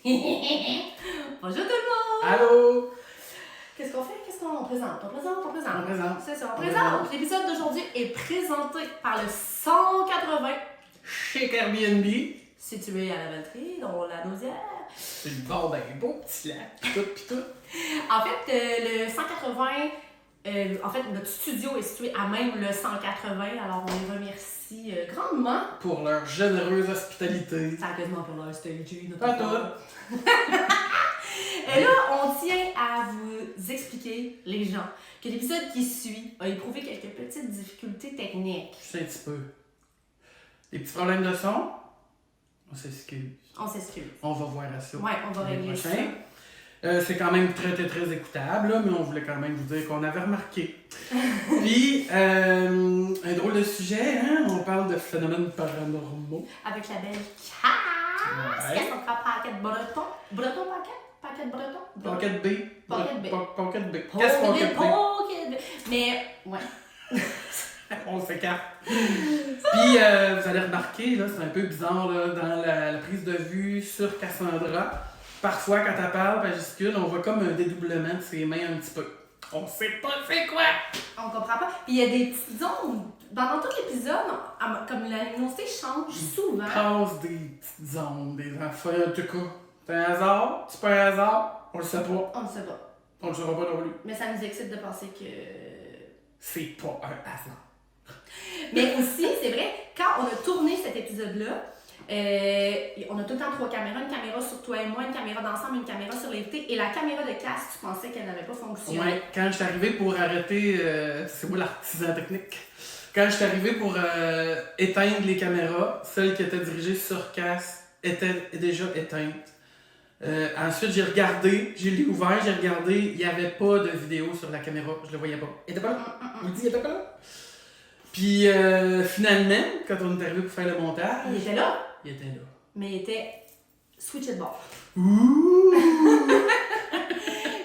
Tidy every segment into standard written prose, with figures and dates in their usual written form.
Bonjour tout le monde! Allô? Qu'est-ce qu'on fait? Qu'est-ce qu'on présente? On présente? C'est ça, On présente. L'épisode d'aujourd'hui est présenté par le 180, chez Airbnb. situé à la Valtrie, dans la Nausière. C'est le bord d'un beau petit lac, pis tout. En fait, le 180, notre studio est situé à même le 180, alors on les remercie grandement. Pour leur généreuse hospitalité. Ça a quasiment pour leur staging. Pas tout. Et là, on tient à vous expliquer, les gens, que l'épisode qui suit a éprouvé quelques petites difficultés techniques. Juste un petit peu. Des petits problèmes de son? On s'excuse. On s'excuse. On va voir à ça. Ouais, on va régler ça. C'est quand même très écoutable, là, mais on voulait quand même vous dire qu'on avait remarqué. Puis, un drôle de sujet, hein? On parle de phénomènes paranormaux. Avec la belle Cass, Ouais. qu'est-ce qu'on fera paquet breton? Breton paquet? Paquet breton? Pocket B. Pocket B. Pocket B. Qu'est-ce Pocket B? Pocket B. Mais, ouais. On s'écarte. Puis, vous allez remarquer, là, c'est un peu bizarre là, dans la prise de vue sur Cassandra. Parfois, quand elle parle, elle gesticule, on voit comme un dédoublement de ses mains un petit peu. On sait pas c'est quoi! On comprend pas. Puis il y a des petites zones. Pendant tout l'épisode, comme la luminosité change souvent. Passe des petites ondes, des enfants, en tout cas. C'est un hasard? C'est pas un hasard? On le sait pas. On ne sait pas. On le saura pas non plus. Mais ça nous excite de penser que... C'est pas un hasard. Mais aussi, c'est vrai, quand on a tourné cet épisode-là, on a tout le temps 3 caméras. Une caméra sur toi et moi, une caméra d'ensemble, une caméra sur l'invité. Et la caméra de Cass, tu pensais qu'elle n'avait pas fonctionné. Ouais, quand je suis arrivé pour arrêter, c'est moi l'artisan technique. Quand je suis arrivé pour éteindre les caméras, celle qui était dirigée sur Cass était déjà éteinte. Ensuite, j'ai regardé, j'ai l'ai ouvert, j'ai regardé, il n'y avait pas de vidéo sur la caméra, je le voyais pas. Il était pas là. Il dit, il était pas là. Puis finalement, quand on est arrivé pour faire le montage, Il était là, il était là. mais il était switché de bord. Ouh!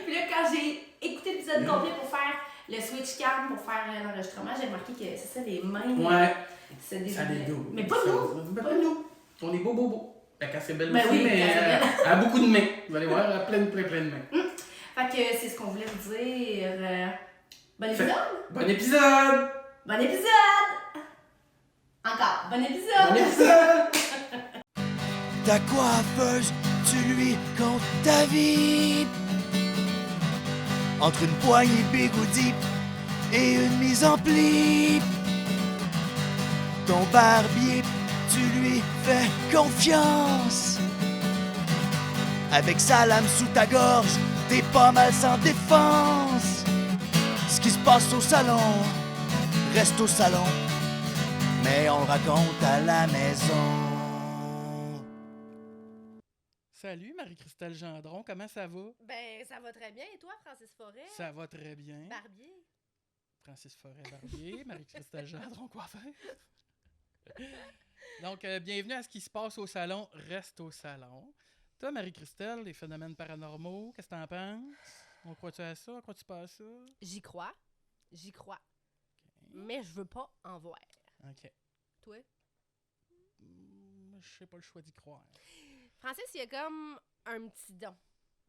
Puis là, quand j'ai écouté l'épisode complet pour faire le switch cam, pour faire l'enregistrement, j'ai remarqué que c'est ça, les mains. Ouais, C'est des ça les double. Mais pas nous. Pas nous. On est beau. Ben, quand c'est belle Ben aussi, oui, mais quand c'est belle. elle a beaucoup de mains. Vous allez voir, elle a plein de mains. Fait que c'est ce qu'on voulait vous dire. Bon épisode! Bon épisode! Bon épisode! Encore, bon épisode! Bon épisode! Ta coiffeuse, tu lui comptes ta vie. Entre une poignée bigoudi et une mise en pli. Ton barbier, tu lui fais confiance. Avec sa lame sous ta gorge, t'es pas mal sans défense. Ce qui se passe au salon, reste au salon. Mais on le raconte à la maison. Salut Marie-Christelle Gendron, comment ça va? Ben, ça va très bien. Et toi, Francis Forêt? Ça va très bien. Barbier? Francis Forêt-Barbier, Marie-Christelle Gendron, coiffeur. Donc, bienvenue à ce qui se passe au salon, reste au salon. Toi, Marie-Christelle, les phénomènes paranormaux, qu'est-ce que t'en penses? On croit-tu à ça? Crois-tu pas à ça? J'y crois. Ok. Mais je veux pas en voir. OK. Toi? Je sais pas le choix d'y croire. Francis, il y a comme un petit don.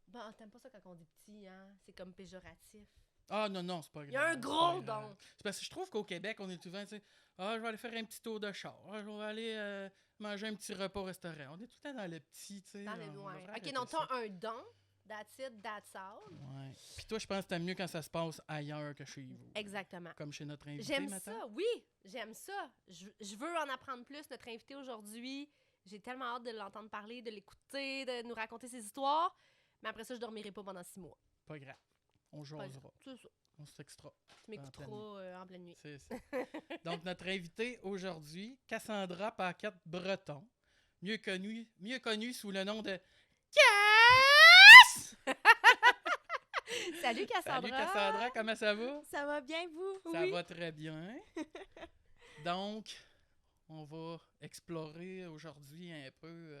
Bon, t'aimes pas ça quand on dit petit, hein? C'est comme péjoratif. Ah non, c'est pas grave. Il y a un c'est gros pas grave. don. C'est parce que je trouve qu'au Québec, on est souvent, tu sais, je vais aller faire un petit tour de char. Je vais aller manger un petit repas au restaurant. On est tout le temps dans le petit, tu sais. Dans les on noirs. devrait Ok, arrêter donc ça. t'as un don. That's it, that's all. Ouais. Puis toi, je pense que t'aimes mieux quand ça se passe ailleurs que chez vous. Exactement. Comme chez notre invité J'aime maintenant. ça, oui, j'aime ça. Je veux en apprendre plus. Notre invité aujourd'hui, j'ai tellement hâte de l'entendre parler, de l'écouter, de nous raconter ses histoires. Mais après ça, je dormirai pas pendant 6 mois. Pas grave. On Pas jasera. grave. C'est ça. On se textera. Tu m'écouteras en pleine nuit. C'est ça. Donc, notre invité aujourd'hui, Cassandra Paquette-Breton, mieux connue sous le nom de Cass! Salut Cassandra! Salut Cassandra, comment ça va? Ça va bien, vous? Ça va très bien. Donc, on va explorer aujourd'hui un peu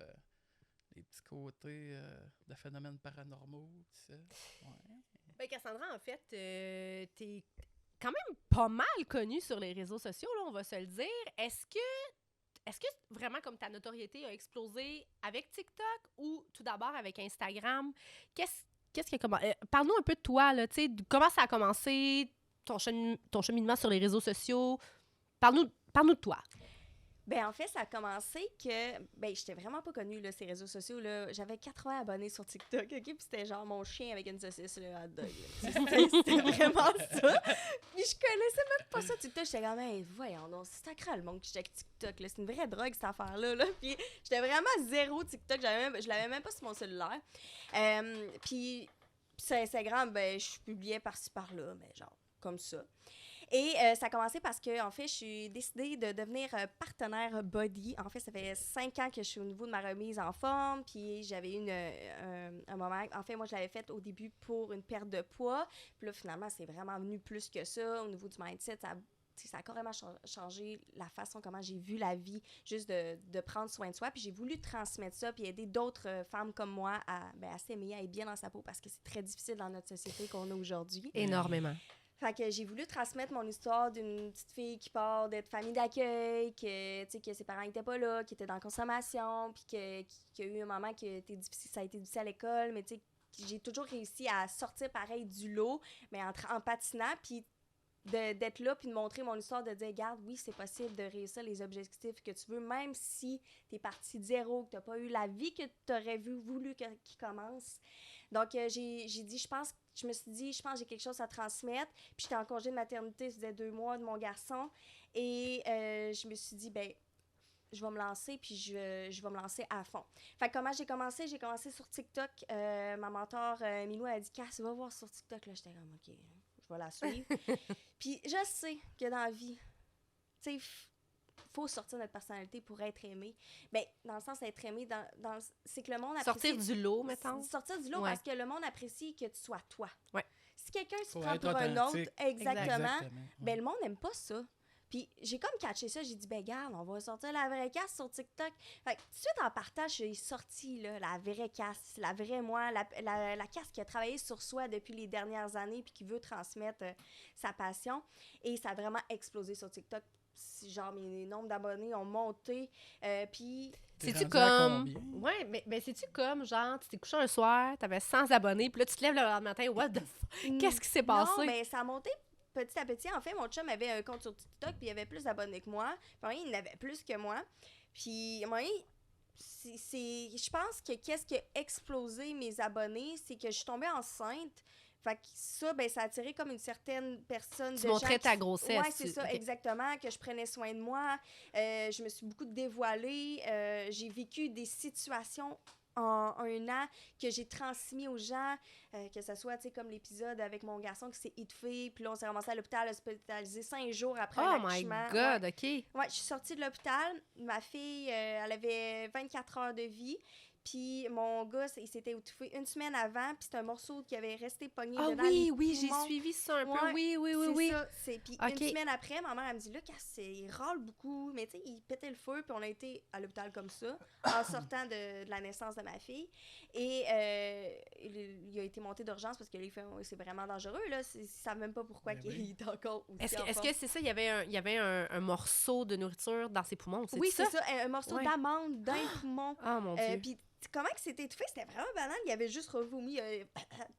les petits côtés de phénomènes paranormaux, tout ça. Ouais. Ben Cassandra, en fait, t'es quand même pas mal connue sur les réseaux sociaux, là, on va se le dire. Est-ce que est-ce que vraiment comme ta notoriété a explosé avec TikTok ou tout d'abord avec Instagram? Qu'est-ce que comment parle-nous un peu de toi là, tu sais, comment ça a commencé, ton cheminement sur les réseaux sociaux. Parle-nous de toi. Ben en fait, ça a commencé que j'étais vraiment pas connue là, ces réseaux sociaux là. J'avais 80 abonnés sur TikTok, OK, puis c'était genre mon chien avec une saucisse là, hot dog. C'était vraiment ça. Puis je connaissais même pas ça TikTok, j'étais comme hey, voyons donc, c'est sacré le monde qui check TikTok là, c'est une vraie drogue cette affaire là. Puis j'étais vraiment zéro TikTok, je l'avais même pas sur mon cellulaire. Puis sur Instagram, je publiais par-ci par-là, mais genre comme ça. Et ça a commencé parce que, en fait, je suis décidée de devenir partenaire body. En fait, ça fait 5 ans que je suis au niveau de ma remise en forme, puis j'avais eu un moment... En fait, moi, je l'avais fait au début pour une perte de poids, puis là, finalement, c'est vraiment venu plus que ça. Au niveau du mindset, ça a carrément changé la façon comment j'ai vu la vie, juste de prendre soin de soi. Puis j'ai voulu transmettre ça, puis aider d'autres femmes comme moi à s'aimer, à être bien dans sa peau, parce que c'est très difficile dans notre société qu'on a aujourd'hui. Énormément. Fait que j'ai voulu transmettre mon histoire d'une petite fille qui part d'être famille d'accueil, que ses parents n'étaient pas là, qui était dans la consommation, puis qui a eu un moment que ça a été difficile à l'école, mais j'ai toujours réussi à sortir pareil du lot, mais en patinant, puis d'être là, puis de montrer mon histoire, de dire, regarde, oui, c'est possible de réussir les objectifs que tu veux, même si t'es parti de zéro, que t'as pas eu la vie que t'aurais voulu qu'il commence. Donc, je me suis dit, je pense que j'ai quelque chose à transmettre. Puis j'étais en congé de maternité, ça faisait 2 mois de mon garçon. Et je me suis dit, je vais me lancer, puis je vais me lancer à fond. Fait que comment j'ai commencé? J'ai commencé sur TikTok. Ma mentor, Milou, elle a dit, Cass, va voir sur TikTok. Là, j'étais comme, OK, je vais la suivre. Puis je sais que dans la vie, tu sais, faut sortir notre personnalité pour être aimé. Dans le sens d'être aimé, c'est que le monde apprécie... Sortir du lot, mettons. Sortir du lot parce que le monde apprécie que tu sois toi. Ouais. Si quelqu'un se Faut prend être pour un autre, authentique. exactement, Ouais. le monde n'aime pas ça. Puis j'ai comme catché ça, j'ai dit, regarde, on va sortir la vraie Cass sur TikTok. Fait que tout de suite en partage, j'ai sorti là, la vraie Cass, la vraie moi, la Cass qui a travaillé sur soi depuis les dernières années puis qui veut transmettre sa passion. Et ça a vraiment explosé sur TikTok. Genre, mes nombres d'abonnés ont monté. Puis... C'est-tu rendu à comme... combien? Ouais, mais c'est-tu comme, genre, tu t'es couché un soir, t'avais 100 abonnés, puis là, tu te lèves le lendemain matin, what the fuck? Qu'est-ce qui s'est passé? Non, mais ça a monté petit à petit. En fait, mon chum avait un compte sur TikTok, puis il avait plus d'abonnés que moi. Puis il en avait plus que moi. Puis moi, je pense que qu'est-ce qui a explosé mes abonnés, c'est que je suis tombée enceinte. Fait que ça, ça a attiré comme une certaine personne. Tu montrais ta grossesse. Oui, c'est ça, okay. Exactement, que je prenais soin de moi. Je me suis beaucoup dévoilée. J'ai vécu des situations en 1 an que j'ai transmis aux gens, que ce soit, tu sais, comme l'épisode avec mon garçon qui s'est étouffé, puis là, on s'est ramassé à l'hôpital, hospitalisé 5 jours après l'accouchement. Oh my God, OK. Ouais, je suis sortie de l'hôpital. Ma fille, elle avait 24 heures de vie. Puis mon gars, il s'était étouffé 1 semaine avant, puis c'est un morceau qui avait resté pogné dedans. Oui, j'ai suivi ça un peu. Oui. C'est ça. Puis une semaine après, ma mère, elle me dit, là, il râle beaucoup, mais tu sais, il pétait le feu, puis on a été à l'hôpital comme ça, en sortant de la naissance de ma fille. Et il a été monté d'urgence parce que là, c'est vraiment dangereux, là. Ils savent même pas pourquoi il est encore aussi Est-ce que c'est ça, il y avait un morceau de nourriture dans ses poumons? Oui, c'est ça, un morceau d'amande dans les poumons. Oh mon Dieu. Puis comment que c'était étouffé? C'était vraiment banal. Il avait juste revomi,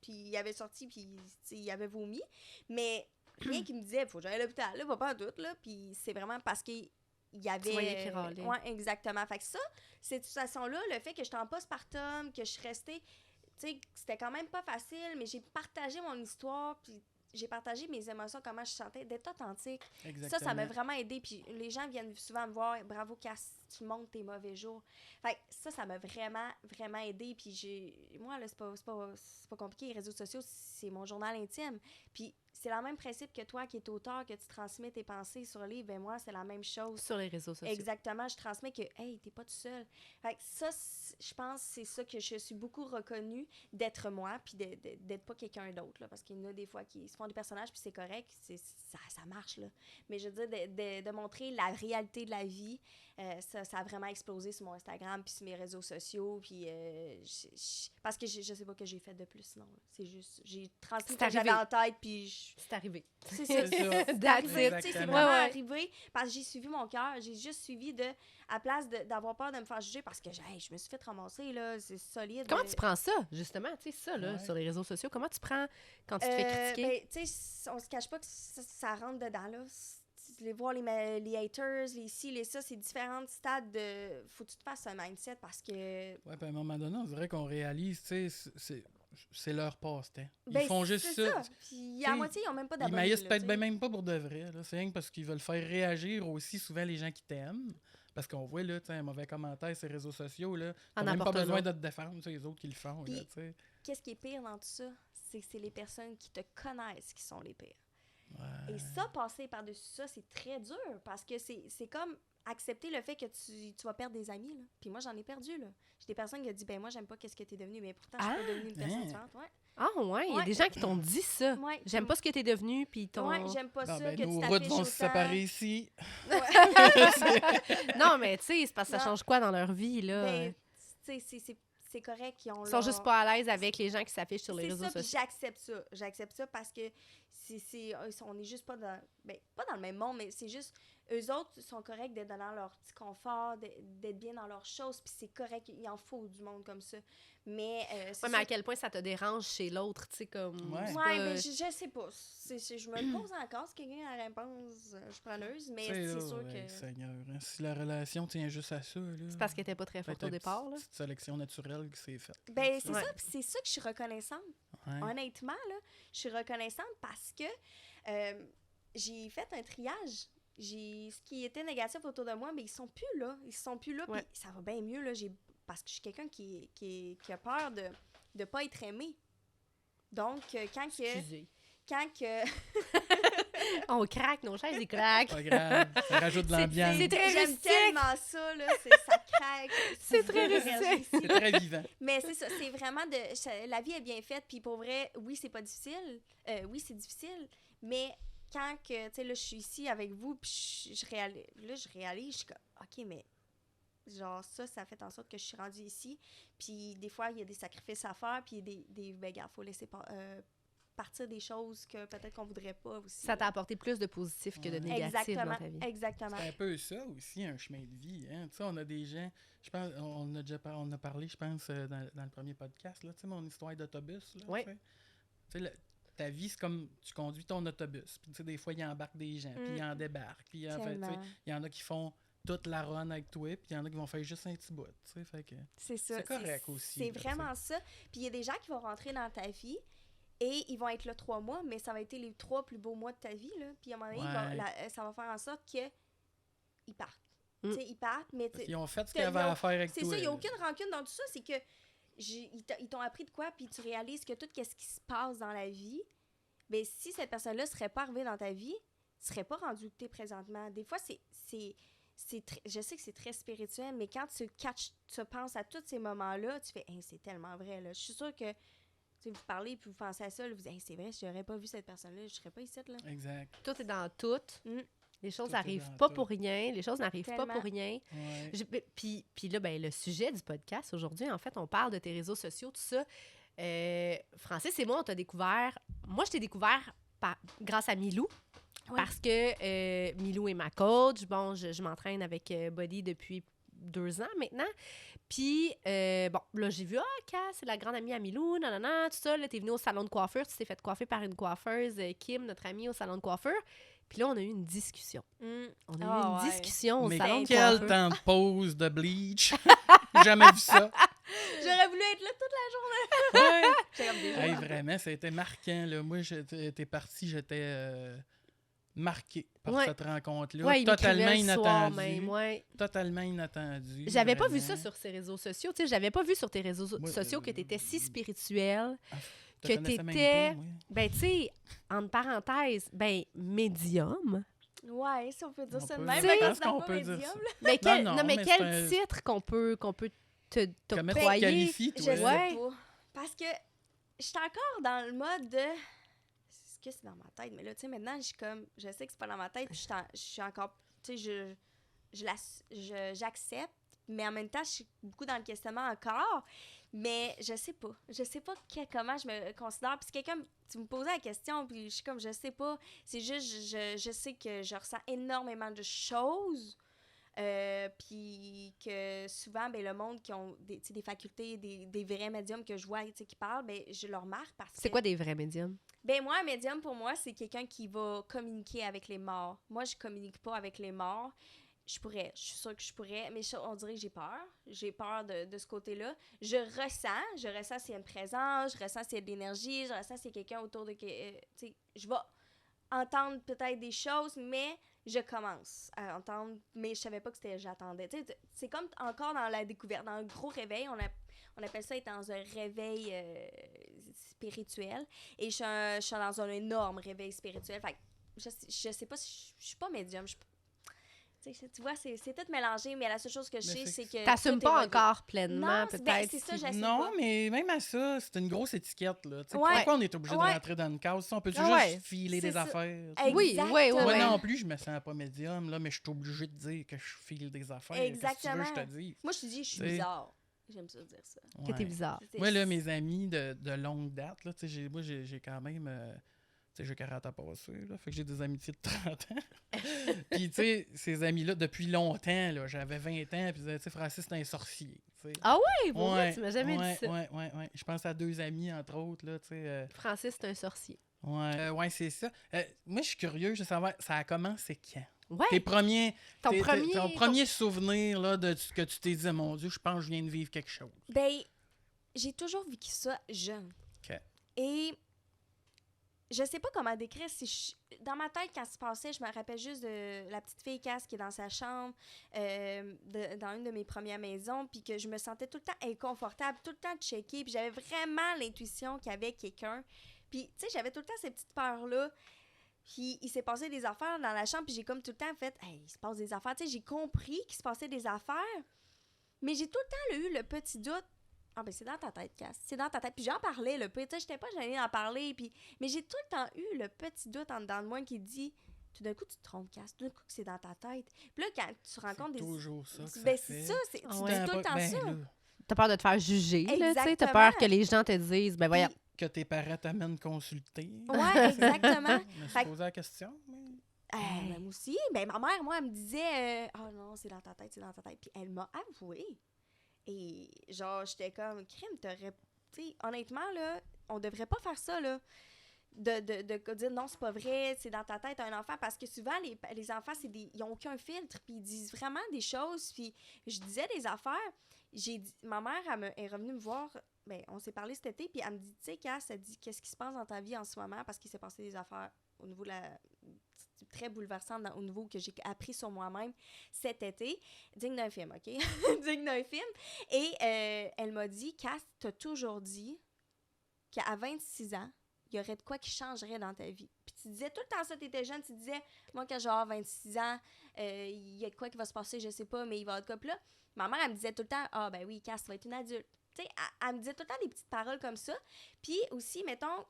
puis il avait sorti, puis il avait vomi. Mais rien qui me disait, il faut que j'aille à l'hôpital, là, pas en doute, là. Puis c'est vraiment parce qu'il y avait... Tu voyais qu'il râlait. Oui, exactement. Fait que ça, cette situation-là, le fait que j'étais en postpartum, que je suis restée... Tu sais, c'était quand même pas facile, mais j'ai partagé mon histoire, puis j'ai partagé mes émotions, comment je sentais, d'être authentique. Exactement. Ça m'a vraiment aidé. Puis les gens viennent souvent me voir, bravo Cass, tu montes tes mauvais jours. Fait que ça m'a vraiment, vraiment aidé. Puis moi, là, c'est pas compliqué. Les réseaux sociaux, c'est mon journal intime. Puis c'est le même principe que toi qui es auteur, que tu transmets tes pensées sur le livre. Ben moi, c'est la même chose. Sur les réseaux sociaux. Exactement. Je transmets que, hey, t'es pas tout seul. Fait que ça, je pense c'est ça que je suis beaucoup reconnue, d'être moi, puis d'être pas quelqu'un d'autre. Là, parce qu'il y en a des fois qui se font des personnages, puis c'est correct. Ça marche, là. Mais je veux dire, de montrer la réalité de la vie, ça a vraiment explosé sur mon Instagram, puis sur mes réseaux sociaux. Puis Parce que je sais pas que j'ai fait de plus, sinon. Là. C'est juste, j'ai transmis ce C'est que j'avais arrivé. en tête, puis C'est arrivé. c'est ça. C'est ça. C'est That's arrivé, it. tu sais, c'est Exactement. vraiment Ouais. arrivé parce que j'ai suivi mon cœur. J'ai juste suivi à place d'avoir peur de me faire juger parce que hey, je me suis fait ramasser, là, c'est solide. Comment tu prends ça, justement, tu sais, ça, là, Ouais. sur les réseaux sociaux? Comment tu prends quand tu te fais critiquer? Ben, tu sais, on se cache pas que ça rentre dedans, là. Les voir les haters, les ci, les ça, c'est différents stades de... Faut que tu te fasses un mindset parce que... Ouais, puis à un moment donné, on dirait qu'on réalise, tu sais, c'est leur passe-temps. Ils Ben, font juste c'est ça. Puis T'sais, à moitié, ils ont même pas Ils d'abonnés. maïssent là, peut-être tu sais. même pas pour de vrai. Là. C'est rien que parce qu'ils veulent faire réagir aussi souvent les gens qui t'aiment. Parce qu'on voit là, un mauvais commentaire sur les réseaux sociaux. Là, t'as En même pas apporte besoin un de te défendre, c'est les autres qui le font. Là, Puis- t'sais. Qu'est-ce qui est pire dans tout ça? C'est que c'est les personnes qui te connaissent qui sont les pires. Ouais. Et ça, passer par-dessus ça, c'est très dur parce que c'est comme accepter le fait que tu vas perdre des amis. Là. Puis moi, j'en ai perdu. Là. J'ai des personnes qui ont dit, ben moi, j'aime pas qu'est-ce que t'es devenu, mais pourtant, je suis pas devenue une personne Hein? différente. Ouais. Ah ouais, il y a Ouais. des gens qui t'ont dit ça. Ouais. J'aime pas ce que t'es devenu, puis ton... Ouais, j'aime pas Bon, ça ben, que nos tu routes t'affiches vont autant. se séparer ici. Non, mais tu sais, c'est parce que ça Non. change quoi dans leur vie, là? Ben, tu sais, c'est correct. Ils Ils sont juste pas à l'aise avec les gens qui s'affichent sur les C'est réseaux ça, puis sociaux. j'accepte ça. J'accepte ça parce que on est juste pas dans... Ben, pas dans le même monde, mais c'est juste... Eux autres sont corrects d'être dans leur petit confort, d'être bien dans leurs choses, puis c'est correct, il en faut du monde comme ça. Mais c'est Ouais, mais à sûr quel point ça te dérange chez l'autre, tu sais, comme... Ouais. c'est Ouais, pas- mais je sais pas. Je me le pose encore. Si quelqu'un a la réponse, je suis preneuse. Mais T'sais, c'est là, sûr ouais, que... Seigneur, hein, si la relation tient juste à ça, là, C'est parce qu'elle était pas très forte peut-être au départ, là. une petite sélection naturelle qui s'est faite. Ben, c'est Ouais. ça. Puis c'est ça que je suis reconnaissante. Ouais. Honnêtement, là, je suis reconnaissante parce que j'ai fait un triage. Ce qui était négatif autour de moi, mais ils sont plus là. Ils sont plus là, Ouais. puis ça va bien mieux, là. Parce que je suis quelqu'un qui a peur de ne pas être aimé. Donc, quand Excusez. On craque, nos chaises, ils craquent. Pas grave, ça rajoute de l'ambiance. c'est très J'aime rustique. tellement ça, là. Ça craque. C'est très l'énergie rustique. ici. C'est très vivant. Mais c'est ça, c'est vraiment la vie est bien faite, puis pour vrai, oui, c'est pas difficile. Oui, c'est difficile, mais quand que, tu sais, là, je suis ici avec vous, puis je réalise, je suis comme, OK, mais genre, ça fait en sorte que je suis rendue ici, puis des fois, il y a des sacrifices à faire, puis il y a ben, gars, faut laisser partir des choses que peut-être qu'on voudrait pas aussi. Ça t'a apporté plus de positif que de Ouais. négatif dans ta vie. Exactement. C'est un peu ça aussi, un chemin de vie. Hein? Tu sais, on a des gens, je pense, on a parlé, je pense, dans le premier podcast, là, tu sais, mon histoire d'autobus. Là, Oui. tu sais, ta vie, c'est comme tu conduis ton autobus. Puis, tu sais, des fois, il embarque des gens, puis il en débarque. Puis, en fait, tu sais, Tellement. il y en a qui font toute la run avec toi, puis il y en a qui vont faire juste un petit bout. Tu sais, fait que C'est ça. c'est correct aussi. C'est là, vraiment ça. Puis il y a des gens qui vont rentrer dans ta vie et ils vont être là 3 mois, mais ça va être les 3 plus beaux mois de ta vie. Là. Puis à un moment donné, Ouais. ça va faire en sorte qu'ils partent. Mm. Tu sais, ils partent, mais Parce tu- qu'ils ont fait ce T'as- qu'ils avaient ils ont- à faire avec c'est toi. ça, il n'y a là. aucune rancune dans tout ça. C'est que ils t'ont appris de quoi, puis tu réalises que tout ce qui se passe dans la vie, ben si cette personne-là ne serait pas arrivée dans ta vie, tu ne serais pas rendu où tu es présentement. Des fois, je sais que c'est très spirituel, mais quand tu penses à tous ces moments-là, tu fais hey, c'est tellement vrai. Là. Je suis sûre que vous parlez puis vous pensez à ça, là, vous dites hey, c'est vrai, si j'aurais pas vu cette personne-là, je serais pas ici. Là. Exact. Tout est dans tout. Mm. Les choses Tout est n'arrivent dans pas tout. pour rien. Les choses n'arrivent pas Tellement. pour rien. Ouais. Puis là, ben, le sujet du podcast aujourd'hui, en fait, on parle de tes réseaux sociaux, tout ça. Francis et moi, on t'a découvert. Moi, je t'ai découvert grâce à Milou. Ouais. Parce que Milou est ma coach. Bon, je m'entraîne avec Body depuis 2 ans maintenant. Puis, bon, là, j'ai vu, Cass, c'est la grande amie à Milou, nanana, tout ça. Là, t'es venue au salon de coiffure. Tu t'es fait coiffer par une coiffeuse, Kim, notre amie au salon de coiffure. Puis là, on a eu une discussion. On a eu une ouais. discussion au Mais salon de quel coiffure. temps de pause de bleach! Jamais vu ça. J'aurais voulu être là toute la journée. Ouais. J'ai comme déjà. Hey, vraiment, ça a été marquant. Là. Moi, t'es parti, j'étais marqué par Ouais. cette rencontre-là. Ouais, il Totalement m'écrivait le soir inattendu. même, ouais. Totalement inattendu. J'avais pas vu vraiment. ça sur ses réseaux sociaux. Tu sais, j'avais pas vu sur tes réseaux Moi, sociaux que tu étais si spirituel. Je que te connaissais même t'étais- pas, moi. Ben, tu sais, entre parenthèses, ben, médium. Ouais, si on peut dire On ça de peut- même. Je mais pense quand qu'on c'est peut pas dire médium, ça. là. Mais quel, non, non, mais mais quel c'est un- titre qu'on peut Comment tu te t'octroyer? qualifies, Je toi? sais Ouais. pas. Parce que je suis encore dans le mode de... Est-ce que c'est dans ma tête? Mais là, tu sais, maintenant, je sais que c'est pas dans ma tête, puis je suis encore... Tu sais, j'accepte, mais en même temps, je suis beaucoup dans le questionnement encore. Mais je sais pas. Je sais pas comment je me considère. Puis quelqu'un, tu me posais la question, puis je suis comme, je sais pas. C'est juste, je sais que je ressens énormément de choses. Puis que souvent, ben, le monde qui ont des facultés, des vrais médiums que je vois qui parlent, ben, je le remarque parce que... C'est quoi des vrais médiums? Ben moi, un médium, pour moi, c'est quelqu'un qui va communiquer avec les morts. Moi, je communique pas avec les morts. Je suis sûre que je pourrais, mais on dirait que j'ai peur. J'ai peur de ce côté-là. Je ressens s'il y a une présence, je ressens s'il y a de l'énergie, je ressens s'il y a quelqu'un autour de... je vais entendre peut-être des choses, mais je commence à entendre, mais je savais pas que c'était j'attendais. C'est comme encore dans la découverte, dans un gros réveil, on appelle ça être dans un réveil spirituel, et je suis dans un énorme réveil spirituel. Fait que je sais pas si je suis pas médium, tu vois, c'est tout mélangé, mais la seule chose que je sais, c'est que... T'assumes tout est pas relié. encore pleinement, Non, peut-être. c'est ça, j'assume Non, pas. mais même à ça, c'est une grosse étiquette, là. Tu sais, Ouais. pourquoi on est obligé de Ouais. rentrer dans une case? On peut Ouais. juste filer C'est des ça. affaires? Tu sais? Oui, oui, Moi oui. non plus, je me sens pas médium, là, mais je suis obligé de dire que je file des affaires. Exactement. Qu'est-ce que tu veux que je te dise? Moi, je te dis, je suis T'sais. bizarre. J'aime ça dire ça. Que t'es Ouais. bizarre. Moi, là, mes amis de longue date, là, tu sais, j'ai quand même... tu sais, j'ai 40 ans passé, là, fait que j'ai des amitiés de 30 ans. Puis, tu sais, ces amis-là, depuis longtemps, là, j'avais 20 ans, puis ils disaient, tu sais, Francis, c'est un sorcier. Tu sais. Ah oui, pour vrai, tu m'as jamais ouais, dit ça. Ouais. Je pense à 2 amis, entre autres, là, tu sais. Francis, c'est un sorcier. Ouais, c'est ça. Moi, je suis curieux de savoir, ça a commencé quand? Ouais. Ton Ton premier souvenir, là, de ce que tu t'es dit, mon Dieu, je pense que je viens de vivre quelque chose. Ben, j'ai toujours vécu ça jeune. OK. Et je sais pas comment décrire. Dans ma tête, quand ça se passait, je me rappelle juste de la petite fille Cass qui est dans sa chambre, dans une de mes premières maisons, puis que je me sentais tout le temps inconfortable, tout le temps checkée, puis j'avais vraiment l'intuition qu'il y avait quelqu'un. Puis, tu sais, j'avais tout le temps ces petites peurs-là. Puis, il s'est passé des affaires dans la chambre, puis j'ai comme tout le temps fait « Hey, il se passe des affaires. » Tu sais, j'ai compris qu'il se passait des affaires, mais j'ai tout le temps eu le petit doute. Ah, ben, c'est dans ta tête, Cass. C'est dans ta tête. Puis j'en parlais, là. Puis, tu sais, j'étais pas gênée d'en parler. Puis... Mais j'ai tout le temps eu le petit doute en dedans de moi qui dit tout d'un coup, tu te trompes, Cass. Tout d'un coup, c'est dans ta tête. Puis là, quand tu rencontres des. C'est toujours ça que ça Ben, fait. c'est ça. Tu Ah dis ouais. tout le temps ça. Là, T'as peur de te faire juger, là, tu sais. T'as Exactement. peur que les gens te disent, ben voyons. que tes parents t'amènent consulter. Ouais, exactement. Je me Fait suis que- posé la question. Mais... Ben, moi aussi. Ben, ma mère, moi, elle me disait ah non, c'est dans ta tête, c'est dans ta tête. Puis elle m'a avoué. Et genre, j'étais comme, crime, t'aurais. Tu sais, honnêtement, là, on devrait pas faire ça, là. De dire non, c'est pas vrai, c'est dans ta tête un enfant. Parce que souvent, les enfants, ils ont aucun filtre. Puis ils disent vraiment des choses. Puis je disais des affaires. Ma mère, est revenue me voir. Ben, on s'est parlé cet été. Puis elle me dit, tu sais, Cass, elle dit, qu'est-ce qui se passe dans ta vie en ce moment? Parce qu'il s'est passé des affaires au niveau de très bouleversante au niveau que j'ai appris sur moi-même cet été. Digne d'un film, OK? Digne d'un film. Et elle m'a dit, Cass, t'as toujours dit qu'à 26 ans, il y aurait de quoi qui changerait dans ta vie. Puis tu disais tout le temps ça, t'étais jeune, tu disais, moi, quand j'aurai 26 ans, il y a de quoi qui va se passer, je sais pas, mais il va y avoir de quoi. Puis là, ma mère, elle me disait tout le temps, ah, ben oui, Cass, tu vas être une adulte. Tu sais, elle me disait tout le temps des petites paroles comme ça. Puis aussi, mettons,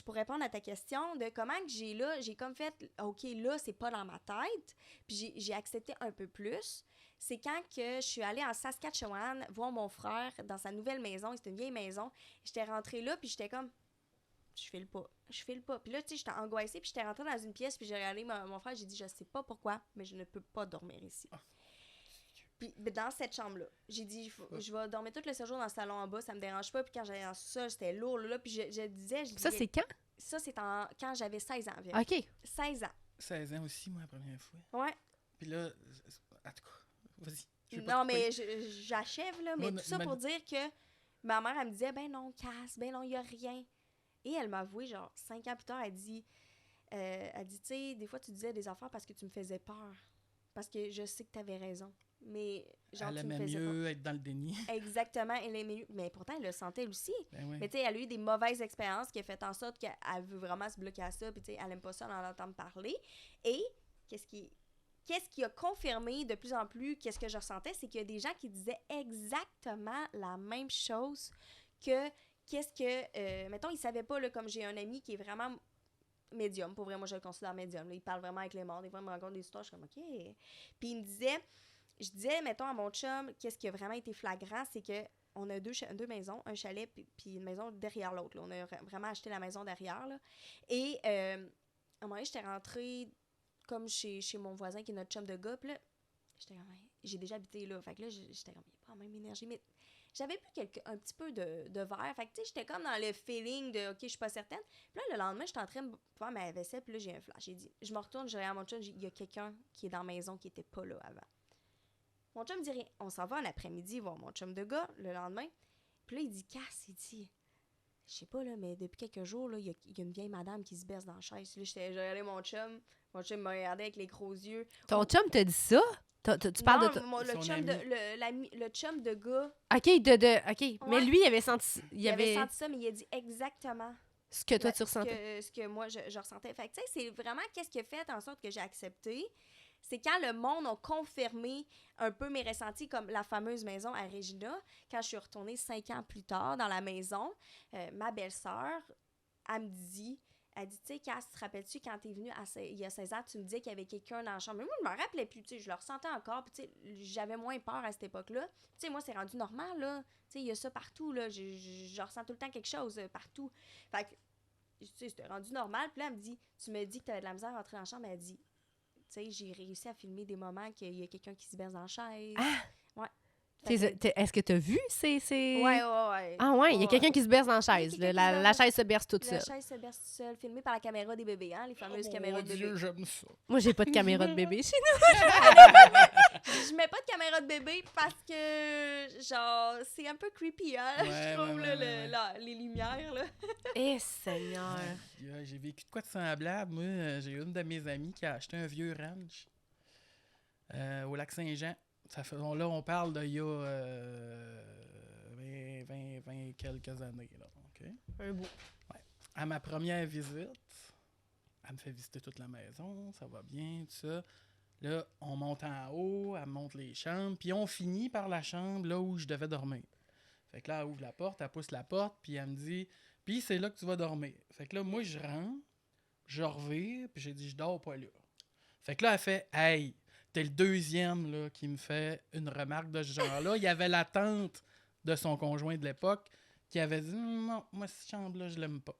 pour répondre à ta question de comment que j'ai comme fait, OK, là, c'est pas dans ma tête, puis j'ai accepté un peu plus. C'est quand que je suis allée en Saskatchewan voir mon frère dans sa nouvelle maison. C'était une vieille maison. J'étais rentrée là, puis j'étais comme, je file pas. Puis là, tu sais, j'étais angoissée, puis j'étais rentrée dans une pièce, puis j'ai regardé mon frère, j'ai dit, je sais pas pourquoi, mais je ne peux pas dormir ici. Puis dans cette chambre-là, j'ai dit, je vais dormir tout le séjour dans le salon en bas, ça me dérange pas. Puis quand j'allais dans le sol, c'était lourd, là. Puis je disais... Ça, c'est quand? Ça, c'est quand j'avais 16 ans environ. OK. 16 ans. 16 ans aussi, moi, la première fois. Ouais. Puis là, en tout cas, vas-y. Je vais pas Non, te mais couper. j'achève, là. Mais Moi, tout ça pour dire que ma mère, elle me disait, ben non, Cass, ben non, il y a rien. Et elle m'a avoué, genre, 5 ans plus tard, elle dit, tu sais, des fois, tu disais des affaires parce que tu me faisais peur. Parce que je sais que tu avais raison. Mais, genre, Elle tu me aimait faisais mieux être dans le déni. Exactement, elle aimait mieux. Mais pourtant, elle le sentait elle aussi. Ben oui. Mais tu sais, elle a eu des mauvaises expériences qui a fait en sorte qu'elle veut vraiment se bloquer à ça. Puis tu sais, elle aime pas ça d'en entendre parler. Et qu'est-ce qui a confirmé de plus en plus qu'est-ce que je ressentais, c'est qu'il y a des gens qui disaient exactement la même chose que mettons, ils savaient pas, là, comme j'ai un ami qui est vraiment médium. Pour vrai, moi, je le considère médium. Là. Il parle vraiment avec les morts. Des fois, il me raconte des histoires. Je suis comme, OK. Puis il me disait, je disais, mettons, à mon chum, qu'est-ce qui a vraiment été flagrant, c'est que on a deux maisons, un chalet puis une maison derrière l'autre. Là. On a vraiment acheté la maison derrière. Là. Et à un moment donné, j'étais rentrée comme chez mon voisin qui est notre chum de gars. Puis là, j'étais comme, j'ai déjà habité là. Fait que là, j'étais comme, il n'y a pas la même énergie. Mais j'avais bu un petit peu de verre. Fait que tu sais, j'étais comme dans le feeling de, OK, je suis pas certaine. Puis là, le lendemain, j'étais en train de faire ma vaisselle. Puis là, j'ai un flash. J'ai dit, je me retourne, je regarde mon chum. Il y a quelqu'un qui est dans la maison qui n'était pas là avant. Mon chum me dit rien. On s'en va en après-midi voir mon chum de gars le lendemain. Puis là, il dit, Cass, il dit, je sais pas, là, mais depuis quelques jours, là, il y a une vieille madame qui se berce dans la chaise. Là, j'ai regardé mon chum. Mon chum me regardait avec les gros yeux. Ton chum t'a dit ça? Tu parles de... Le chum de gars. OK, OK. Ouais. Mais lui, il avait senti... Il avait senti ça, mais il a dit exactement ce que toi, tu ressentais. Ce que moi, je ressentais. Fait que, tu sais, c'est vraiment qu'est-ce qui a fait en sorte que j'ai accepté. C'est quand le monde a confirmé un peu mes ressentis, comme la fameuse maison à Regina. Quand je suis retournée 5 ans plus tard dans la maison, ma belle-sœur, elle me dit... Elle dit, tu sais, Cass, te rappelles-tu, quand t'es venue il y a 16 ans, tu me disais qu'il y avait quelqu'un dans la chambre. Mais moi, je me rappelais plus, tu sais, je le ressentais encore. Puis, tu sais, j'avais moins peur à cette époque-là. Tu sais, moi, c'est rendu normal, là. Tu sais, il y a ça partout, là. Je ressens tout le temps quelque chose partout. Fait que, tu sais, c'était rendu normal. Puis là, elle me dit, tu me dis que t'avais de la misère à rentrer dans la chambre. Elle dit, tu sais, j'ai réussi à filmer des moments qu'il y a quelqu'un qui se berce dans la chaise. Ah! Ouais. Est-ce que t'as vu ces... Ouais. Ah ouais, il y a quelqu'un qui se berce dans la chaise. La chaise se berce toute seule. La chaise se berce toute seule, filmée par la caméra des bébés, hein, les fameuses caméras de Dieu, bébés. j'aime ça. Moi, j'ai pas de caméra de bébé chez nous. Je mets pas de caméra de bébé parce que, genre, c'est un peu creepy, hein, je trouve, les lumières, là. Eh, Seigneur! J'ai vécu de quoi de semblable. Moi, j'ai une de mes amies qui a acheté un vieux ranch au lac Saint-Jean. Là, on parle d'il y a 20 quelques années. Là, okay? Un bout. Ouais. À ma première visite, elle me fait visiter toute la maison, ça va bien, tout ça. Là, on monte en haut, elle me montre les chambres, puis on finit par la chambre là où je devais dormir. Fait que là, elle ouvre la porte, elle pousse la porte, puis elle me dit « Puis c'est là que tu vas dormir. » Fait que là, moi, je rentre, je revire, puis j'ai dit « Je dors pas là. » Fait que là, elle fait « Hey! » T'es le deuxième là, qui me fait une remarque de ce genre-là. Il y avait la tante de son conjoint de l'époque qui avait dit « Non, moi, cette chambre-là, je l'aime pas. »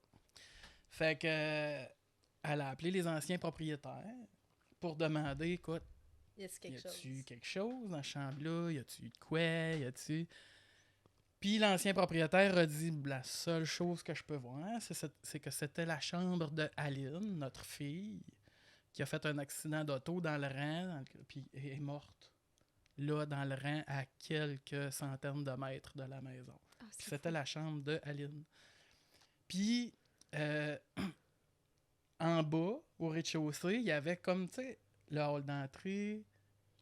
Fait que elle a appelé les anciens propriétaires pour demander, écoute, y a-tu quelque chose dans cette chambre-là? Y a-tu de quoi? Y a-tu... Puis l'ancien propriétaire a dit « La seule chose que je peux voir, c'est que c'était la chambre de Aline, notre fille, qui a fait un accident d'auto dans le rang, puis est morte là, dans le rang, à quelques centaines de mètres de la maison. Ah, Puis c'était la chambre de Aline. Puis, en bas, au rez-de-chaussée, il y avait comme, tu sais, le hall d'entrée,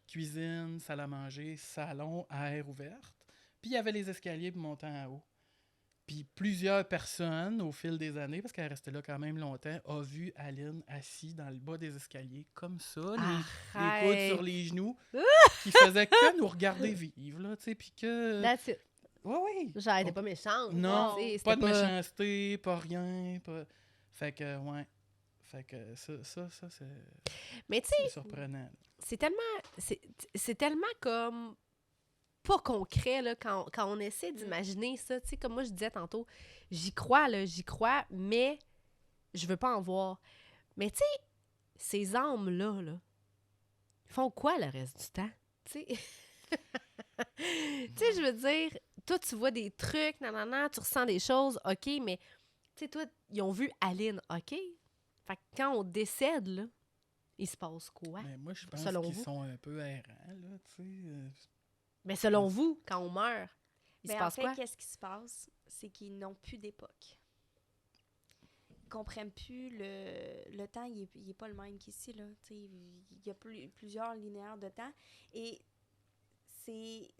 cuisine, salle à manger, salon à air ouverte. Puis, il y avait les escaliers pour monter en haut. Puis plusieurs personnes, au fil des années, parce qu'elle restait là quand même longtemps, ont vu Aline assise dans le bas des escaliers, comme ça, les coudes sur les genoux, qui faisait que nous regarder vivre, là, tu sais, puis que... That's it. Oui. Genre, elle était pas méchante. Non, C'était pas de méchanceté, pas rien, pas... Fait que, ouais. Fait que ça c'est... Mais tu sais, surprenant. C'est tellement comme... pas concret, là, quand on essaie d'imaginer ça. Tu sais, comme moi, je disais tantôt, j'y crois, mais je veux pas en voir. Mais tu sais, ces âmes-là, là, ils font quoi le reste du temps? Tu sais, tu sais, je veux dire, toi, tu vois des trucs, nanana, tu ressens des choses, OK, mais tu sais, toi, ils ont vu Aline, OK? Fait que quand on décède, là, il se passe quoi? Mais moi, je pense selon qu'ils vous? sont un peu errants, là, tu sais... Mais selon vous, quand on meurt, il se passe en fait, quoi? qu'est-ce qui se passe? C'est qu'ils n'ont plus d'époque. Ils ne comprennent plus le temps, il est pas le même qu'ici, là. Il y a plusieurs linéaires de temps. Et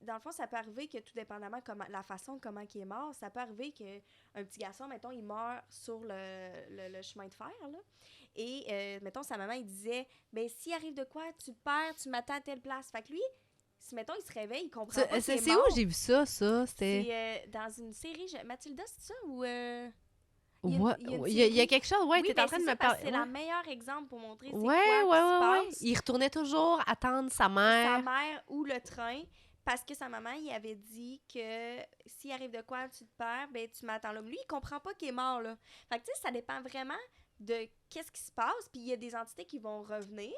dans le fond, ça peut arriver que tout dépendamment la façon comment il est mort, ça peut arriver qu'un petit garçon, mettons, il meurt sur le chemin de fer, là. Et, mettons, sa maman, il disait, ben s'il arrive de quoi, tu te perds, tu m'attends à telle place. Fait que lui, si, mettons, il se réveille, il comprend pas qu'il est mort. C'est où j'ai vu ça? C'était... C'est dans une série... Mathilda, c'est ça? Ou... Il y a quelque chose, ouais, oui, t'es en train de me parler. C'est le meilleur exemple pour montrer ouais. Il retournait toujours attendre sa mère. Sa mère ou le train. parce que sa maman, il avait dit que s'il arrive de quoi, tu te perds, ben tu m'attends là. Mais lui, il comprend pas qu'il est mort, là. Fait que, tu sais, ça dépend vraiment de qu'est-ce qui se passe, puis il y a des entités qui vont revenir,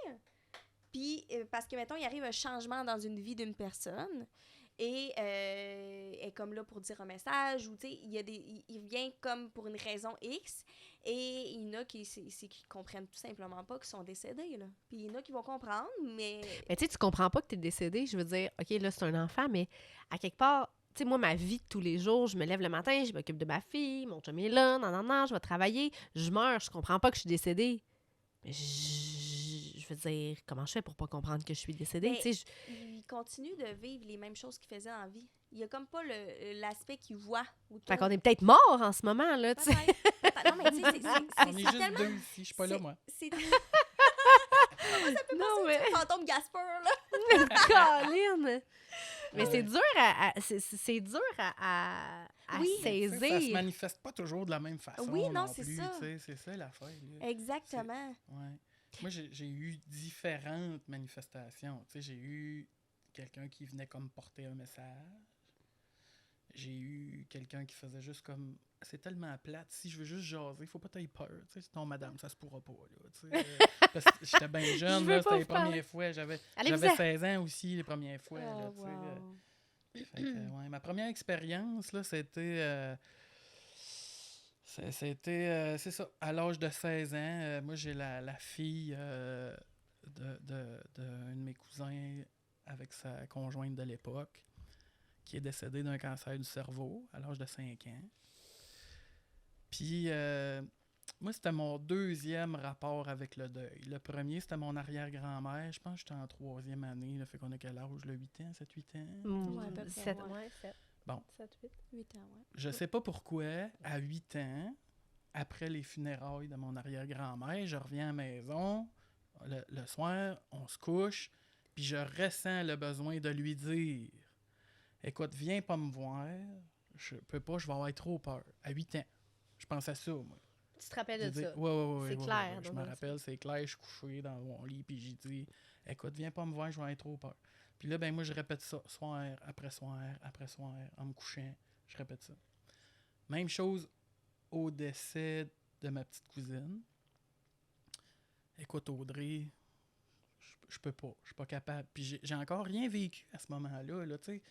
puis parce que, mettons, il arrive un changement dans une vie d'une personne, et est comme là pour dire un message, ou, tu sais, il vient comme pour une raison X, et il y en a qui comprennent tout simplement pas qu'ils sont décédés, là. Puis il y en a qui vont comprendre, mais... Mais tu sais, tu comprends pas que t'es décédé. Je veux dire, OK, là, c'est un enfant, mais à quelque part, tu sais, moi, ma vie de tous les jours, je me lève le matin, je m'occupe de ma fille, mon chum est là, non, je vais travailler, je meurs, je comprends pas que je suis décédée. Mais je veux dire, comment je fais pour pas comprendre que je suis décédée? Mais Tu sais, il continue de vivre les mêmes choses qu'il faisait en vie. Il y a comme pas l'aspect qu'il voit autour. fait qu'on est peut-être mort en ce moment, là, tu sais. Peut-être. Non, mais tu sais, On est juste tellement... deux ici, je suis pas là, moi. C'est Non, mais... fantôme Gasper, là. Colin! Mais Ouais. c'est dur c'est dur à Oui. saisir. Ça se manifeste pas toujours de la même façon Oui, non, non c'est plus, ça. tu sais, c'est ça l'affaire. Là. Exactement. Ouais. Moi, j'ai eu différentes manifestations. Tu sais, j'ai eu quelqu'un qui venait comme porter un message. J'ai eu quelqu'un qui faisait juste comme... C'est tellement plate. Si je veux juste jaser, faut pas t'aie peur. Tu sais, non, madame, ça se pourra pas. Là, tu sais, parce que j'étais bien Je jeune, veux là, pas c'était les vous parler. premières fois. J'avais Allez-vous-en. 16 ans aussi, les premières fois. Là, Oh, tu sais, wow. fait que, ouais, ma première expérience, là, c'était... c'est ça, à l'âge de 16 ans, moi j'ai la fille d'un de mes cousins avec sa conjointe de l'époque qui est décédée d'un cancer du cerveau à l'âge de 5 ans. Puis moi c'était mon deuxième rapport avec le deuil. Le premier c'était mon arrière-grand-mère, je pense que j'étais en 3e année, là, fait qu'on a quel âge, là, 8 ans, 7-8 ans? Ouais, à peu près, 7, ouais. ouais, 7. Bon. 7, 8. 8 ans, ouais. Je sais pas pourquoi, à 8 ans, après les funérailles de mon arrière-grand-mère, je reviens à la maison, le soir, on se couche, puis je ressens le besoin de lui dire « Écoute, viens pas me voir, je peux pas, je vais avoir trop peur. » À 8 ans, je pense à ça, moi. Tu te rappelles de ça? Ouais, C'est clair, je dans me ton rappelle, c'est clair, je suis couché dans mon lit, puis j'ai dit « Écoute, viens pas me voir, je vais avoir trop peur. » Puis là, ben moi, je répète ça, soir après soir, en me couchant, je répète ça. Même chose au décès de ma petite cousine. Écoute, Audrey, je peux pas, je suis pas capable. Puis j'ai encore rien vécu à ce moment-là, là, tu sais.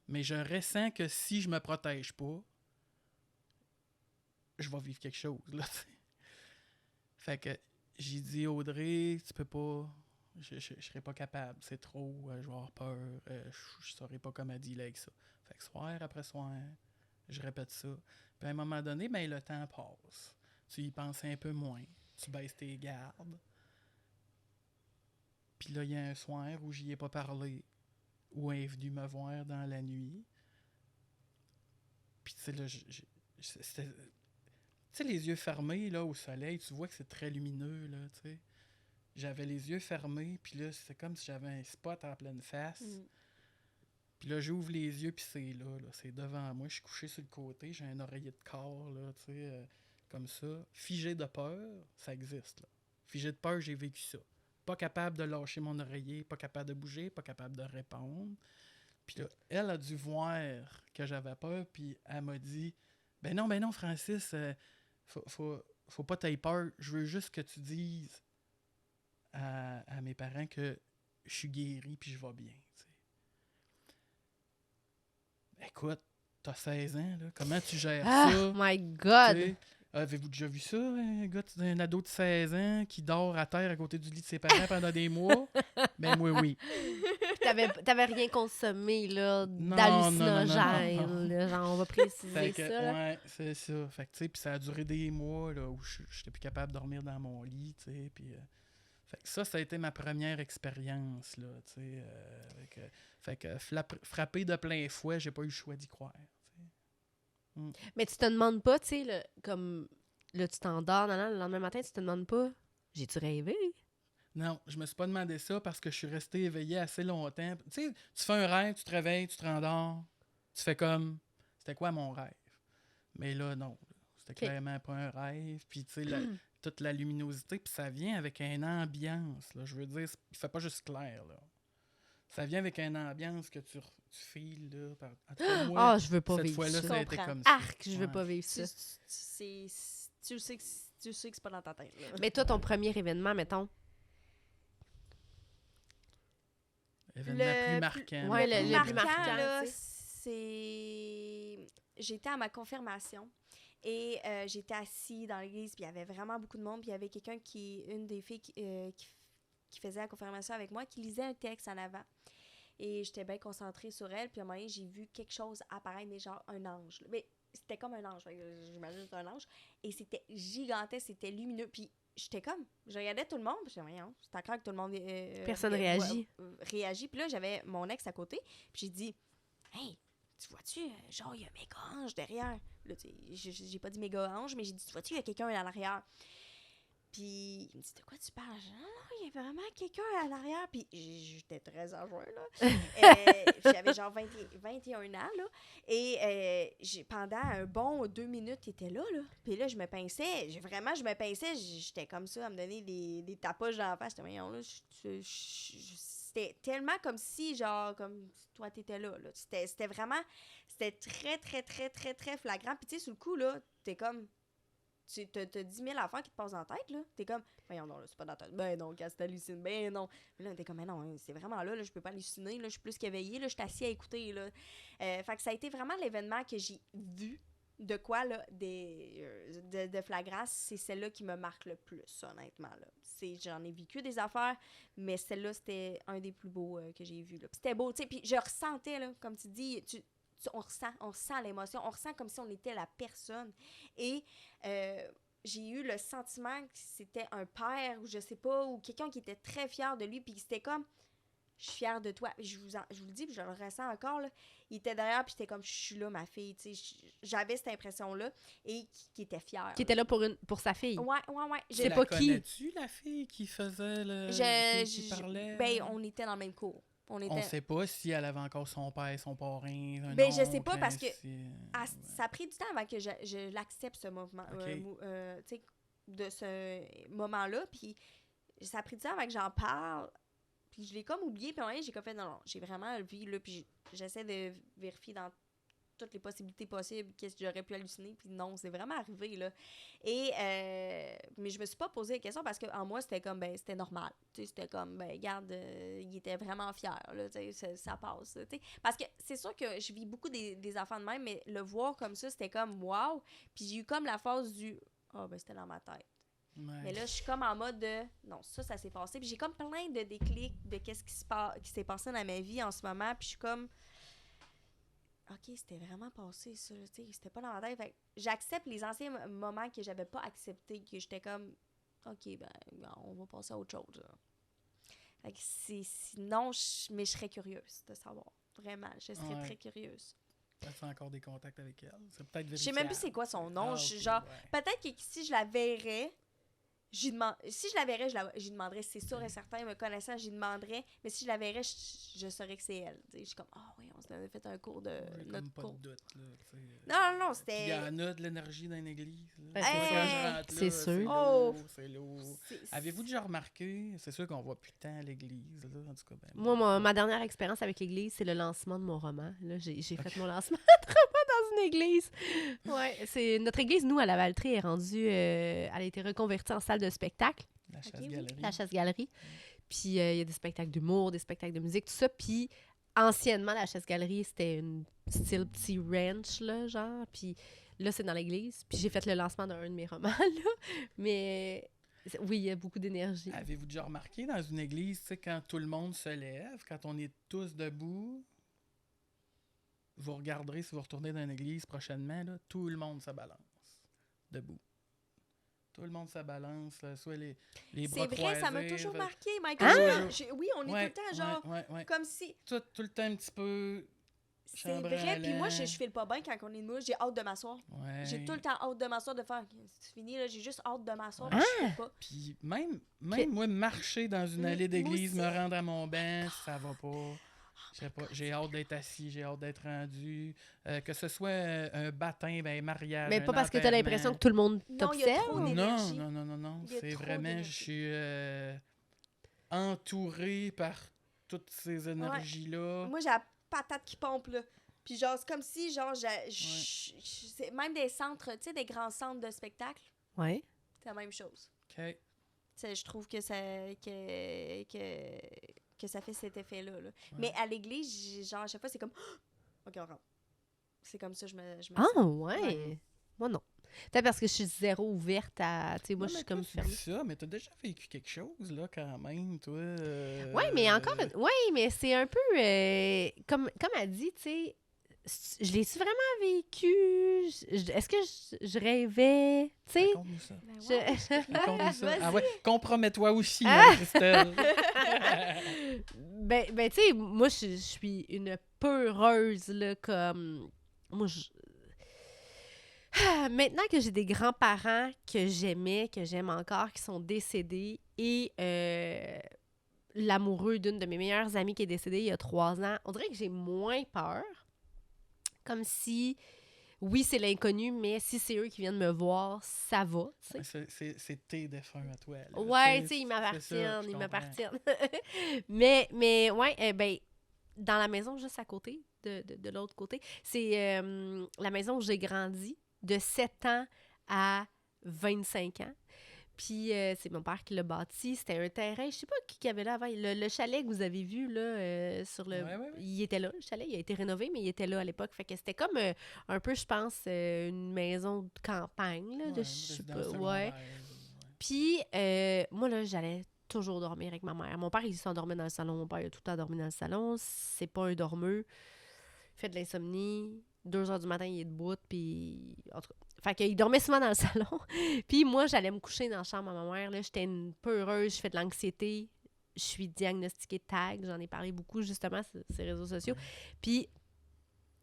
Mais je ressens que si je me protège pas, je vais vivre quelque chose, là, tu sais. Fait que j'ai dit, Audrey, tu peux pas, je serais pas capable, c'est trop, je vais avoir peur, je saurais pas comment dealer avec ça. Fait que soir après soir, je répète ça. Puis à un moment donné, ben, le temps passe. Tu y penses un peu moins. Tu baisses tes gardes. Puis là, il y a un soir où j'y ai pas parlé, où elle est venue me voir dans la nuit. Puis tu sais, là, c'était... Tu sais, les yeux fermés, là, au soleil, tu vois que c'est très lumineux, là, tu sais. J'avais les yeux fermés, puis là, c'est comme si j'avais un spot en pleine face. Puis là, j'ouvre les yeux, puis c'est là, c'est devant moi. Je suis couché sur le côté, j'ai un oreiller de corps, là, tu sais, comme ça. Figé de peur, ça existe, là. Figé de peur, j'ai vécu ça. Pas capable de lâcher mon oreiller, pas capable de bouger, pas capable de répondre. Puis là, elle a dû voir que j'avais peur, puis elle m'a dit « Ben non, Francis, faut pas t'aies peur. Je veux juste que tu dises à mes parents que je suis guéri, puis je vais bien. » Écoute, t'as 16 ans, là. Comment tu gères Ah, ça? my God! T'sais, avez-vous déjà vu ça, un ado de 16 ans qui dort à terre à côté du lit de ses parents pendant des mois? Ben moi, oui. T'avais rien consommé, là, Non, d'hallucinogène, là, genre, on va préciser Fait que, ça, là. ouais, c'est ça. Fait que, tu sais, puis ça a duré des mois, là, où j'étais plus capable de dormir dans mon lit, tu sais, puis... fait que ça a été ma première expérience, là, tu sais. Fait que frappé de plein fouet, j'ai pas eu le choix d'y croire, tu sais. Mais tu te demandes pas, tu sais, comme, là, tu t'endors, le lendemain matin, tu te demandes pas, j'ai-tu rêvé? Non, je me suis pas demandé ça parce que je suis resté éveillé assez longtemps. Tu sais, tu fais un rêve, tu te réveilles, tu te rendors, tu fais comme, c'était quoi mon rêve? Mais là, non. C'était clairement pas un rêve. Puis, tu sais, toute la luminosité, puis ça vient avec une ambiance, là. Je veux dire, il fait pas juste clair, là. Ça vient avec une ambiance que tu files, là. En tout cas, moi, Ah, je veux pas cette vivre fois-là, ça. ça a été comprends. comme ça. Arc, je veux Ouais. pas vivre Tu, ça. tu sais que c'est pas dans ta tête. Là. Mais toi, ton premier événement, mettons. Événement plus marquant. Ouais, mettons, le là. plus marquant, là, tu sais. c'est... J'étais à ma confirmation et j'étais assise dans l'église, puis il y avait vraiment beaucoup de monde, puis il y avait quelqu'un une des filles qui faisait la confirmation avec moi, qui lisait un texte en avant. Et j'étais bien concentrée sur elle, puis à un moment donné, j'ai vu quelque chose apparaître, mais genre un ange. Mais c'était comme un ange, j'imagine que c'était un ange. Et c'était gigantesque, c'était lumineux, puis j'étais comme, je regardais tout le monde, puis je disais, voyons, c'est encore que tout le monde Personne réagit. réagit. Puis là, j'avais mon ex à côté, puis j'ai dit, hey, tu vois-tu, genre, il y a un méga ange derrière. Là, tu sais, j'ai pas dit méga ange, mais j'ai dit, tu vois-tu, il y a quelqu'un à l'arrière. Puis il me dit, de quoi tu parles? Non, il y a vraiment quelqu'un à l'arrière. Puis j'étais très en joie, là. J'avais genre 21 ans, là. Et pendant un bon 2 minutes, il était là, là. Puis là, je me pinçais. Je me pinçais. J'étais comme ça, à me donner des tapoches dans la face. J'étais, voyons, là, c'était tellement comme si, genre, comme toi, t'étais là, là. C'était vraiment, c'était très, très, très, très, très flagrant. Puis tu sais, sur le coup, là, t'es comme... T'as 10 000 affaires qui te passent en tête, là. T'es comme, voyons, non, là, c'est pas dans ta tête. Ben non, quand t'hallucines, ben non. Mais là, t'es comme, mais non, c'est vraiment là, je peux pas halluciner, là, je suis plus qu'éveillée, là, je suis assise à écouter, là. Fait que ça a été vraiment l'événement que j'ai vu de quoi, là, de flagrance, c'est celle-là qui me marque le plus, honnêtement, là. J'en ai vécu des affaires, mais celle-là, c'était un des plus beaux que j'ai vu, là. Puis c'était beau, tu sais, puis je ressentais, là, comme tu dis, on ressent l'émotion, on ressent comme si on était la personne. Et j'ai eu le sentiment que c'était un père, ou je sais pas, ou quelqu'un qui était très fier de lui, puis c'était comme, je suis fière de toi. Je vous le dis, puis je le ressens encore, là. Il était derrière, puis j'étais comme, je suis là, ma fille, tu sais. J'avais cette impression-là, et qui était fier. Qui était là pour sa fille. Ouais. Je sais pas qui. Connais-tu la fille qui faisait le... qui parlait? Ben, on était dans le même cours. On sait pas si elle avait encore son père, son parrain, un ben, je sais pas, oncle, parce que ouais. ça a pris du temps avant que je l'accepte, ce mouvement, Ok. tu sais, de ce moment-là, puis ça a pris du temps avant que j'en parle, puis je l'ai comme oublié, puis j'ai comme fait, non, j'ai vraiment vu, là, puis j'essaie de vérifier dans toutes les possibilités possibles, qu'est-ce que j'aurais pu halluciner, puis non, c'est vraiment arrivé, là. Et, mais je me suis pas posé la question parce qu'en moi, c'était comme, ben, c'était normal. Tu sais, c'était comme, ben, regarde, il était vraiment fier, là, tu sais, ça passe, tu sais. Parce que c'est sûr que je vis beaucoup des enfants de même, mais le voir comme ça, c'était comme, wow. Puis j'ai eu comme la phase du, ben, c'était dans ma tête. Ouais. Mais là, je suis comme en mode de, non, ça s'est passé. Puis j'ai comme plein de déclics de qu'est-ce qui s'est passé dans ma vie en ce moment, puis je suis comme... OK, c'était vraiment passé, ça, tu sais, c'était pas dans ma tête. Fait que j'accepte les anciens moments que j'avais pas acceptés, que j'étais comme, OK, ben, on va passer à autre chose, là. Fait que sinon, mais je serais curieuse de savoir. Vraiment, je serais très curieuse. As-tu encore des contacts avec elle? C'est peut-être Je sais même plus c'est quoi son nom. Ok, Genre, ouais. peut-être que si je la verrais, si je la verrais, j'y demanderais, c'est sûr et certain, me connaissant, j'y demanderais, mais si je la verrais, je saurais que c'est elle. T'sais, je suis comme, oui, on s'en avait fait un cours de J'ai notre comme pas cours. de doute, là, tu sais. Non, Puis il y c'était... en a de l'énergie dans l'église. Ben, Moi, c'est quand sûr. je rentre là, C'est sûr. Oh. C'est lourd. c'est- Avez-vous déjà remarqué, c'est sûr qu'on voit plus tant à l'église, là, en tout cas. Ben, Moi, ma dernière expérience avec l'église, c'est le lancement de mon roman. Là, j'ai fait mon lancement de roman dans une église. Ouais, notre église, nous, à Lavaltrie, est rendue... elle a été reconvertie en salle de spectacle. La Ok, chasse-galerie. La chasse-galerie. Puis il y a des spectacles d'humour, des spectacles de musique, tout ça. Puis anciennement, la chasse-galerie, c'était une style petit ranch, là, genre. Puis là, c'est dans l'église. Puis j'ai fait le lancement d'un de mes romans, là. Mais oui, il y a beaucoup d'énergie. Avez-vous déjà remarqué dans une église, tu sais, quand tout le monde se lève, quand on est tous debout, vous regarderez si vous retournez dans une église prochainement, là, tout le monde se balance debout. Tout le monde se balance, là, soit les bras C'est vrai, ça m'a croisés, toujours fait- marqué, Mike. Hein? Oui, on est Ouais, tout le temps, genre, ouais. comme si... Tout le temps un petit peu... C'est vrai, puis moi, je file pas bien quand on est debout, j'ai hâte de m'asseoir. Ouais. J'ai tout le temps hâte de m'asseoir, de faire, c'est fini, là, j'ai juste hâte de m'asseoir, Ouais. puis je fais pas. Puis même moi, marcher dans une Moi allée d'église, aussi. me rendre à mon banc, ça va pas. Je sais pas, j'ai hâte d'être assis, j'ai hâte d'être rendu. Que ce soit un baptême, un mariage, Mais un pas parce que tu as enterrement. l'impression que tout le monde Non, il y a trop t'observe. d'énergie. Non. Il y a C'est trop vraiment, je d'énergie. suis entouré par toutes ces énergies-là. Moi, j'ai la patate qui pompe, là. Puis genre, c'est comme si, genre, c'est même des centres, tu sais, des grands centres de spectacle, Ouais. c'est la même chose. OK. Tu sais, je trouve que ça fait cet effet-là. Là. Mais à l'église, genre, à chaque fois, c'est comme... OK, on rentre. C'est comme ça, je me Ah, sens. ouais. Ouais. Moi, non. Peut-être parce que je suis zéro ouverte à... Tu sais, moi, Non, je mais suis comme toi, tu dis fermée. ça, mais t'as déjà vécu quelque chose, là, quand même, toi. Oui, mais encore... Oui, mais c'est un peu... comme elle dit, tu sais... Je l'ai-tu vraiment vécu? Est-ce que je rêvais? Tu sais... Raconte-nous ça. Ben Je- ouais, Raconte-nous ça. vas-y. Ah ouais, compromets-toi aussi, Ah! Christelle. ben tu sais, moi, je suis une peureuse, là, comme... Moi, maintenant que j'ai des grands-parents que j'aimais, que j'aime encore, qui sont décédés, et l'amoureux d'une de mes meilleures amies qui est décédée il y a 3 ans, on dirait que j'ai moins peur. Comme si, oui, c'est l'inconnu, mais si c'est eux qui viennent me voir, ça va, tu sais. C'est tes défunts à toi. Là. Ouais, tu sais, C'est ils ça, m'appartiennent, je ils comprends. m'appartiennent. mais ouais, ben, dans la maison juste à côté, de l'autre côté, c'est la maison où j'ai grandi, de 7 ans à 25 ans. Puis c'est mon père qui l'a bâti. C'était un terrain, je sais pas qui avait là avant. Le chalet que vous avez vu, là, sur le... Ouais. Il était là, le chalet. Il a été rénové, mais il était là à l'époque. Fait que c'était comme un peu, je pense, une maison de campagne, là. Ouais, Je sais pas, résidence ouais. secondaire, Puis, moi, là, j'allais toujours dormir avec ma mère. Mon père, il s'endormait dans le salon. Mon père, il a tout le temps dormi dans le salon. C'est pas un dormeux. Il fait de l'insomnie. 2 heures du matin, il est debout. Puis, en tout cas. Fait qu'il dormait souvent dans le salon. Puis, moi, j'allais me coucher dans la chambre à ma mère. Là, j'étais une peu heureuse. Je fais de l'anxiété. Je suis diagnostiquée TAG. J'en ai parlé beaucoup, justement, sur ces réseaux sociaux. Puis,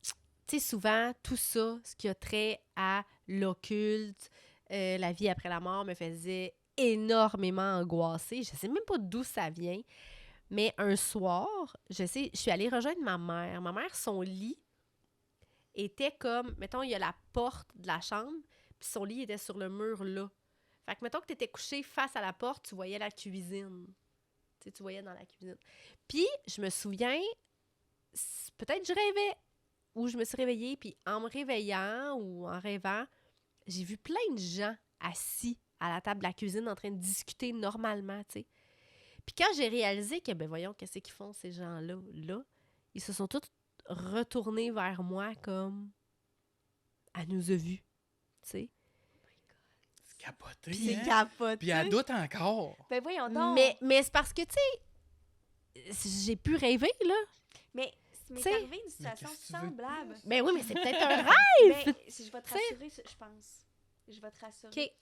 tu sais, souvent, tout ça, ce qui a trait à l'occulte, la vie après la mort, me faisait énormément angoisser. Je sais même pas d'où ça vient. Mais un soir, je suis allée rejoindre ma mère. Ma mère, son lit était comme... Mettons, il y a la porte de la chambre, puis son lit était sur le mur là. Fait que, mettons que tu étais couché face à la porte, tu voyais la cuisine. Tu sais, tu voyais dans la cuisine. Puis, je me souviens, peut-être je rêvais, ou je me suis réveillée, puis en me réveillant ou en rêvant, j'ai vu plein de gens assis à la table de la cuisine en train de discuter normalement, tu sais. Puis quand j'ai réalisé que, ben voyons, qu'est-ce qu'ils font ces gens-là, là, ils se sont tous retournés vers moi comme « Elle nous a vus », tu sais. C'est capoté, C'est hein? capoté. Puis elle doute encore. Ben voyons donc. Mais c'est parce que, tu sais, j'ai pu rêver, là. Mais m'est T'sais, arrivé une situation qu'est-ce que tu veux de semblable. Ben oui, mais c'est peut-être un rêve! Ben, si je vais te rassurer, je pense. Je vais te rassurer. OK.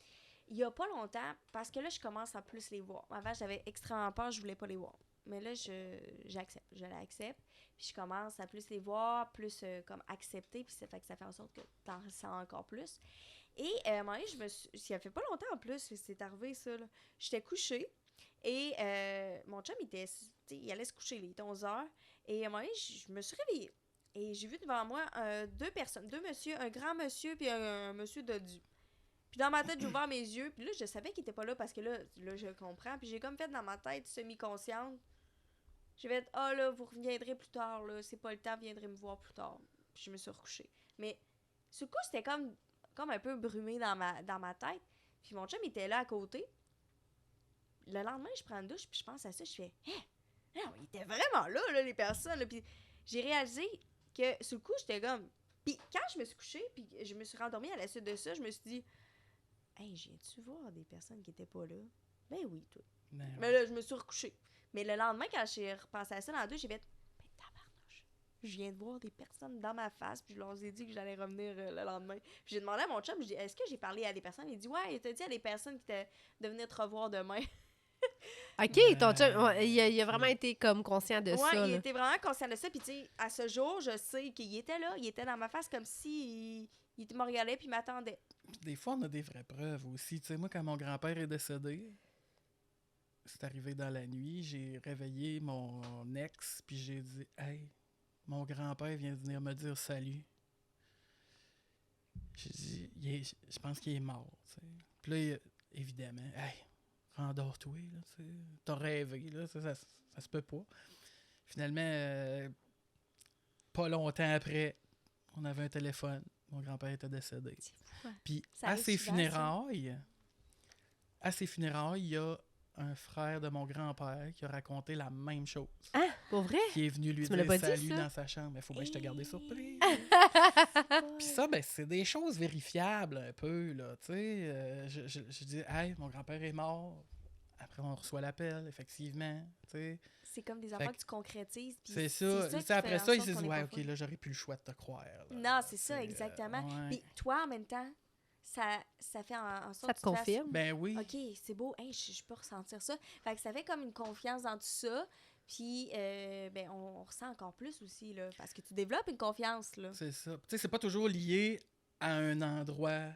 Il y a pas longtemps, parce que là, je commence à plus les voir. Avant, j'avais extrêmement peur, je voulais pas les voir. Mais là, j'accepte. Je l'accepte. Puis je commence à plus les voir, plus comme accepter. Puis ça fait en sorte que t'en sens encore plus. Et à un moment donné, ça fait pas longtemps en plus que c'est arrivé ça. Là. J'étais couchée. Et mon chum, il allait se coucher, il était 11h. Et à un moment donné, je me suis réveillée. Et j'ai vu devant moi 2 personnes, 2 messieurs, un grand monsieur puis un monsieur dodu. Puis dans ma tête, j'ai ouvert mes yeux. Puis là, je savais qu'il était pas là parce que là, je comprends. Puis j'ai comme fait dans ma tête semi-consciente. J'ai fait « Ah là, vous reviendrez plus tard, là. C'est pas le temps, vous viendrez me voir plus tard. » Puis je me suis recouchée. Mais ce coup, c'était comme un peu brumé dans ma tête. Puis mon chum était là à côté. Le lendemain, je prends une douche, puis je pense à ça. Je fais « Hein? Non, il était vraiment là, les personnes. Là. » Puis j'ai réalisé que sur le coup, j'étais comme... Puis quand je me suis couchée, puis je me suis rendormie à la suite de ça, je me suis dit « Hey, viens-tu voir des personnes qui étaient pas là? » Ben oui, tout. Mais là, je me suis recouchée. Mais le lendemain, quand j'ai repensé à ça dans la douche, j'ai fait « Ben tabarnouche, je viens de voir des personnes dans ma face, puis je leur ai dit que j'allais revenir le lendemain. » Puis j'ai demandé à mon chum, je dis « Est-ce que j'ai parlé à des personnes? » Il dit « Ouais, il t'a dit à des personnes qui de venir te revoir demain. » OK, ton chum, il a vraiment été comme conscient de ça. Ouais, il là. était vraiment conscient de ça. Puis, tu sais, à ce jour, je sais qu'il était là. Il était dans ma face comme si il me regardait puis m'attendait. Puis des fois, on a des vraies preuves aussi. Tu sais, moi, quand mon grand-père est décédé, c'est arrivé dans la nuit, j'ai réveillé mon ex, puis j'ai dit « Hey, mon grand-père vient de venir me dire salut. » J'ai dit « Je pense qu'il est mort. » Puis là, évidemment, « Hey, rendors-toi, là, tu sais. T'as rêvé, là, ça se peut pas. » Finalement, pas longtemps après, on avait un téléphone. Mon grand-père était décédé. C'est fou, hein. Puis Ça à arrive ses souvent, ça. funérailles, il y a un frère de mon grand-père qui a raconté la même chose. Ah, pour vrai? Qui est venu lui Tu me l'as dire pas dit, salut ça? dans sa chambre. Il faut bien que je te garde surprise. Ouais. Puis ça, ben, c'est des choses vérifiables un peu, là, tu sais. Je dis, hey, mon grand-père est mort. Après, on reçoit l'appel, effectivement, tu sais. C'est comme des Fait affaires que que tu concrétises. puis C'est ça. Tu qui sais, après fait ça, en ils sorte se disent, qu'on est ouais, pas OK, full. là, j'aurais plus le choix de te croire. là. Non, c'est ça, C'est, exactement. ouais. Puis toi, en même temps, ça fait en sorte Ça te que tu fasses, confirme? Ben oui. OK, c'est beau. Hey, je peux ressentir ça. Fait que ça fait comme une confiance dans tout ça. Puis, ben, on ressent encore plus aussi, là. Parce que tu développes une confiance, là. C'est ça. Tu sais, c'est pas toujours lié à un endroit.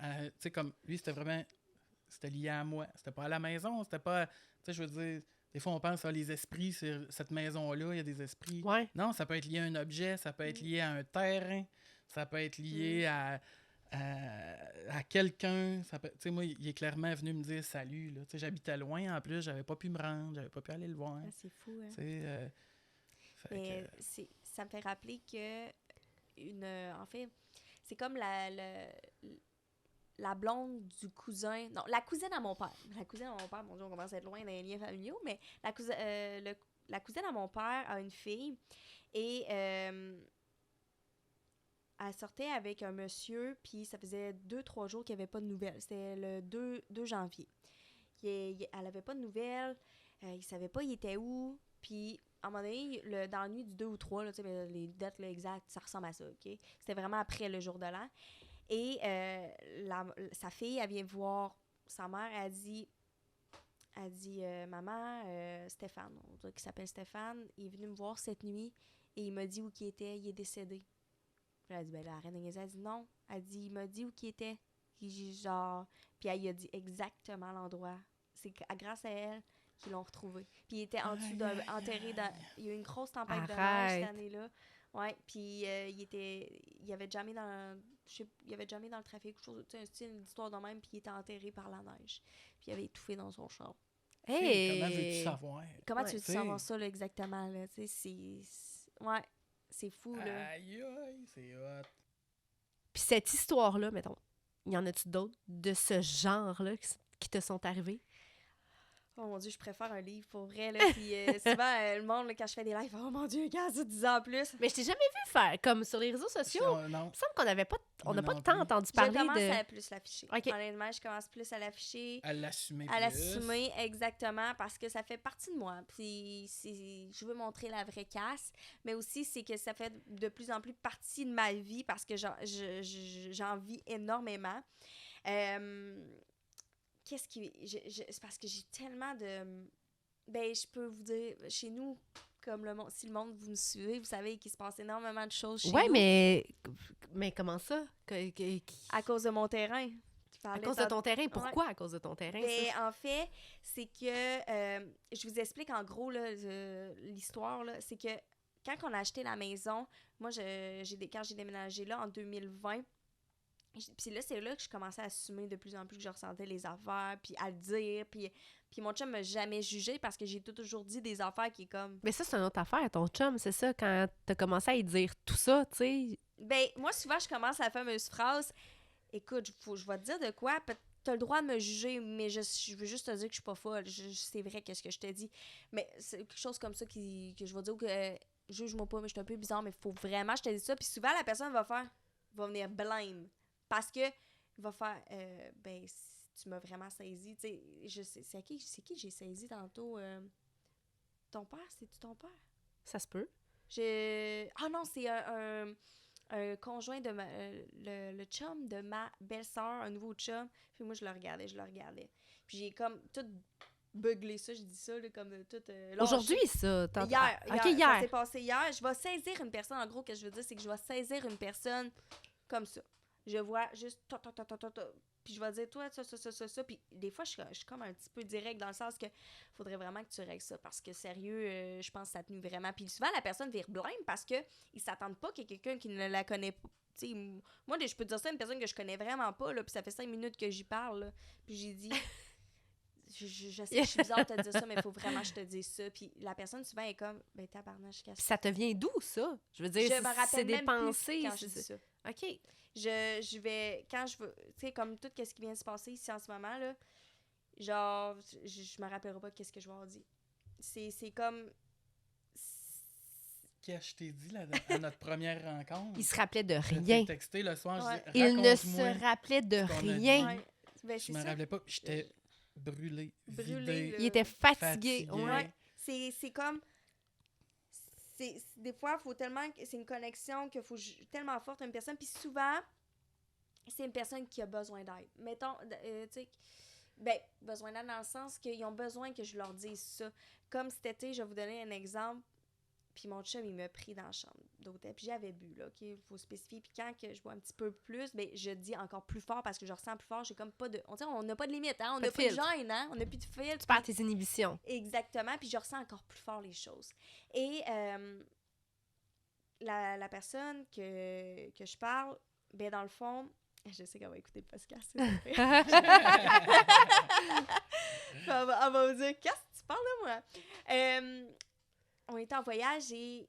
Tu sais, comme lui, c'était lié à moi. C'était pas à la maison. C'était pas. Tu sais, je veux dire, des fois, on pense à les esprits, c'est cette maison-là, il y a des esprits. Ouais. Non, ça peut être lié à un objet, ça peut être lié à un terrain, ça peut être lié à quelqu'un. Tu sais, moi, il est clairement venu me dire salut. Là. Tu sais, j'habitais loin en plus, j'avais pas pu me rendre, j'avais pas pu aller le voir. Ah, c'est fou, hein. Tu sais, fait Mais que- ça me fait rappeler que, en fait, c'est comme la blonde du cousin. Non, la cousine à mon père. La cousine à mon père, mon Dieu, on commence à être loin dans les liens familiaux, mais la cousine à mon père a une fille et elle sortait avec un monsieur, puis ça faisait 2-3 jours qu'il n'y avait pas de nouvelles. C'était le 2 janvier. Elle avait pas de nouvelles, il savait pas il était où, puis à un moment donné, dans la nuit du 2 ou 3, là, tu sais, ben, les dates là, exactes, ça ressemble à ça, OK? C'était vraiment après le jour de l'an. Et sa fille, elle vient voir sa mère, elle dit maman, Stéphane, on dirait qu'il s'appelle Stéphane, il est venu me voir cette nuit et il m'a dit où il était, il est décédé. Puis elle a dit, ben là, arrête de niaiser. Elle dit non. Elle dit, il m'a dit où il était. Genre, puis elle lui a dit exactement l'endroit. C'est grâce à elle qu'ils l'ont retrouvé. Puis il était en dessous enterré dans. Il y a eu une grosse tempête de neige Arrête. cette année-là. Ouais, puis il avait jamais dans le trafic, tu sais, un style d'histoire de même, puis il était enterré par la neige. Puis il avait étouffé dans son char. tu sais, Hey! Comment veux-tu savoir? Comment Ouais. tu veux T'sais. savoir ça, là, exactement, là? Tu sais, ouais, c'est fou, là. Aïe, aïe, c'est hot. Puis cette histoire-là, mettons, y en a-tu d'autres de ce genre-là qui te sont arrivées? Oh mon Dieu, je préfère un livre, pour vrai, là. Puis souvent, le monde, là, quand je fais des lives, oh mon Dieu, regarde ça, 10 ans en plus. Mais je t'ai jamais vu faire comme sur les réseaux sociaux. Non. Il me semble qu'on n'avait pas, on n'a Moi pas non tant plus. entendu Je parler commence de. à plus l'afficher. Ok. Honnêtement, je commence plus à l'afficher. À l'assumer À plus. l'assumer, exactement, parce que ça fait partie de moi. Puis je veux montrer la vraie casse, mais aussi c'est que ça fait de plus en plus partie de ma vie parce que j'en vis énormément. C'est parce que j'ai tellement de... Ben, je peux vous dire, chez nous, comme si le monde, vous me suivez, vous savez qu'il se passe énormément de choses chez Ouais, nous. mais comment ça? À cause de mon terrain. À cause de ton terrain? Pourquoi à cause de ton terrain? Ben, ça? en fait, c'est que, je vous explique en gros là, l'histoire, là, c'est que quand on a acheté la maison, moi, quand j'ai déménagé là en 2020, puis là, c'est là que je commençais à assumer de plus en plus que je ressentais les affaires, puis à le dire, puis mon chum m'a jamais jugé parce que j'ai toujours dit des affaires qui est comme... Mais ça, c'est une autre affaire, ton chum, c'est ça, quand t'as commencé à y dire tout ça, tu sais. Ben, moi, souvent, je commence la fameuse phrase, écoute, je vais te dire de quoi, t'as le droit de me juger, mais je veux juste te dire que je suis pas folle, c'est vrai qu'est-ce que je te dis, mais c'est quelque chose comme ça que je vais dire que juge-moi pas, mais je suis un peu bizarre, mais faut vraiment, je te dis ça, puis souvent, la personne va venir blâme, parce que il va faire, ben, tu m'as vraiment saisi, tu sais, c'est qui j'ai saisi tantôt, ton père, c'est-tu ton père? Ça se peut. Ah non, c'est un conjoint de le chum de ma belle-sœur, un nouveau chum. Puis moi, je le regardais. Puis j'ai comme tout beuglé ça, je dis ça, là, comme tout... lâché. Aujourd'hui, ça. Hier. OK, Ça hier. s'est passé hier. Je vais saisir une personne, en gros, ce que je veux dire, c'est que je vais saisir une personne comme ça. Je vois juste... Puis je vais dire, toi, ça. Puis des fois, je suis comme un petit peu direct dans le sens que faudrait vraiment que tu règles ça. Parce que sérieux, je pense que ça te nuit vraiment. Puis souvent, la personne vire blême parce qu'ils ne s'attendent pas qu'il y ait quelqu'un qui ne la connaît pas. T'sais, moi, je peux te dire ça à une personne que je connais vraiment pas, là, puis ça fait 5 minutes que j'y parle. Là. Puis j'ai dit... je sais que je suis bizarre de te dire ça, mais il faut vraiment que je te dise ça. Puis la personne, souvent, est comme, ben, tabarnache, Puis ça te vient d'où, ça? Je veux dire, Je me rappelle c'est des même pensées. plus quand je dis ça. OK. Je vais, quand je veux, tu sais, comme tout ce qui vient de se passer ici en ce moment, là, genre, je me rappellerai pas qu'est-ce que je vais avoir dit. C'est comme... Qu'est-ce que je t'ai dit là, à notre première rencontre? Il se rappelait de Je t'ai rien. texté le soir, Ouais. je dis, Il ne raconte-moi se rappelait de ce qu'on a dit. rien. Ouais. Ben, Je c'est me ça. rappelais pas, j'étais brûlé, Brûlé, vidé, là. Il était fatigué. fatigué. Ouais. C'est comme... des fois, faut tellement... C'est une connexion qu'il faut tellement forte à une personne. Puis souvent, c'est une personne qui a besoin d'aide. Mettons, tu sais... Ben, besoin d'aide dans le sens qu'ils ont besoin que je leur dise ça. Comme cet été, je vais vous donner un exemple. Puis mon chum, il m'a pris dans la chambre d'hôtel. Puis j'avais bu, là, OK? Il faut spécifier. Puis quand que je bois un petit peu plus, ben je dis encore plus fort parce que je ressens plus fort. J'ai comme pas de... On n'a pas de limite, hein? On n'a pas de gêne, hein? On n'a plus de filtre. Tu perds tes inhibitions. Exactement. Puis je ressens encore plus fort les choses. Et la personne que je parle, ben dans le fond... Je sais qu'elle va écouter le podcast. Elle va me dire, qu'est-ce que tu parles de moi? On était en voyage et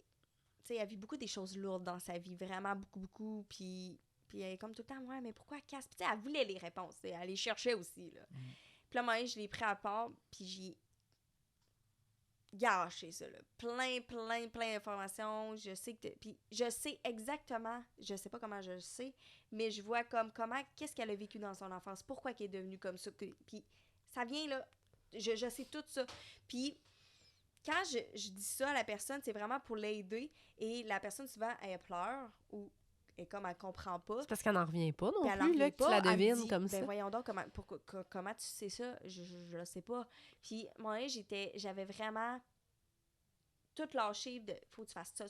elle vit beaucoup des choses lourdes dans sa vie, vraiment beaucoup. Puis elle est comme tout le temps, ouais, mais pourquoi casse? Puis elle voulait les réponses, elle les cherchait aussi. Là. Puis là, moi, je l'ai pris à part, puis j'ai gâché ça. Là. Plein d'informations. Je sais que. Puis je sais exactement, je sais pas comment je le sais, mais je vois qu'est-ce qu'elle a vécu dans son enfance, pourquoi qu'elle est devenue comme ça. Puis ça vient là, je sais tout ça. Puis quand je dis ça à la personne, c'est vraiment pour l'aider. Et la personne, souvent, elle pleure ou elle comprend pas. C'est parce qu'elle n'en revient pas non Puis elle en plus, revient là, que tu pas, la elle me devines dit, comme ben ça. voyons donc, comment tu sais ça? Je le sais pas. Puis moi, j'avais vraiment tout lâché de faut que tu fasses ça.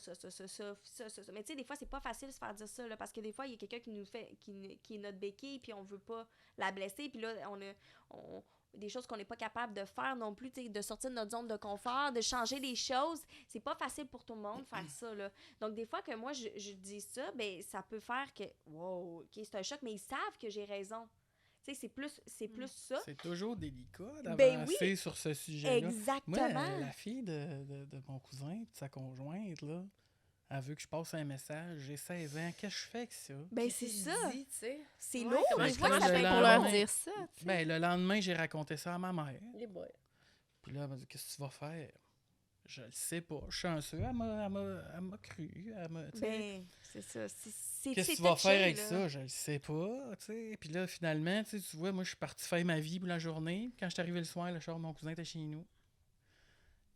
Mais tu sais, des fois, c'est pas facile de se faire dire ça, là, parce que des fois, il y a quelqu'un qui nous fait, qui est notre béquille, puis on veut pas la blesser, puis là, on des choses qu'on n'est pas capable de faire non plus, de sortir de notre zone de confort, de changer les choses. C'est pas facile pour tout le monde de faire ça, là. Donc, des fois que moi, je dis ça, ben ça peut faire que, wow, OK, c'est un choc, mais ils savent que j'ai raison. Tu sais, c'est plus ça. C'est toujours délicat d'avancer Ben oui, sur ce sujet-là. exactement. Moi, la fille de mon cousin, de sa conjointe, là, elle veut que je passe un message. J'ai 16 ans. Qu'est-ce que je fais avec ça? Ben, c'est ça. C'est Ouais, lourd. comment Des je fois, comment ça je fait fais le pour leur lendemain. dire ça, tu sais? Ben, le lendemain, j'ai raconté ça à ma mère. Les boys. Puis là, elle m'a dit, qu'est-ce que tu vas faire? Je le sais pas. Je suis chanceux. Elle m'a cru. Tu sais. Ben, c'est ça. Qu'est-ce que tu vas faire avec ça? Je le sais pas, tu sais. Puis là, finalement, tu vois, moi, je suis parti faire ma vie pour la journée. Quand je suis arrivé le soir, le char de mon cousin était chez nous.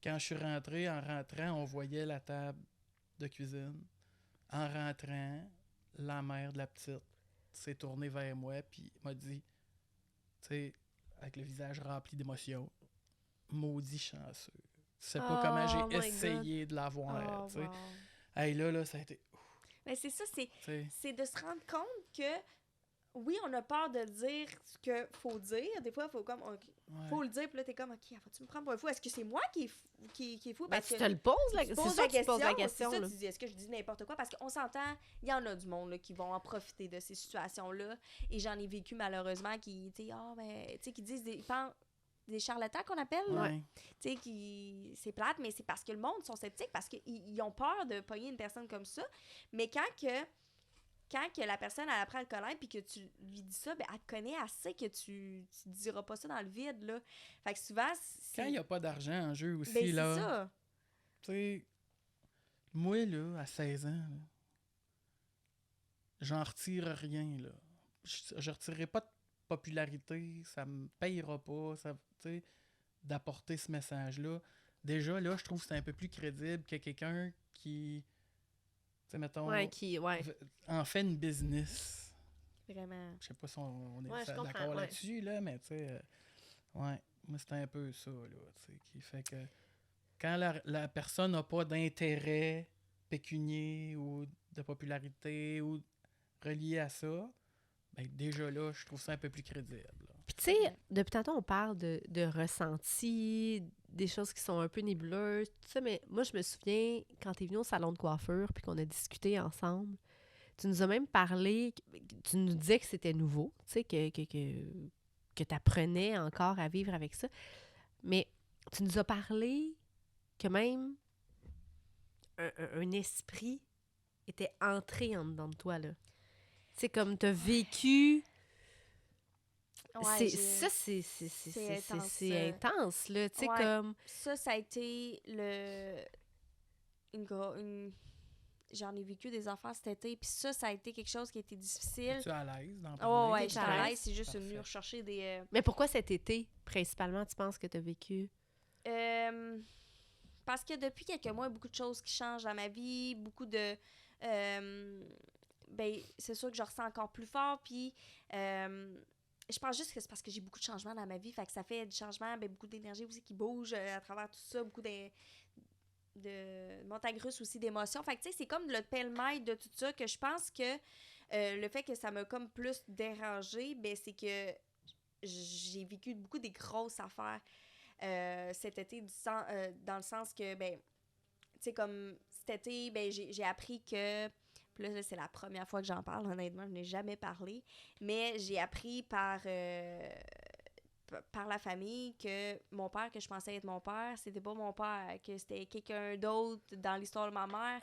Quand je suis rentré, en rentrant, on voyait la table de cuisine. En rentrant, la mère de la petite s'est tournée vers moi puis m'a dit, tu sais, avec le visage rempli d'émotions, maudit chanceux. Tu sais pas comment j'ai essayé de l'avoir, tu sais. Wow. Hey, là, ça a été... Mais c'est ça, T'sais. c'est de se rendre compte que, oui, on a peur de dire ce qu'il faut dire. Des fois, il faut comme, Ouais. faut le dire, puis là, t'es comme, OK, faut-tu me prendre pour un fou? Est-ce que c'est moi qui est fou? Ben, Parce tu que te le poses, là. tu C'est poses sûr que tu poses la c'est question, ça, là. tu dis, est-ce que je dis n'importe quoi? Parce qu'on s'entend, il y en a du monde là, qui vont en profiter de ces situations-là. Et j'en ai vécu, malheureusement, qui, tu sais, qui disent, ils pensent, des charlatans qu'on appelle, là. Ouais. Tu sais, c'est plate, mais c'est parce que le monde sont sceptiques, parce qu'ils ont peur de pogner une personne comme ça. Mais quand que la personne, elle apprend à te connaître puis que tu lui dis ça, ben elle te connaît assez que tu diras pas ça dans le vide, là. Fait que souvent, Quand il n'y a pas d'argent en jeu aussi, ben, c'est là, ça. tu sais, moi, là, à 16 ans, là, j'en retire rien, là. Je retirerai pas de popularité, ça me payera pas, ça, tu sais, d'apporter ce message-là. Déjà, là, je trouve que c'est un peu plus crédible que quelqu'un qui, tu sais, mettons, Ouais, en fait une business. Vraiment. Je sais pas si on est Ouais, je comprends, d'accord ouais. là-dessus, là, mais tu sais, ouais, moi, c'est un peu ça, là, tu sais, qui fait que quand la personne n'a pas d'intérêt pécunier ou de popularité ou relié à ça, ben déjà là, je trouve ça un peu plus crédible. Là. Puis tu sais, depuis tantôt, on parle de ressenti, des choses qui sont un peu nébuleuses, tout ça, mais moi, je me souviens, quand t'es venu au salon de coiffure puis qu'on a discuté ensemble, tu nous as même parlé, tu nous disais que c'était nouveau, tu sais, que que tu apprenais encore à vivre avec ça. Mais tu nous as parlé que même un esprit était entré en dedans de toi, là. Tu sais, comme tu as vécu... Ouais, c'est intense, intense, là. Tu sais, ouais. comme... Ça a été J'en ai vécu des affaires cet été, puis ça a été quelque chose qui a été difficile. Es-tu à l'aise d'en Oh, parler? ouais, j'étais à à l'aise? l'aise, c'est juste Parfait. venu rechercher des... Mais pourquoi cet été, principalement, tu penses que tu as vécu? Parce que depuis quelques mois, il y a beaucoup de choses qui changent dans ma vie, beaucoup de... ben, c'est sûr que je ressens encore plus fort, puis je pense juste que c'est parce que j'ai beaucoup de changements dans ma vie, fait que ça fait du changement, ben, beaucoup d'énergie aussi qui bouge à travers tout ça, beaucoup de montagnes russes aussi d'émotions. Fait que, tu sais, c'est comme le pêle-mêle de tout ça que je pense que le fait que ça m'a comme plus dérangée, ben, c'est que j'ai vécu beaucoup des grosses affaires cet été, dans le sens que, ben, tu sais, comme cet été, ben, j'ai appris que... Puis là, c'est la première fois que j'en parle, honnêtement, je n'ai jamais parlé, mais j'ai appris par la famille que mon père, que je pensais être mon père, c'était pas mon père, que c'était quelqu'un d'autre dans l'histoire de ma mère.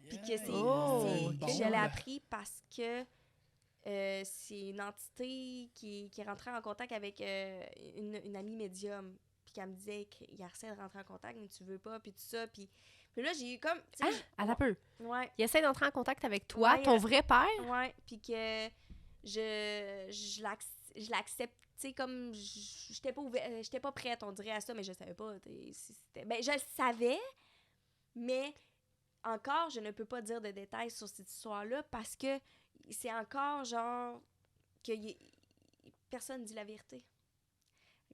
Puis que je l'ai appris parce que c'est une entité qui est rentrée en contact avec une amie médium. Puis qu'elle me disait qu'il essaie de rentrer en contact, mais tu veux pas, puis tout ça. Puis là, j'ai eu comme... Attends un peu. Ouais. Il essaie d'entrer en contact avec toi, Ouais, ton vrai père? Ouais, puis que je l'accepte, tu sais, comme j'étais pas prête, on dirait, à ça, mais je savais pas, si c'était... Ben, je le savais, mais encore, je ne peux pas dire de détails sur cette histoire-là parce que c'est encore genre que personne ne dit la vérité.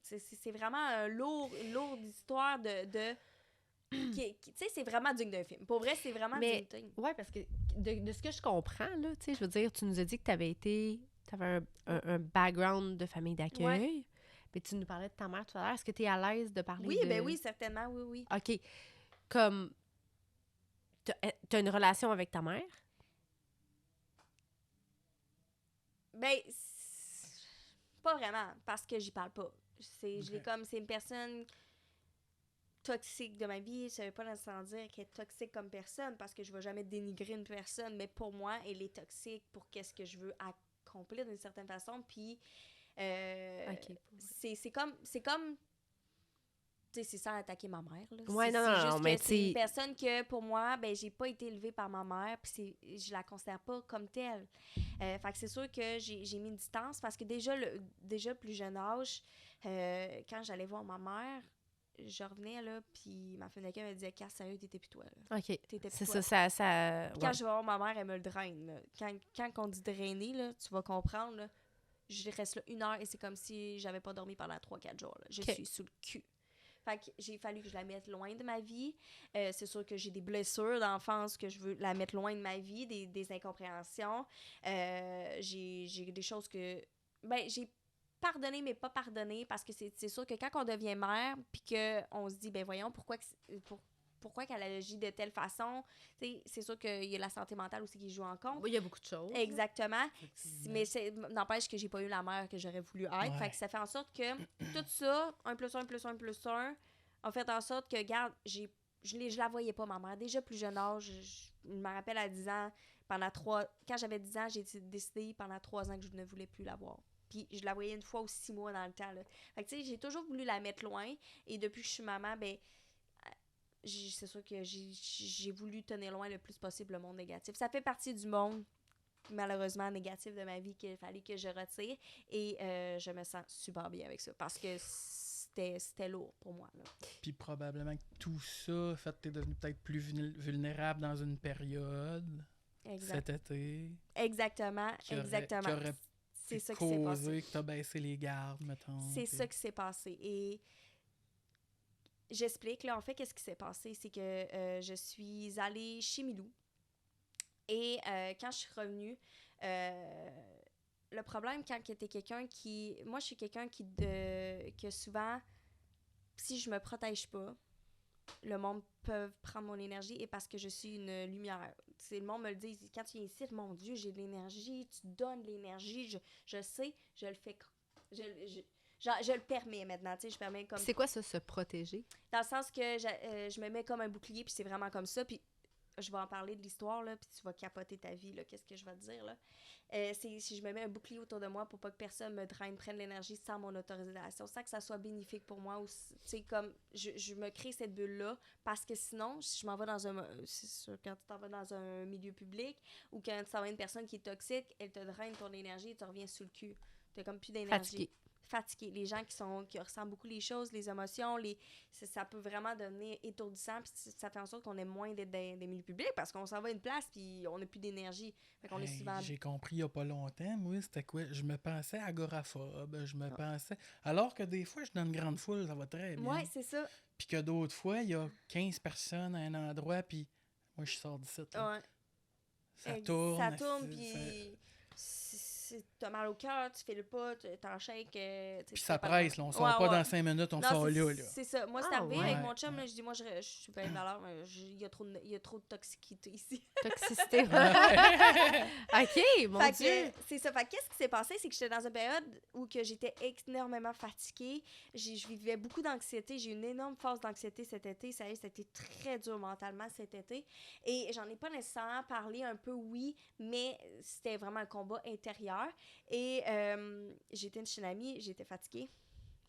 C'est vraiment une lourde histoire de tu sais, c'est vraiment digne d'un film. Pour vrai, c'est vraiment digne d'un film. Ouais, parce que de ce que je comprends, là, tu sais, je veux dire, tu nous as dit que t'avais un background de famille d'accueil. Ouais. Mais tu nous parlais de ta mère tout à l'heure. Est-ce que tu es à l'aise de parler Oui, de... ben oui, certainement, oui. OK. Comme, t'as une relation avec ta mère? Ben, pas vraiment, parce que j'y parle pas. Je l'ai comme, c'est une personne toxique de ma vie. Ça veut pas nécessairement dire qu'elle est toxique comme personne, parce que je vais jamais dénigrer une personne, mais pour moi, elle est toxique pour qu'est-ce que je veux accomplir d'une certaine façon. Puis, c'est comme tu sais, c'est sans attaquer ma mère, là. Ouais, c'est non, juste mais que c'est une personne que, pour moi, ben, j'ai pas été élevée par ma mère, puis je la considère pas comme telle. Fait que c'est sûr que j'ai mis une distance, parce que déjà plus jeune âge, quand j'allais voir ma mère, je revenais, là, puis ma femme d'accueil me disait « Casse, sérieux, t'étais plus toi, là. OK. T'étais plus C'est toi. » ça. Puis quand je vais voir ma mère, elle me le draine, là. Quand on dit drainer, là, tu vas comprendre, là, je reste là 1 heure et c'est comme si j'avais pas dormi pendant 3-4 jours, là. Je suis sous le cul. Fait que j'ai fallu que je la mette loin de ma vie. C'est sûr que j'ai des blessures d'enfance que je veux la mettre loin de ma vie, des incompréhensions. J'ai des choses que... Ben, j'ai pardonné, mais pas pardonné, parce que c'est sûr que quand on devient mère, puis qu'on se dit, ben voyons, pourquoi qu'elle agit de telle façon, c'est sûr qu'il y a la santé mentale aussi qui joue en compte. Oui, il y a beaucoup de choses. Exactement. Mais n'empêche que j'ai pas eu la mère que j'aurais voulu être. Ouais. Fait que ça fait en sorte que tout ça, 1+1+1+1, a fait en sorte que, regarde, je la voyais pas, ma mère. Déjà plus jeune âge, je me rappelle à 10 ans, quand j'avais 10 ans, j'ai décidé pendant 3 ans que je ne voulais plus la voir. Puis je la voyais 1 fois ou 6 mois dans le temps, là. Fait que, tu sais, j'ai toujours voulu la mettre loin. Et depuis que je suis maman, ben... c'est sûr que j'ai voulu tenir loin le plus possible le monde négatif. Ça fait partie du monde, malheureusement, négatif de ma vie qu'il fallait que je retire. Et je me sens super bien avec ça, parce que c'était lourd pour moi, là. Puis probablement que tout ça fait que t'es devenu peut-être plus vulnérable dans une période cet été. Exactement. Qui aurait C'est ça qui s'est passé. que t'as baissé les gardes, mettons. C'est ça qui s'est passé. Et j'explique, là, en fait, qu'est-ce qui s'est passé, c'est que je suis allée chez Milou. Et quand je suis revenue, le problème, quand t'es quelqu'un qui... Moi, je suis quelqu'un que souvent, si je me protège pas, le monde peut prendre mon énergie, et parce que je suis une lumière. Le monde me le dit, quand tu viens ici, mon Dieu, j'ai de l'énergie, tu donnes de l'énergie, je sais, je le fais Je le permets maintenant, tu sais, je permets comme... C'est quoi ça, se protéger? Dans le sens que je me mets comme un bouclier, puis c'est vraiment comme ça, puis je vais en parler de l'histoire, là, puis tu vas capoter ta vie, là, qu'est-ce que je vais te dire, là. C'est si je me mets un bouclier autour de moi pour pas que personne me draine, prenne l'énergie sans mon autorisation, sans que ça soit bénéfique pour moi, ou, tu sais, comme, je me crée cette bulle-là, parce que sinon, si je m'en vais dans c'est sûr, quand tu t'en vas dans un milieu public, ou quand tu t'en vas à une personne qui est toxique, elle te draine ton énergie et tu reviens sous le cul. T'as comme plus d'énergie. Fatigué. Les gens qui ressentent beaucoup les choses, les émotions, ça peut vraiment devenir étourdissant, puis ça fait en sorte qu'on aime moins d'être dans des milieux publics parce qu'on s'en va à une place puis on n'a plus d'énergie. Fait qu'on est souvent... J'ai compris il n'y a pas longtemps, moi, c'était quoi? Je me pensais agoraphobe, je me pensais... Alors que des fois, je suis dans une grande foule, ça va très bien. Ouais, c'est ça. Puis que d'autres fois, il y a 15 personnes à un endroit, puis moi, je sors d'ici. Ouais. Ça tourne. Ça tourne, puis... T'as mal au cœur, tu fais le pas, t'en shakes. Puis ça presse, là, on sort pas dans 5 minutes, on sort là. C'est ça. Moi, c'est arrivé ouais. avec mon chum, là, je dis, moi, je suis pas une valeur, mais il y a trop de toxicité ici. Toxicité. OK, mon Fait Dieu. que, c'est ça. Fait que qu'est-ce qui s'est passé? C'est que j'étais dans une période où que j'étais énormément fatiguée. Je vivais beaucoup d'anxiété. J'ai eu une énorme phase d'anxiété cet été. Ça a été très dur mentalement cet été. Et j'en ai pas nécessairement parlé un peu, oui, mais c'était vraiment un combat intérieur. Et j'étais chez une amie, j'étais fatiguée.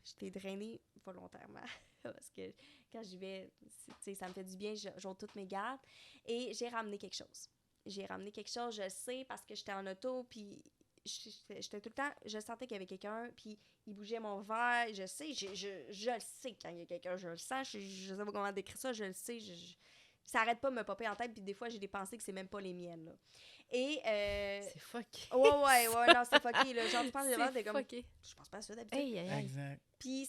J'étais drainée volontairement. Parce que quand j'y vais, ça me fait du bien, j'ôte toutes mes gardes. Et j'ai ramené quelque chose. Je le sais, parce que j'étais en auto, puis j'étais tout le temps... Je sentais qu'il y avait quelqu'un, puis il bougeait mon verre. Je sais, je le sais quand il y a quelqu'un, je le sens. Je sais pas comment décrire ça, je le sais. Ça arrête pas de me popper en tête, puis des fois, j'ai des pensées que c'est même pas les miennes, là. Et... C'est fucké. Ouais, non, c'est fucké, là. Genre, tu penses devant, t'es comme... Fucké. Je pense pas à ça, d'habitude. Exact. Puis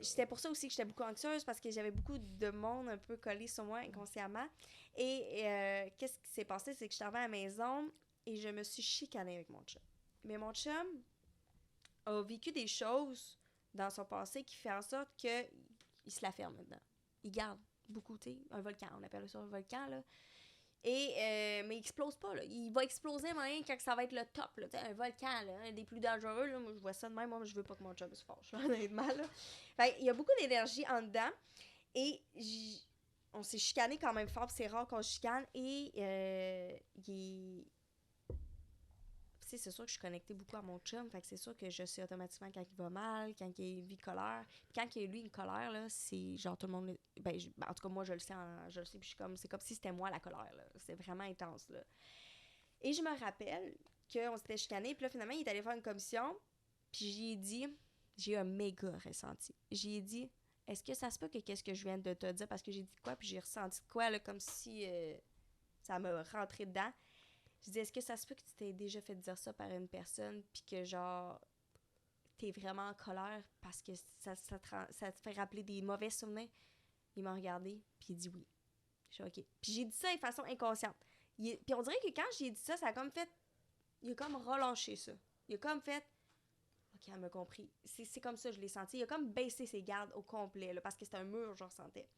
c'était pour ça aussi que j'étais beaucoup anxieuse, parce que j'avais beaucoup de monde un peu collé sur moi inconsciemment. Et qu'est-ce qui s'est passé, c'est que je suis arrivée à la maison et je me suis chicanée avec mon chum. Mais mon chum a vécu des choses dans son passé qui fait en sorte qu'il se la ferme maintenant. Il garde beaucoup, tu sais, un volcan, on appelle ça un volcan, là. Et, mais il explose pas, là. Il va exploser, mais quand ça va être le top, là. Un volcan, là, un des plus dangereux, là. Moi, je vois ça de même. Moi, je veux pas que mon chum se fâche, honnêtement, là. Fait, il y a beaucoup d'énergie en dedans. Et on s'est chicané quand même fort, c'est rare qu'on se chicane. Et c'est sûr que je suis connectée beaucoup à mon chum, fait que c'est sûr que je sais automatiquement quand il va mal, quand il vit colère. Puis quand il y a lui une colère, là, c'est genre tout le monde... en tout cas, moi, je le sais, puis je suis comme... C'est comme si c'était moi la colère, là. C'est vraiment intense, là. Et je me rappelle qu'on s'était chicané, puis là, finalement, il est allé faire une commission, puis j'ai eu un méga ressenti. J'ai dit, est-ce que ça se peut que qu'est-ce que je viens de te dire, parce que j'ai dit quoi, puis j'ai ressenti quoi, là, comme si ça m'a rentré dedans. Je dis, est-ce que ça se peut que tu t'es déjà fait dire ça par une personne, puis que, genre, t'es vraiment en colère parce que ça te fait rappeler des mauvais souvenirs? Il m'a regardé, puis il dit oui. Je suis OK. Puis j'ai dit ça de façon inconsciente. Puis on dirait que quand j'ai dit ça, ça a comme fait... Il a comme relâché ça. Il a comme fait... OK, elle m'a compris. C'est comme ça, je l'ai senti. Il a comme baissé ses gardes au complet, là, parce que c'était un mur, je ressentais.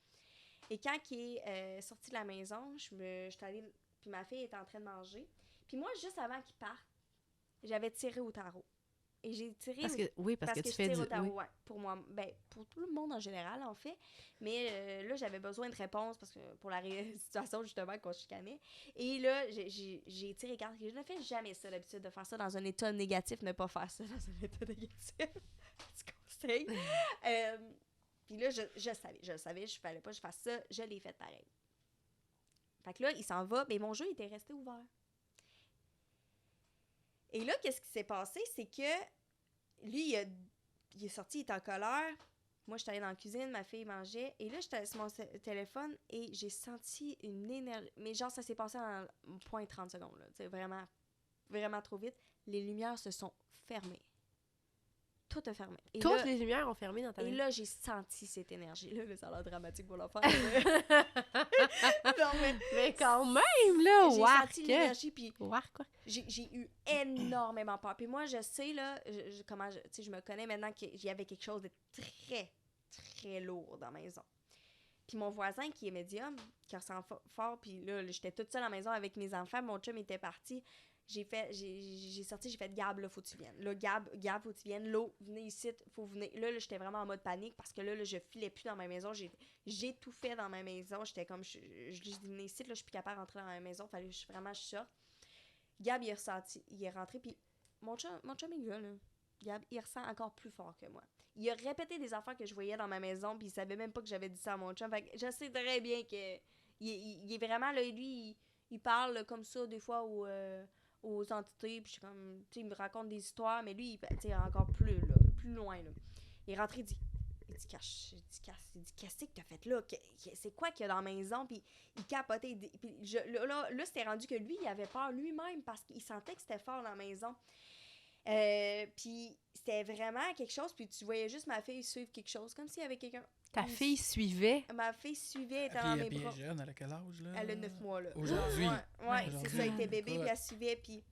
Et quand il est sorti de la maison, j'étais allée... Puis ma fille était en train de manger. Puis moi, juste avant qu'il parte, j'avais tiré au tarot. Et j'ai tiré... Parce que tu je fais tire du... au tarot, Oui. ouais, pour moi. Ben, pour tout le monde en général, en fait. Mais là, j'avais besoin de réponses parce que pour la situation, justement, qu'on chicanait. Et là, j'ai tiré carte. Je ne fais jamais ça, l'habitude de faire ça dans un état négatif. Ne pas faire ça dans un état négatif. Petit conseil. Puis là, je savais, je fallait pas que je fasse ça. Je l'ai fait pareil. Fait que là, il s'en va, mais mon jeu était resté ouvert. Et là, qu'est-ce qui s'est passé? C'est que lui, il est sorti, il est en colère. Moi, j'étais allée dans la cuisine, ma fille mangeait. Et là, j'étais sur mon téléphone et j'ai senti une énergie. Mais genre, ça s'est passé en 0.30 secondes, là. C'est vraiment, vraiment trop vite. Les lumières se sont fermées. Tout a fermé. Et Toutes là, les lumières ont fermé dans ta et maison. là, j'ai senti cette énergie-là. Mais ça a l'air dramatique pour l'enfant. Non, Mais quand même, là, j'ai wark! senti l'énergie, puis Wark, quoi. j'ai eu énormément peur. Puis moi, je sais, là, je me connais maintenant qu'il y avait quelque chose de très, très lourd dans la maison. Puis mon voisin, qui est médium, qui ressent fort, puis là, j'étais toute seule à la maison avec mes enfants, mon chum était parti. j'ai fait Gab, là, faut que tu viennes. Là, Gab, faut que tu viennes. Là, venez ici, faut venir. Là, j'étais vraiment en mode panique parce que là, je filais plus dans ma maison. J'ai tout fait dans ma maison. J'étais comme, je dis, venez ici, là, je suis plus capable de rentrer dans ma maison. Fallait vraiment je sorte. Gab, il est rentré, puis mon chum, il gueule, là. Gab, il ressent encore plus fort que moi. Il a répété des affaires que je voyais dans ma maison, puis il savait même pas que j'avais dit ça à mon chum. Fait que je sais très bien que il est vraiment, là, lui, il parle là, comme ça, des fois, aux entités, puis je suis comme, tu sais, il me raconte des histoires, mais lui, tu sais, encore plus loin, là. Il est rentré, il dit, qu'est-ce que t'as fait là? C'est quoi qu'il y a dans la maison? Puis il capotait. Puis là, c'était rendu que lui, il avait peur lui-même parce qu'il sentait que c'était fort dans la maison. Puis c'était vraiment quelque chose. Puis tu voyais juste ma fille suivre quelque chose, comme s'il y avait quelqu'un. Ta fille suivait? Ma fille suivait, elle était Puis dans elle mes est bien bras. jeune, elle a quel âge, là? Elle a 9 mois, là. Aujourd'hui. Ouais, c'est Aujourd'hui. ça, elle était bébé, Ouais. puis elle suivait, puis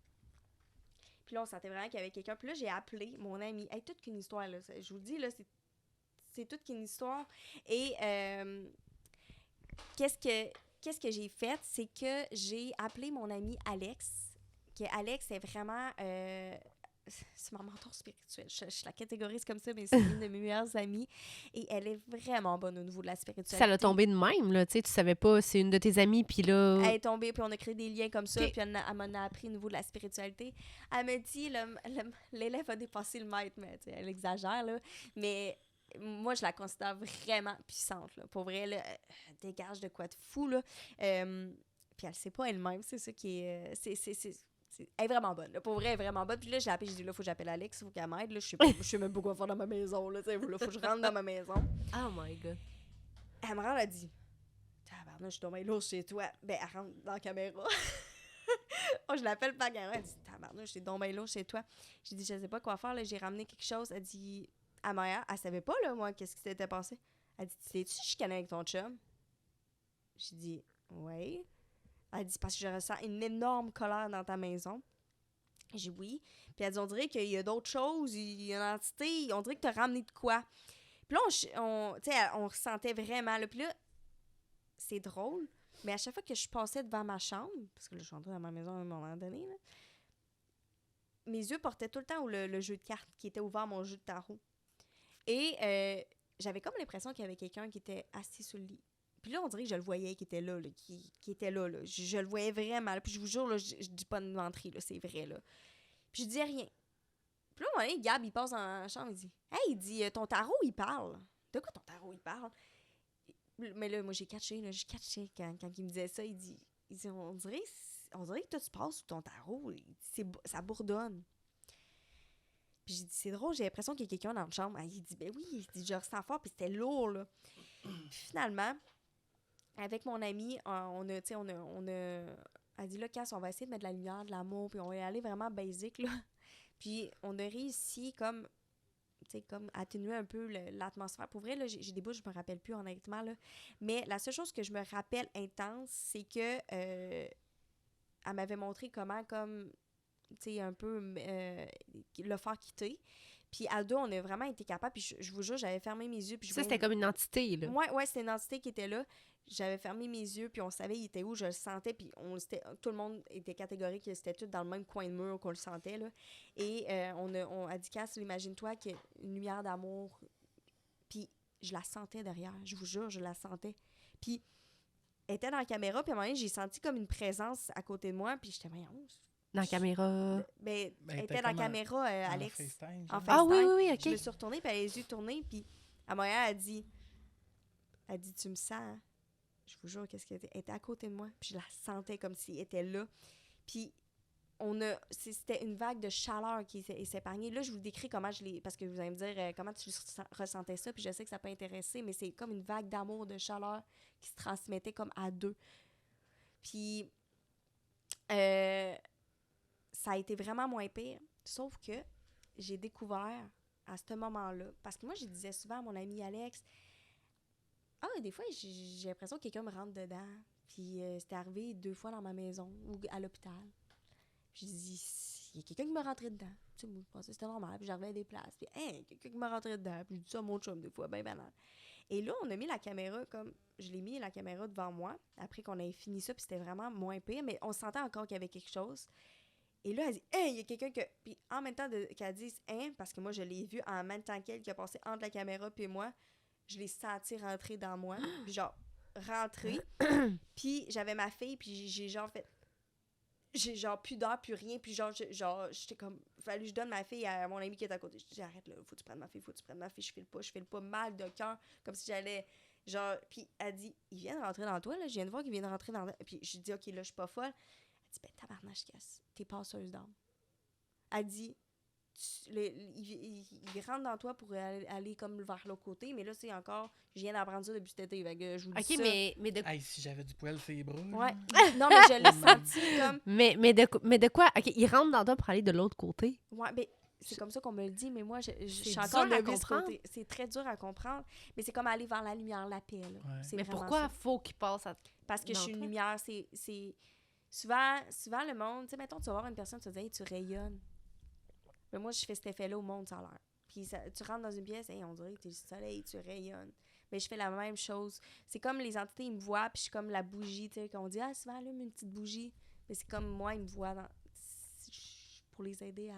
là, on sentait vraiment qu'il y avait quelqu'un. Puis là, j'ai appelé mon ami. Hey, toute qu'une histoire, là. Je vous le dis, là, c'est toute qu'une histoire. Et qu'est-ce que j'ai fait? C'est que j'ai appelé mon ami Alex. Alex est vraiment... c'est ma mentor spirituelle. Je la catégorise comme ça, mais c'est une de mes meilleures amies. Et elle est vraiment bonne au niveau de la spiritualité. Ça l'a tombé de même, là. Tu sais, tu savais pas, c'est une de tes amies, puis là... Elle est tombée, puis on a créé des liens comme ça, Okay. puis elle m'en a appris au niveau de la spiritualité. Elle me dit, l'élève a dépassé le maître, mais tu sais, elle exagère, là. Mais moi, je la considère vraiment puissante, là. Pour vrai, là, elle dégage de quoi de fou, là. Puis elle sait pas elle-même, c'est ça qui est... elle est vraiment bonne, là. Pour vrai, elle est vraiment bonne. Puis là, j'ai appelé, j'ai dit, là, faut que j'appelle Alex, faut qu'elle m'aide, là. Je sais même pas quoi faire dans ma maison, là. Tu sais, là, faut que je rentre dans ma maison. Oh my God. Elle me rend, elle dit, tabarnak, je suis tombée lourd chez toi. Ben, elle rentre dans la caméra. Moi, je l'appelle par caméra. Elle dit, tabarnak, je suis tombée lourd chez toi. J'ai dit, je sais pas quoi faire, là. J'ai ramené quelque chose. Elle dit, à Maya, elle savait pas, là, moi, qu'est-ce qui s'était passé. Elle dit, t'es-tu chicané avec ton chum? J'ai dit, oui. Elle dit, parce que je ressens une énorme colère dans ta maison. J'ai dit, oui. Puis elle dit, on dirait qu'il y a d'autres choses, il y a une entité, on dirait que t'as ramené de quoi. Puis là, on ressentait vraiment, là. Puis là, c'est drôle, mais à chaque fois que je passais devant ma chambre, parce que là, je suis entrée dans ma maison à un moment donné, là, mes yeux portaient tout le temps le jeu de cartes qui était ouvert, mon jeu de tarot. Et j'avais comme l'impression qu'il y avait quelqu'un qui était assis sur le lit. Puis là, on dirait que je le voyais qui était là, qui était là. Je le voyais vraiment. Là. Puis je vous jure, là, je dis pas de menterie, là, c'est vrai. Là. Puis je disais rien. Puis là, à un moment donné, Gab, il passe dans la chambre, il dit « Hey, il dit, ton tarot, il parle. » De quoi ton tarot, il parle? Mais là, moi, j'ai catché quand il me disait ça. Il dit on dirait que toi, tu passes sous ton tarot. Ça bourdonne. Puis j'ai dit, c'est drôle, j'ai l'impression qu'il y a quelqu'un dans la chambre. Il dit, ben oui, il dit, je ressens fort, puis c'était lourd, là. Puis finalement, avec mon ami, on a elle dit, là, Cass, on va essayer de mettre de la lumière, de l'amour, puis on va y aller vraiment basique, là. Puis on a réussi, comme atténuer un peu l'atmosphère. Pour vrai, là, j'ai des bouts, je me rappelle plus, honnêtement, là. Mais la seule chose que je me rappelle intense, c'est que elle m'avait montré comment, comme, tu sais, un peu le faire quitter. Puis à deux, on a vraiment été capables. Puis je vous jure, j'avais fermé mes yeux. Puis Ça, c'était comme une entité, là. Ouais, c'était une entité qui était là. J'avais fermé mes yeux, puis on savait il était où, je le sentais, puis tout le monde était catégorique, c'était tout dans le même coin de mur qu'on le sentait, là. Et on a dit, Cass, imagine-toi qu'il y a une lumière d'amour, puis je la sentais derrière, je vous jure, je la sentais. Puis elle était dans la caméra, puis à un moment donné, j'ai senti comme une présence à côté de moi, puis j'étais, voyons. Dans la caméra. Ben, elle était dans la caméra, Alex. FaceTime, En genre. FaceTime. Ah oui, OK. Je me suis retournée, puis elle a les yeux tournés, puis à Montréal, elle dit, tu me sens, hein? Je vous jure, qu'est-ce qu'elle était? Elle était à côté de moi, puis je la sentais comme si elle était là. Puis c'était une vague de chaleur qui s'est épargnée. Là, je vous décris comment parce que vous allez me dire comment tu ressentais ça, puis je sais que ça peut intéresser, mais c'est comme une vague d'amour, de chaleur qui se transmettait comme à deux. Puis ça a été vraiment moins pire, sauf que j'ai découvert à ce moment-là, parce que moi, je disais souvent à mon ami Alex, des fois, j'ai l'impression que quelqu'un me rentre dedans. Puis c'était arrivé 2 fois dans ma maison ou à l'hôpital. Puis je dis, il y a quelqu'un qui me rentrait dedans. Tu sais, moi, je pensais que c'était normal. Puis j'arrivais à des places. Puis, quelqu'un qui me rentrait dedans. Puis je dis ça à mon chum des fois, ben banal. Et là, on a mis la caméra comme... Je l'ai mis la caméra devant moi, après qu'on ait fini ça, puis c'était vraiment moins pire. Mais on sentait encore qu'il y avait quelque chose. Et là, elle dit, hey, il y a quelqu'un que. Puis en même temps qu'elle dise, hein, parce que moi, je l'ai vu en même temps qu'elle qui a passé entre la caméra puis moi, je l'ai senti rentrer dans moi. Puis genre, rentrer. Puis j'avais ma fille, puis j'ai genre fait. J'ai genre plus d'heure, plus rien. Puis genre, j'étais comme. Fallu que je donne ma fille à mon ami qui est à côté. Je dis, arrête là, faut que tu prennes ma fille, faut que tu prennes ma fille. Je file pas mal de cœur, comme si j'allais. Genre, puis elle dit, il vient de rentrer dans toi, là. Je viens de voir qu'il vient de rentrer dans. Puis je dis, ok, là, je suis pas folle. Elle dit, ben tabarnache, t'es passeuse d'âme. Elle dit, il rentre dans toi pour aller comme vers l'autre côté, mais là, c'est encore, je viens d'apprendre ça depuis cet été, fait que je vous dis OK, ça. mais de Hey, si j'avais du poil sur les bras. Ouais. là. Non, mais je l'ai senti comme... mais de quoi? OK, il rentre dans toi pour aller de l'autre côté. Ouais, mais c'est comme ça qu'on me le dit, mais moi, je suis dur encore à levée comprendre. ce côté. C'est très dur à comprendre, mais c'est comme aller vers la lumière, la paix, là. Ouais. C'est Mais vraiment pourquoi ça. faut qu'il passe à... Parce que je dans suis une toi? lumière, c'est... Souvent, le monde, tu sais, mettons, tu vas voir une personne, tu vas dire, hey, tu rayonnes. Mais moi, je fais cet effet-là au monde, ça a l'air. Puis tu rentres dans une pièce, hey, on dirait que t'es le soleil, tu rayonnes. Mais je fais la même chose. C'est comme les entités, ils me voient, puis je suis comme la bougie, tu sais, qu'on dit, ah, souvent, allume une petite bougie. Mais c'est comme moi, ils me voient pour les aider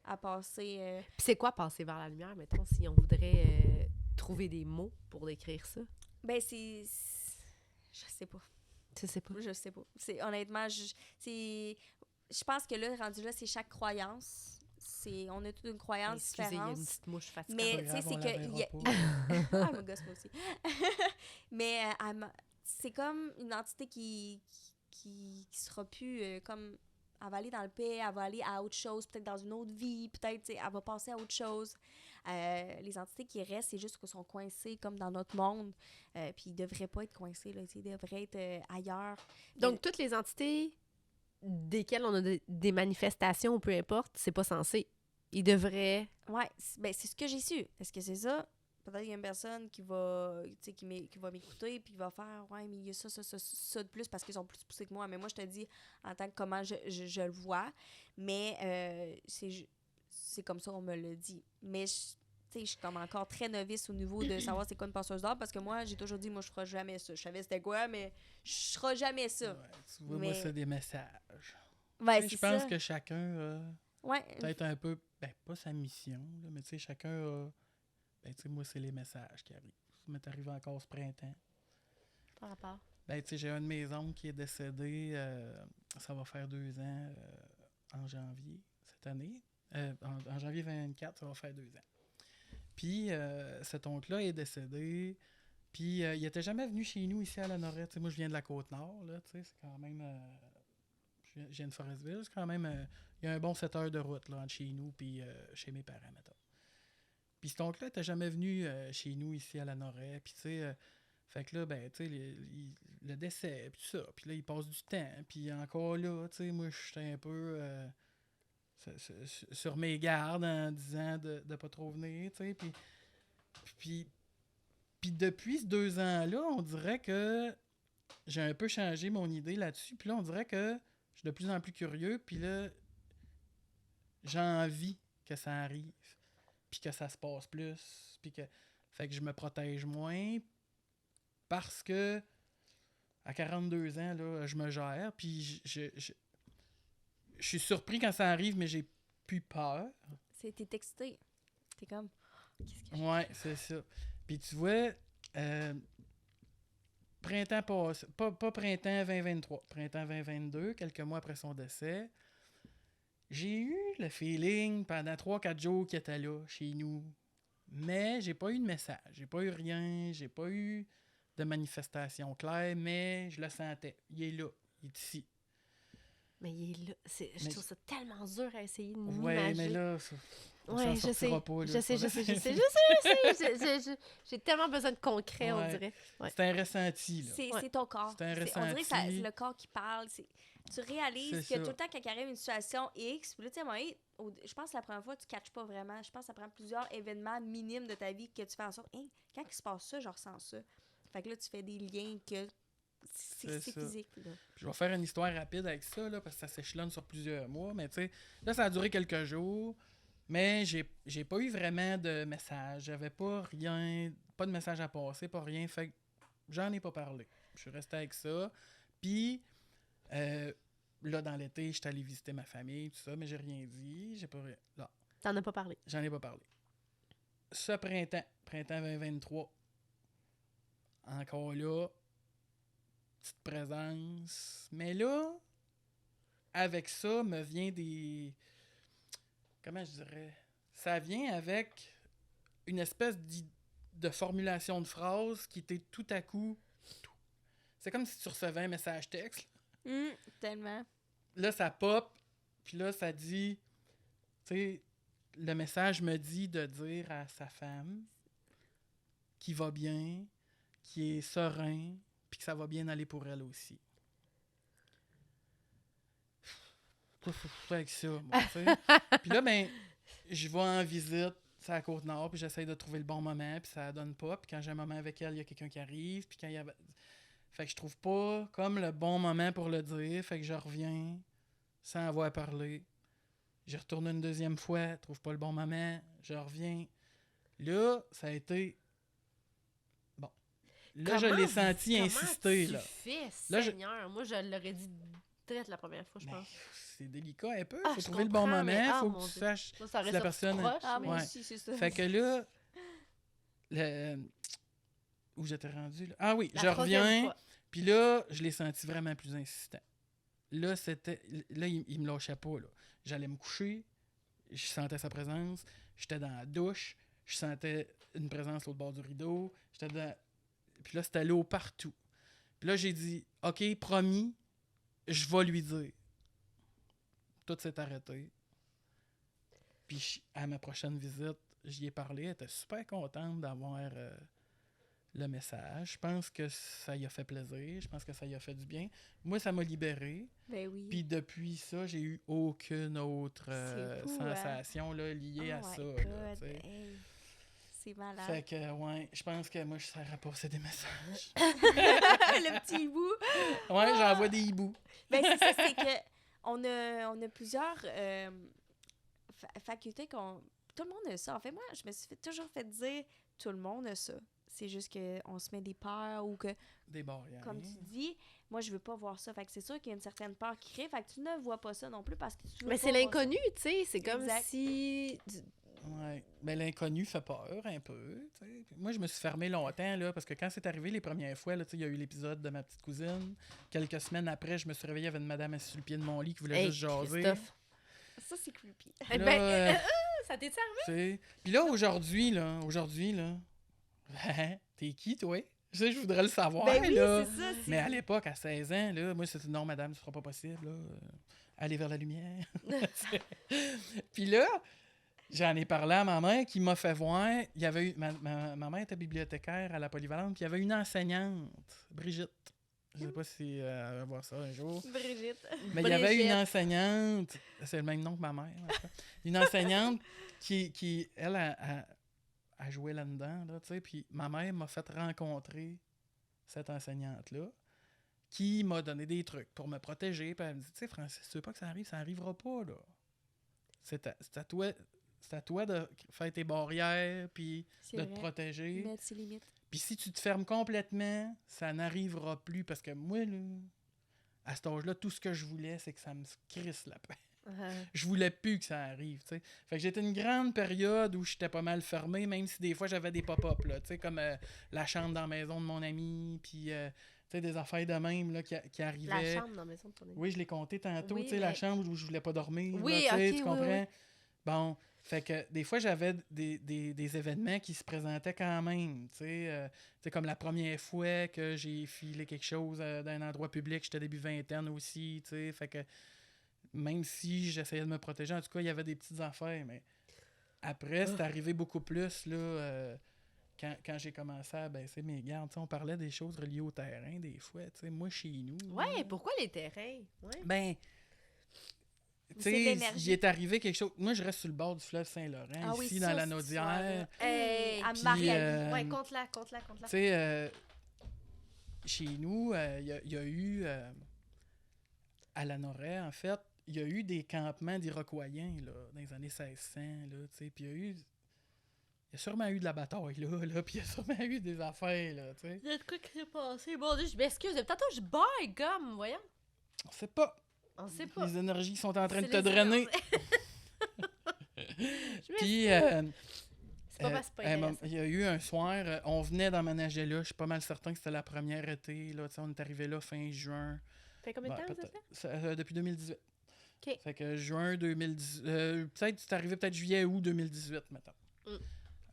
à passer. Puis c'est quoi passer vers la lumière, mettons, si on voudrait trouver des mots pour décrire ça? Ben, je sais pas. Tu sais pas. Je sais pas. Honnêtement, je pense que là, rendu là, c'est chaque croyance. On a toute une croyance Excusez, il y a différente. une petite mouche fatigante. Mais, Pas tu sais, grave, c'est on la que... verra pas. Ah, me gosse, moi aussi. Mais c'est comme une entité qui sera plus comme... Elle va aller dans le paix, elle va aller à autre chose, peut-être dans une autre vie, peut-être, tu sais, elle va passer à autre chose. Les entités qui restent, c'est juste qu'elles sont coincées comme dans notre monde. Puis ils devraient pas être coincés, là, ils devraient être ailleurs. Donc, toutes les entités desquelles on a des manifestations ou peu importe, c'est pas censé. Ils devraient... Ouais, c'est ce que j'ai su. Est-ce que c'est ça? Peut-être qu'il y a une personne qui va, qui va m'écouter puis qui va faire « Ouais, mais il y a ça de plus parce qu'ils sont plus poussés que moi. » Mais moi, je te dis en tant que comment je le vois. Mais c'est comme ça qu'on me le dit. Mais je suis comme encore très novice au niveau de savoir c'est quoi une passeuse d'or parce que moi, j'ai toujours dit « Moi, je ferai jamais ça. » Je savais c'était quoi, mais je ferai jamais ça. Ouais, tu vois, Mais- moi, c'est des messages. Ouais, Tu sais, c'est je pense ça. que chacun a Ouais, peut-être un peu, ben, pas sa mission, là, mais tu sais, chacun a, ben, tu sais, moi, c'est les messages qui arrivent. Ça m'est arrivé encore ce printemps. Par rapport. Ben, tu sais, j'ai un de mes oncles qui est décédé, ça va faire 2 ans en janvier, cette année. En janvier 24, ça va faire 2 ans. Puis, cet oncle-là est décédé, puis il était jamais venu chez nous ici à la Norette. Tu sais, moi, je viens de la Côte-Nord, là, tu sais, c'est quand même... je viens de Forestville, c'est quand même... il y a un bon 7 heures de route, là, entre chez nous puis chez mes parents, mettons. Puis cet oncle-là n'était jamais venu chez nous ici à la Norette, puis tu sais... fait que là, ben, tu sais, le décès, puis tout ça. Puis là, il passe du temps. Puis encore là, tu sais, moi, j'étais un peu sur mes gardes en disant de ne pas trop venir, tu sais. Puis depuis ces 2 ans-là, on dirait que j'ai un peu changé mon idée là-dessus. Puis là, on dirait que je suis de plus en plus curieux. Puis là, j'ai envie que ça arrive. Puis que ça se passe plus. Puis que... Fait que je me protège moins. Parce que à 42 ans, là, je me gère, puis je suis surpris quand ça arrive, mais j'ai plus peur. t'es excité. T'es comme... Qu'est-ce que Ouais, c'est ça. Puis tu vois, printemps passé, pas printemps 2023, printemps 2022, quelques mois après son décès, j'ai eu le feeling pendant 3-4 jours qu'il était là, chez nous. Mais j'ai pas eu de message, j'ai pas eu rien, j'ai pas eu de manifestation claire, mais je le sentais. Il est là, il est ici. Mais il est là. Je Mais- trouve ça tellement dur à essayer de Ouais, m'imager. mais là, on Ouais, s'en je sais. sortira pas. Là, Je sais. J'ai tellement besoin de concret, on Ouais. dirait. Ouais. C'est un ressenti, là. C'est Ouais. c'est ton corps. C'est un On dirait que c'est ressenti. le corps qui parle. Tu réalises C'est que ça. tout le temps, quand il arrive une situation X, puis là, tu sais, à un moment donné, je pense que la première fois, tu ne catches pas vraiment. Je pense que ça prend plusieurs événements minimes de ta vie que tu fais en sorte, hey, quand il se passe ça, je ressens ça. Fait que là, tu fais des liens que c'est ça. physique. Là. Puis je vais faire une histoire rapide avec ça, là, parce que ça s'échelonne sur plusieurs mois. Mais tu sais, là, ça a duré quelques jours. Mais j'ai pas eu vraiment de message. J'avais pas rien, pas de message à passer, pas rien. Fait que j'en ai pas parlé. Je suis resté avec ça. Puis, là, dans l'été, j'étais allé visiter ma famille, tout ça, mais j'ai rien dit. J'ai pas... Là, T'en as pas parlé. j'en ai pas parlé. Ce printemps 2023, encore là, petite présence. Mais là, avec ça, me vient des... Comment je dirais? Ça vient avec une espèce de formulation de phrase qui était tout à coup... C'est comme si tu recevais un message texte. Tellement. Là, ça pop, puis là, ça dit... Tu sais, le message me dit de dire à sa femme qu'il va bien, qu'il est serein, puis que ça va bien aller pour elle aussi. Qu'est-ce que je fais avec ça, moi, tu sais? Puis là, ben, je vais en visite, c'est à la Côte-Nord, puis j'essaie de trouver le bon moment, puis ça donne pas. Puis quand j'ai un moment avec elle, il y a quelqu'un qui arrive, puis quand il y a... Fait que je trouve pas comme le bon moment pour le dire, fait que je reviens sans avoir parlé. J'y retourne une deuxième fois, trouve pas le bon moment, je reviens. Là, ça a été... Bon. Là, je l'ai senti insister, là. Fais, Là, Seigneur? Moi, je l'aurais dit direct la première fois, je pense. C'est délicat un peu, Ah, faut je trouver le bon comprends, moment, mais- faut mon que tu Dieu. saches... Moi, ça aurait si la sorti personne- proche, Ah, moi Ouais. aussi, c'est ça. Fait que là... Où j'étais rendu, là? Ah oui, La je troisième reviens... fois. Puis là, je l'ai senti vraiment plus insistant. Là, c'était... Là, il me lâchait pas, là. J'allais me coucher, je sentais sa présence, j'étais dans la douche, je sentais une présence l'autre bord du rideau, j'étais dans... Puis là, c'était l'eau partout. Puis là, j'ai dit, OK, promis, je vais lui dire. Tout s'est arrêté. Puis à ma prochaine visite, j'y ai parlé, elle était super contente d'avoir... le message. Je pense que ça y a fait plaisir. Je pense que ça y a fait du bien. Moi, ça m'a libéré. Ben oui. Puis depuis ça, j'ai eu aucune autre C'est fou, sensation là, liée à Oh ça. my Là, God, tu sais. hey. C'est malade. Fait que, ouais, je pense que moi, je sers à passer des messages. Le petit hibou. Ouais, j'envoie des hiboux. Ben, c'est ça, c'est que on a plusieurs facultés qu'on... Tout le monde a ça. En fait, moi, je me suis toujours fait dire tout le monde a ça. C'est juste qu'on se met des peurs ou que, Des barrières. comme tu dis, moi, je veux pas voir ça. Fait que c'est sûr qu'il y a une certaine peur qui crée. Fait que tu ne vois pas ça non plus parce que tu veux Mais pas c'est voir l'inconnu, tu sais. C'est comme Exact. si... Ouais. Ben, l'inconnu fait peur un peu. Tu sais. Moi, je me suis fermé longtemps, là, parce que quand c'est arrivé les premières fois, là, tu sais, il y a eu l'épisode de ma petite cousine. Quelques semaines après, je me suis réveillé avec une madame assise sur le pied de mon lit qui voulait Hey, juste jaser. Christophe. ça. Ça, c'est creepy. Eh Là, ben, ça t'est arrivé? tu sais. Puis là, aujourd'hui, ben, t'es qui, toi? Je sais, je voudrais le savoir, Ben oui, là. c'est ça. Mais à l'époque, à 16 ans, là, moi, c'était non, madame, ce sera pas possible, là. Aller vers la lumière. Puis là, j'en ai parlé à ma mère qui m'a fait voir. Il y avait eu, ma mère était bibliothécaire à la Polyvalente, puis il y avait une enseignante, Brigitte. Je sais pas si elle va voir ça un jour. Brigitte. Mais il y avait une Brigitte. enseignante, c'est le même nom que ma mère, en fait. Une enseignante qui elle, a joué là-dedans, là, tu sais, puis ma mère m'a fait rencontrer cette enseignante-là, qui m'a donné des trucs pour me protéger, puis elle me dit, tu sais, Francis, tu veux pas que ça arrive, ça arrivera pas, là. C'est à toi de faire tes barrières, puis C'est de te vrai. protéger. Mettre ses limites. Puis si tu te fermes complètement, ça n'arrivera plus. Parce que moi, là, à cet âge-là, tout ce que je voulais, c'est que ça me crisse la paix. Je voulais plus que ça arrive, tu sais. Fait que j'étais une grande période où j'étais pas mal fermé, même si des fois j'avais des pop-up, là, tu sais, comme la chambre dans la maison de mon ami, puis, tu sais, des affaires de même, là, qui arrivaient. La chambre dans la maison de ton ami. Oui, je l'ai compté tantôt, Oui, tu sais, la mais- chambre où je voulais pas dormir, Oui, là, tu sais, ok, tu oui, comprends? oui. Bon, fait que des fois, j'avais des événements qui se présentaient quand même, tu sais, comme la première fois que j'ai filé quelque chose dans un endroit public, j'étais début vingtaine aussi, tu sais, fait que même si j'essayais de me protéger, en tout cas, il y avait des petites affaires, mais après, c'est arrivé beaucoup plus, là, quand j'ai commencé à baisser mes gardes, tu sais, on parlait des choses reliées au terrain, des fois, tu sais, moi, chez nous... Ouais, là, pourquoi les terrains? Ouais. ben, tu C'est de sais, l'énergie. il est arrivé quelque chose. Moi, je reste sur le bord du fleuve Saint-Laurent, Ah oui, ici, ça, dans la cette Naudière. Hey, à puis, Marie-Aline. Ouais, compte-la. Tu sais, chez nous, il y a eu, à la Noraie, en fait, il y a eu des campements d'Iroquoiens, là, dans les années 1600, là, tu sais, puis il y a sûrement eu de la bataille, là, puis il y a sûrement eu des affaires, là, tu sais. Il y a de quoi qui s'est passé. Bon Dieu, je m'excuse. Tantôt, je baille comme, voyons. On sait pas. On sait pas. Les énergies sont en train de C'est te les drainer. Puis, C'est pas parce que c'est pas intéressant. il y a eu un soir, on venait d'emménager là. Je suis pas mal certain que c'était la première été. Là, on est arrivé là fin juin. Ça fait combien de temps, peut-être. ça fait? Depuis 2018. OK. Fait que juin 2010. Peut-être c'est arrivé juillet août 2018, mettons.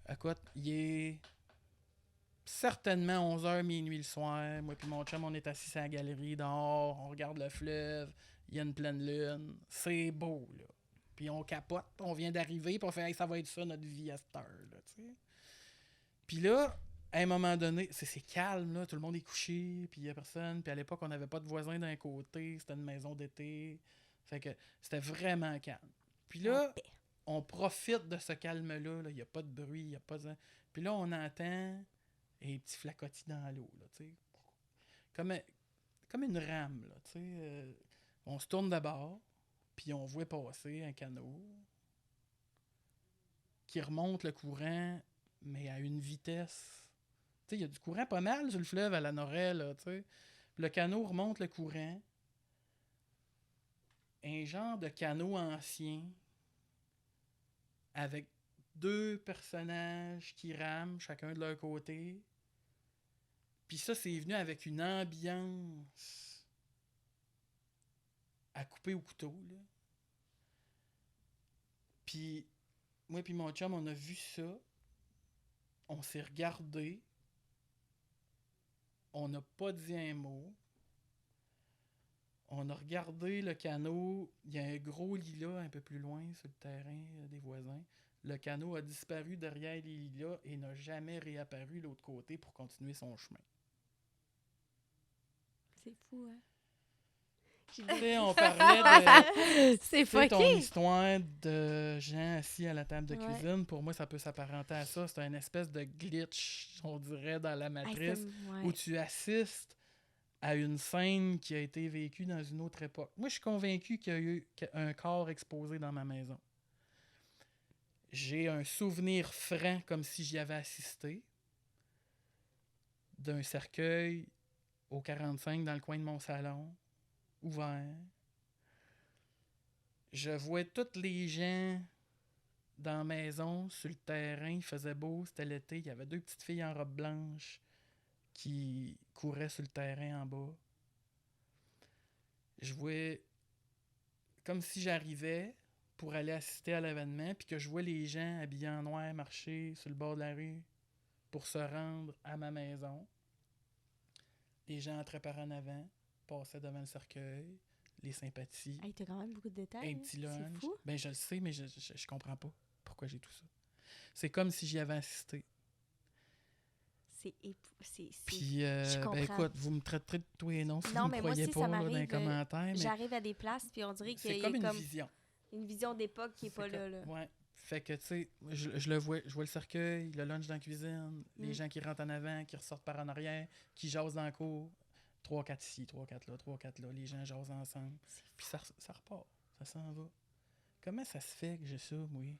Écoute, il est certainement 11h, minuit le soir. Moi puis mon chum, on est assis à la galerie dehors, on regarde le fleuve, il y a une pleine lune. C'est beau, là. Puis on capote, on vient d'arriver, puis on fait hey, ça va être ça notre vie à cette heure, là, tu sais. Puis là, à un moment donné, c'est calme, là, tout le monde est couché, puis il y a personne. Puis à l'époque, on n'avait pas de voisins d'un côté, c'était une maison d'été. Fait que c'était vraiment calme. Puis là, on profite de ce calme-là, il n'y a pas de bruit, il n'y a pas de... Puis là, on entend des petits flacotis dans l'eau, là, tu sais. Comme une rame, là, tu sais. On se tourne d'abord, puis on voit passer un canot qui remonte le courant, mais à une vitesse. Tu sais, il y a du courant pas mal sur le fleuve à la Norelle, là, tu sais. Puis le canot remonte le courant. Un genre de canot ancien avec 2 personnages qui rament, chacun de leur côté. Puis ça, c'est venu avec une ambiance à couper au couteau, là. Puis moi puis mon chum, on a vu ça. On s'est regardé. On n'a pas dit un mot. On a regardé le canot. Il y a un gros lilas un peu plus loin sur le terrain des voisins. Le canot a disparu derrière les lilas et n'a jamais réapparu de l'autre côté pour continuer son chemin. C'est fou, hein? Tu sais, on parlait de... C'est Tu sais, ton fucké! histoire de gens assis à la table de Ouais. cuisine, pour moi, ça peut s'apparenter à ça. C'est une espèce de glitch, on dirait, dans la Hey, matrice, ouais. où tu assistes à une scène qui a été vécue dans une autre époque. Moi, je suis convaincu qu'il y a eu un corps exposé dans ma maison. J'ai un souvenir franc, comme si j'y avais assisté, d'un cercueil au 45 dans le coin de mon salon, ouvert. Je vois tous les gens dans la maison, sur le terrain, il faisait beau, c'était l'été, il y avait 2 petites filles en robe blanche qui couraient sur le terrain en bas. Je vois comme si j'arrivais pour aller assister à l'événement, puis que je vois les gens habillés en noir marcher sur le bord de la rue pour se rendre à ma maison. Les gens entraient par en avant, passaient devant le cercueil, les sympathies, Hey, t'as quand même beaucoup de détails. un hein. petit C'est lunch. fou. Ben, je le sais, mais je comprends pas pourquoi j'ai tout ça. C'est comme si j'y avais assisté. C'est Puis, je ben comprends. écoute, vous me traiterez de tous les noms si Non, vous mais me moi croyez aussi, pas ça là, dans les m'arrive, commentaires, mais J'arrive à des places, puis on dirait qu'il c'est y comme a une comme vision. une vision d'époque qui est pas là. Ouais. Fait que, tu sais, je le vois, je vois le cercueil, le lunch dans la cuisine, les gens qui rentrent en avant, qui ressortent par en arrière, qui jasent dans la cour. 3-4 ici, 3-4 là, 3-4 là. Les gens jasent ensemble. Puis ça repart. Ça s'en va. Comment ça se fait que j'ai ça, moi? Tu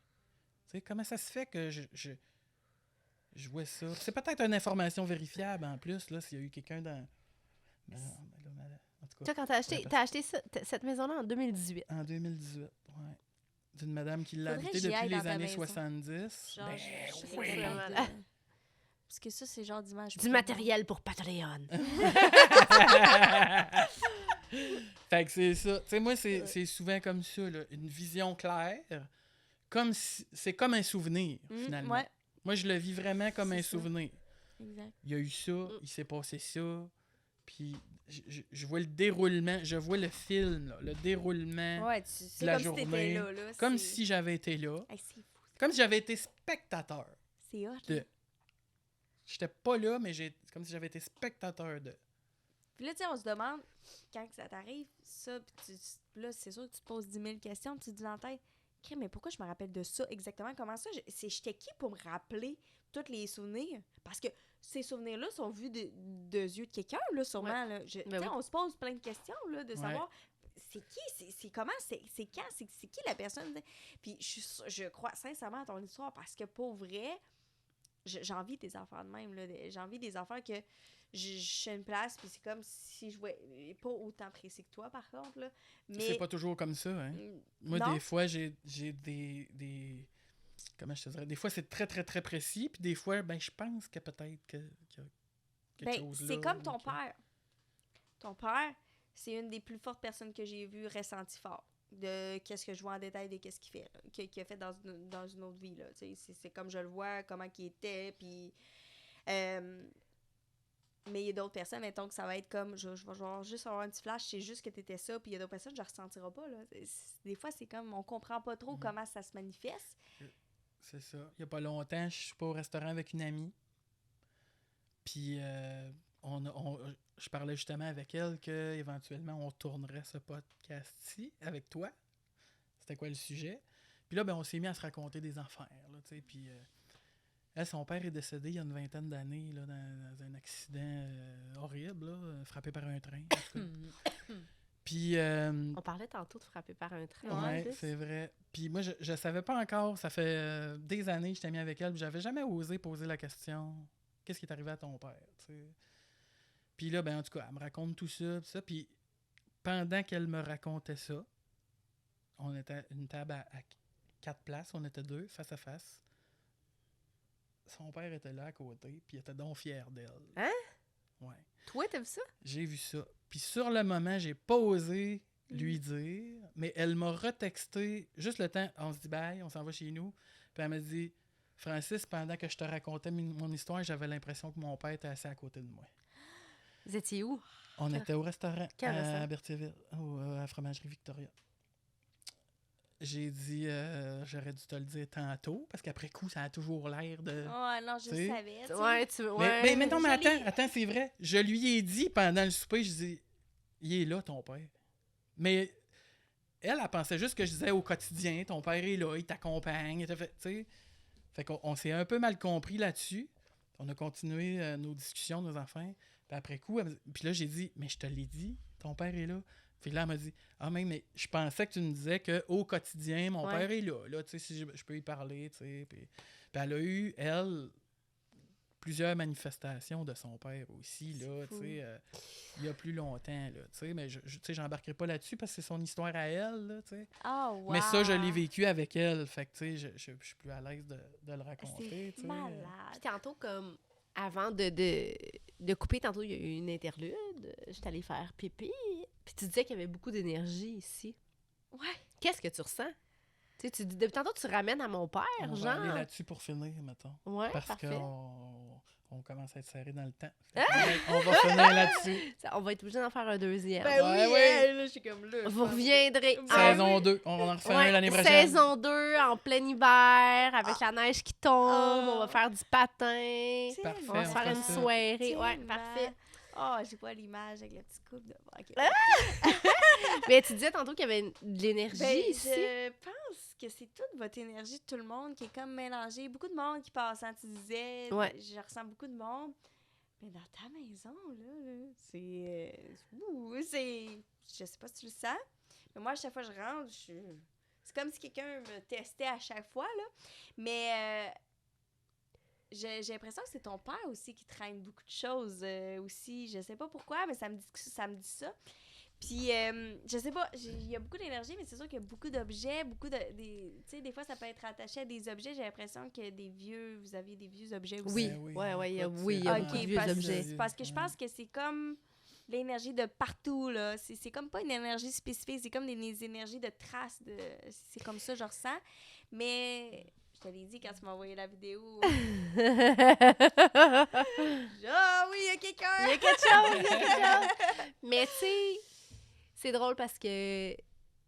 sais, comment ça se fait que je vois ça? C'est peut-être une information vérifiable en plus, là, s'il y a eu quelqu'un dans... En tout Toi, cas, quand t'as acheté cette maison-là en 2018. en 2018, ouais. D'une madame qui l'a Faudrait habité que j'y depuis aille dans les ta années maison. 70. Genre, Ben, je serais oui. capable de- Parce que ça, c'est le genre d'image. Du matériel pour Patreon. Fait que c'est ça. Tu sais, moi, c'est souvent comme ça, là. Une vision claire. Comme si, c'est comme un souvenir, finalement. Ouais, Moi, je le vis vraiment comme C'est un ça. souvenir. exact. Il y a eu ça, il s'est passé ça. Puis je vois le déroulement, je vois le film, là, le déroulement. Ouais, c'est la comme si t'étais journée, là. Comme c'est- si j'avais été là. Hey, c'est fou. Comme si j'avais été spectateur. C'est hot. De- là. J'étais pas là, mais c'est comme si j'avais été spectateur de. Puis là, tu sais, on se demande, quand que ça t'arrive, ça, puis là, c'est sûr que tu te poses 10 000 questions, puis tu te dis dans ta tête, Crème, mais pourquoi je me rappelle de ça exactement? Comment ça? J'étais qui pour me rappeler tous les souvenirs? Parce que ces souvenirs-là sont vus de yeux de quelqu'un, là, sûrement. Là. Tu sais, oui. on se pose plein de questions, là, de savoir c'est qui, c'est comment, c'est quand, c'est qui la personne. Puis je crois sincèrement à ton histoire parce que pour vrai, j'ai envie des affaires de même, là. J'ai envie des affaires que je suis une place, puis c'est comme si je voulais... Pas autant précis que toi, par contre, là. Mais... C'est pas toujours comme ça, hein? Moi, non? des fois, j'ai des... Comment je te dirais? Des fois, c'est très, très, très précis, puis des fois, ben, je pense que peut-être qu'il y a quelque chose là. C'est comme ton père. Ton père, c'est une des plus fortes personnes que j'ai vues ressentir fort. De qu'est-ce que je vois en détail de qu'est-ce qu'il fait, là, qu'il a fait dans une autre vie, là. C'est comme je le vois, comment qu'il était, puis... mais il y a d'autres personnes, mettons que ça va être comme, je vais juste avoir un petit flash, c'est juste que t'étais ça, puis il y a d'autres personnes, je ne ressentirai pas, là. Des fois, c'est comme, on comprend pas trop comment ça se manifeste. C'est ça. Il y a pas longtemps, je suis pas au restaurant avec une amie, puis je parlais justement avec elle qu'éventuellement, on tournerait ce podcast-ci avec toi. C'était quoi le sujet? Puis là, ben, on s'est mis à se raconter des affaires, là, tu sais, puis... Elle, son père est décédé il y a une 20aine d'années là, dans un accident horrible, là, frappé par un train. Puis... On parlait tantôt de frapper par un train. Ouais, c'est vrai. Puis moi, je savais pas encore. Ça fait des années que j'étais mis avec elle. Puis j'avais jamais osé poser la question « Qu'est-ce qui est arrivé à ton père? » Puis là, ben en tout cas, elle me raconte tout ça. Puis pendant qu'elle me racontait ça, on était à une table à 4 places. On était 2, face à face. Son père était là à côté, puis il était donc fier d'elle. Hein? Ouais. Toi, t'as vu ça? J'ai vu ça. Puis sur le moment, j'ai pas osé lui dire, mais elle m'a retexté juste le temps, on se dit bye, on s'en va chez nous. Puis elle m'a dit, Francis, pendant que je te racontais mon histoire, j'avais l'impression que mon père était assis à côté de moi. Vous étiez où? On était au restaurant Quel à restaurant? Berthierville, à la fromagerie Victoria. J'ai dit, j'aurais dû te le dire tantôt, parce qu'après coup, ça a toujours l'air de... Ouais, non, je le T'sais? savais, tu sais. Ouais, Mais non, mais je attends, c'est vrai. Je lui ai dit pendant le souper, je dis, il est là, ton père. Mais elle pensait juste que je disais au quotidien, ton père est là, il t'accompagne, tu sais. Fait qu'on s'est un peu mal compris là-dessus. On a continué nos discussions, nos enfants. Puis après coup, puis là, j'ai dit, mais je te l'ai dit, ton père est là. Puis là, elle m'a dit, ah, mais je pensais que tu me disais qu'au quotidien, mon père est là. Là, tu sais, si je peux y parler, tu sais. Puis elle a eu, elle, plusieurs manifestations de son père aussi, là, tu sais, il y a plus longtemps, là, tu sais. Mais tu sais, j'embarquerai pas là-dessus parce que c'est son histoire à elle, là, tu sais. Oh, wow. Mais ça, je l'ai vécu avec elle. Fait que, tu sais, je suis plus à l'aise de le raconter, tu C'est sais. malade. Puis tantôt, comme avant de couper, tantôt, il y a eu une interlude. J'étais allée faire pipi. Puis tu disais qu'il y avait beaucoup d'énergie ici. Ouais. Qu'est-ce que tu ressens? Tu sais, depuis tantôt, tu ramènes à mon père, On genre. va aller là-dessus pour finir, mettons. Ouais, Parce parfait. qu'on commence à être serré dans le temps. On va finir là-dessus. On va être obligé d'en faire un deuxième. Ben Ouais, oui, ouais. là, je suis comme là. Vous reviendrez. Saison 2. On en refait un l'année prochaine. Saison 2, en plein hiver, avec la neige qui tombe. On va faire du patin. Parfait, On va se on faire fera une ça. soirée. Ouais, parfait. Oh, j'ai pas l'image avec la petite coupe de... OK. Mais tu disais tantôt qu'il y avait de l'énergie Ben, ici. je pense que c'est toute votre énergie de tout le monde qui est comme mélangée. Beaucoup de monde qui passe, hein, tu disais. Ouais. Je ressens beaucoup de monde. Mais dans ta maison, là c'est... Je sais pas si tu le sens, mais moi, à chaque fois que je rentre, c'est comme si quelqu'un me testait à chaque fois, là. Mais... J'ai l'impression que c'est ton père aussi qui traîne beaucoup de choses aussi. Je sais pas pourquoi, mais ça me dit ça. Puis, je sais pas, il y a beaucoup d'énergie, mais c'est sûr qu'il y a beaucoup d'objets, tu sais, des fois, ça peut être attaché à des objets. J'ai l'impression que vous aviez des vieux objets aussi. Oui, oui, il y a écoute, beaucoup de vieux objets. Parce que je pense que c'est comme l'énergie de partout, là. C'est comme pas une énergie spécifique, c'est comme des énergies de traces. C'est comme ça, je ressens. Mais... Je te l'ai dit quand tu m'as envoyé la vidéo. Ah oui, il y a quelqu'un! Il y a quelque chose. Mais tu sais, c'est drôle parce que, tu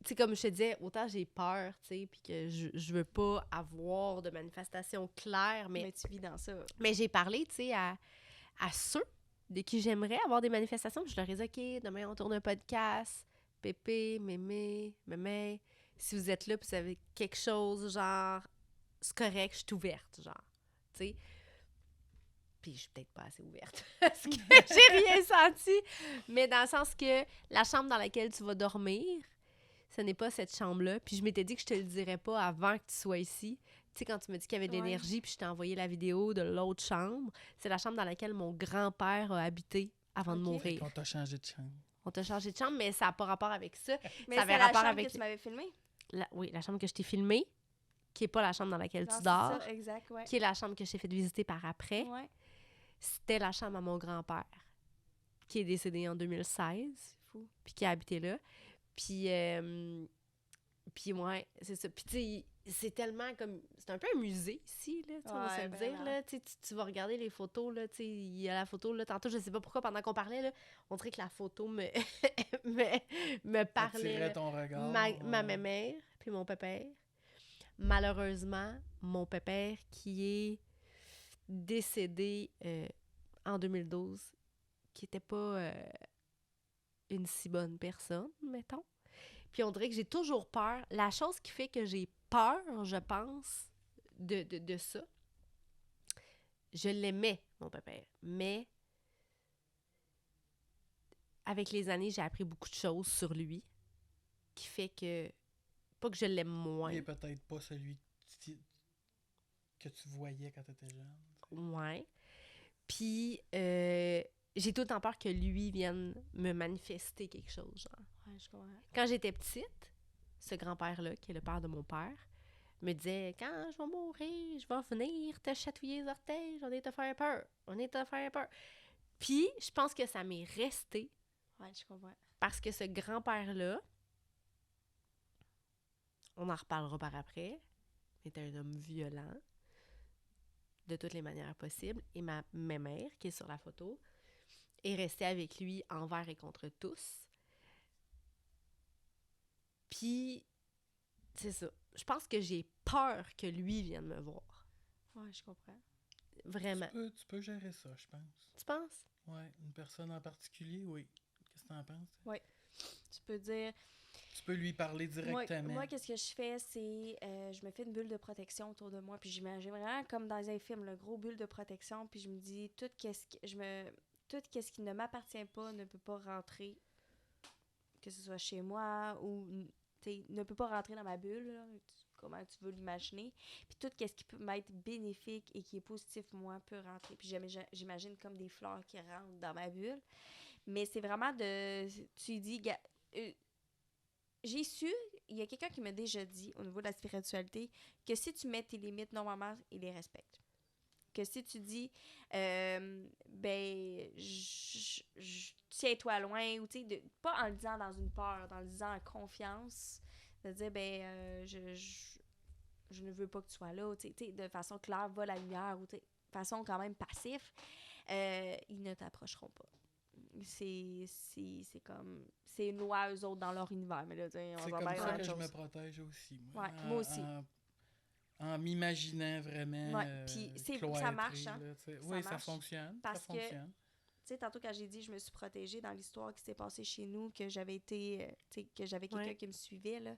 sais, comme je te disais, autant j'ai peur, tu sais, puis que je veux pas avoir de manifestation claire, Mais tu vis dans ça. mais j'ai parlé, tu sais, à ceux de qui j'aimerais avoir des manifestations. Puis je leur ai dit, OK, demain, on tourne un podcast. Pépé, Mémé, si vous êtes là puis vous avez quelque chose, genre... c'est correct, je suis ouverte, genre, tu sais. Puis je suis peut-être pas assez ouverte parce que j'ai rien senti. Mais dans le sens que la chambre dans laquelle tu vas dormir, ce n'est pas cette chambre-là. Puis je m'étais dit que je te le dirais pas avant que tu sois ici. Tu sais, quand tu me dis qu'il y avait de Ouais. l'énergie, puis je t'ai envoyé la vidéo de l'autre chambre, c'est la chambre dans laquelle mon grand-père a habité avant de Ok. Fait mourir. qu'on t'a changé de chambre. On t'a changé de chambre, mais ça n'a pas rapport avec ça. Mais Ça c'est avait la rapport chambre avec que tu m'avais filmée. oui, la chambre que je t'ai filmée, qui n'est pas la chambre dans laquelle Non, tu c'est dors, ça, exact, ouais. qui est la chambre que je t'ai fait visiter par après. Ouais. C'était la chambre à mon grand-père, qui est décédé en 2016, Fou. puis qui a habité là. Puis ouais, c'est ça. Puis tu sais, c'est tellement comme... C'est un peu un musée ici, là, tu sais, on va se Ouais, le dire, vraiment. là. Tu sais, tu vas regarder les photos, là, tu sais, il y a la photo, là, tantôt, je sais pas pourquoi, pendant qu'on parlait, là, on dirait que la photo me, me parlait, Attirait là. ton regard. Ma mère, puis mon pépère. Malheureusement, mon pépère qui est décédé en 2012, qui était pas une si bonne personne, mettons. Puis on dirait que j'ai toujours peur. La chose qui fait que j'ai peur, je pense, de ça, je l'aimais, mon pépère, mais avec les années, j'ai appris beaucoup de choses sur lui qui fait que, pas que je l'aime moins. Il est peut-être pas celui que tu voyais quand t'étais jeune. Ouais. Puis, j'ai tout le temps peur que lui vienne me manifester quelque chose, genre. Ouais, je comprends. Quand j'étais petite, ce grand-père-là, qui est le père de mon père, me disait « Quand je vais mourir, je vais venir te chatouiller les orteils, j'en ai te faire peur, on est te faire peur. » Puis, je pense que ça m'est resté Ouais, je comprends. parce que ce grand-père-là, on en reparlera par après, était un homme violent de toutes les manières possibles. Et ma mère, qui est sur la photo, est restée avec lui envers et contre tous. Puis, c'est ça. Je pense que j'ai peur que lui vienne me voir. Ouais, je comprends. Vraiment. Tu peux gérer ça, je pense. Tu penses? Ouais, une personne en particulier, oui. Qu'est-ce que t'en penses? Tu peux dire... Tu peux lui parler directement. Moi, qu'est-ce que je fais, c'est... je me fais une bulle de protection autour de moi, puis j'imagine vraiment comme dans un film, le gros bulle de protection, puis je me dis, tout ce qui ne m'appartient pas ne peut pas rentrer, que ce soit chez moi ou... ne peut pas rentrer dans ma bulle, là, comment tu veux l'imaginer. Puis tout ce qui peut m'être bénéfique et qui est positif, moi, peut rentrer. Puis j'imagine comme des fleurs qui rentrent dans ma bulle. Mais c'est vraiment de... Tu dis... j'ai su, il y a quelqu'un qui m'a déjà dit, au niveau de la spiritualité, que si tu mets tes limites, normalement, il les respecte. Que si tu dis, tiens-toi loin, ou tu sais, pas en le disant dans une peur, en le disant en confiance, de dire, je ne veux pas que tu sois là, tu sais, de façon claire, va la lumière, ou de façon quand même passive, ils ne t'approcheront pas. C'est comme... C'est une loi, eux autres, dans leur univers. Mais là, on c'est va comme faire ça la que je chose. me protège aussi. Moi, Ouais, moi aussi. En m'imaginant vraiment puis cloîtré, ça marche, hein? là, oui, marche. ça fonctionne. Parce ça que, fonctionne. tu sais, tantôt quand j'ai dit je me suis protégée dans l'histoire qui s'est passée chez nous, que j'avais été... que j'avais quelqu'un qui me suivait, là.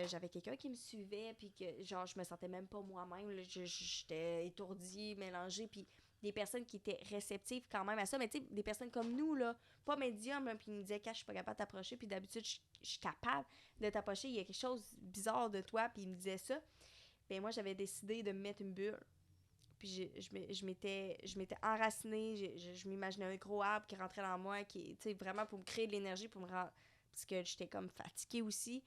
J'avais quelqu'un qui me suivait, puis que, genre, je me sentais même pas moi-même. Là, j'étais étourdie, mélangée, puis des personnes qui étaient réceptives quand même à ça, mais tu sais, des personnes comme nous, là, pas médium, puis ils me disaient, quand je suis pas capable de t'approcher, puis d'habitude, je suis capable de t'approcher, il y a quelque chose de bizarre de toi, puis ils me disaient ça. Ben moi, j'avais décidé de me mettre une bulle. Puis je m'étais enracinée, je m'imaginais un gros arbre qui rentrait dans moi, qui, tu sais, vraiment pour me créer de l'énergie, pour me rendre... Parce que j'étais comme fatiguée aussi.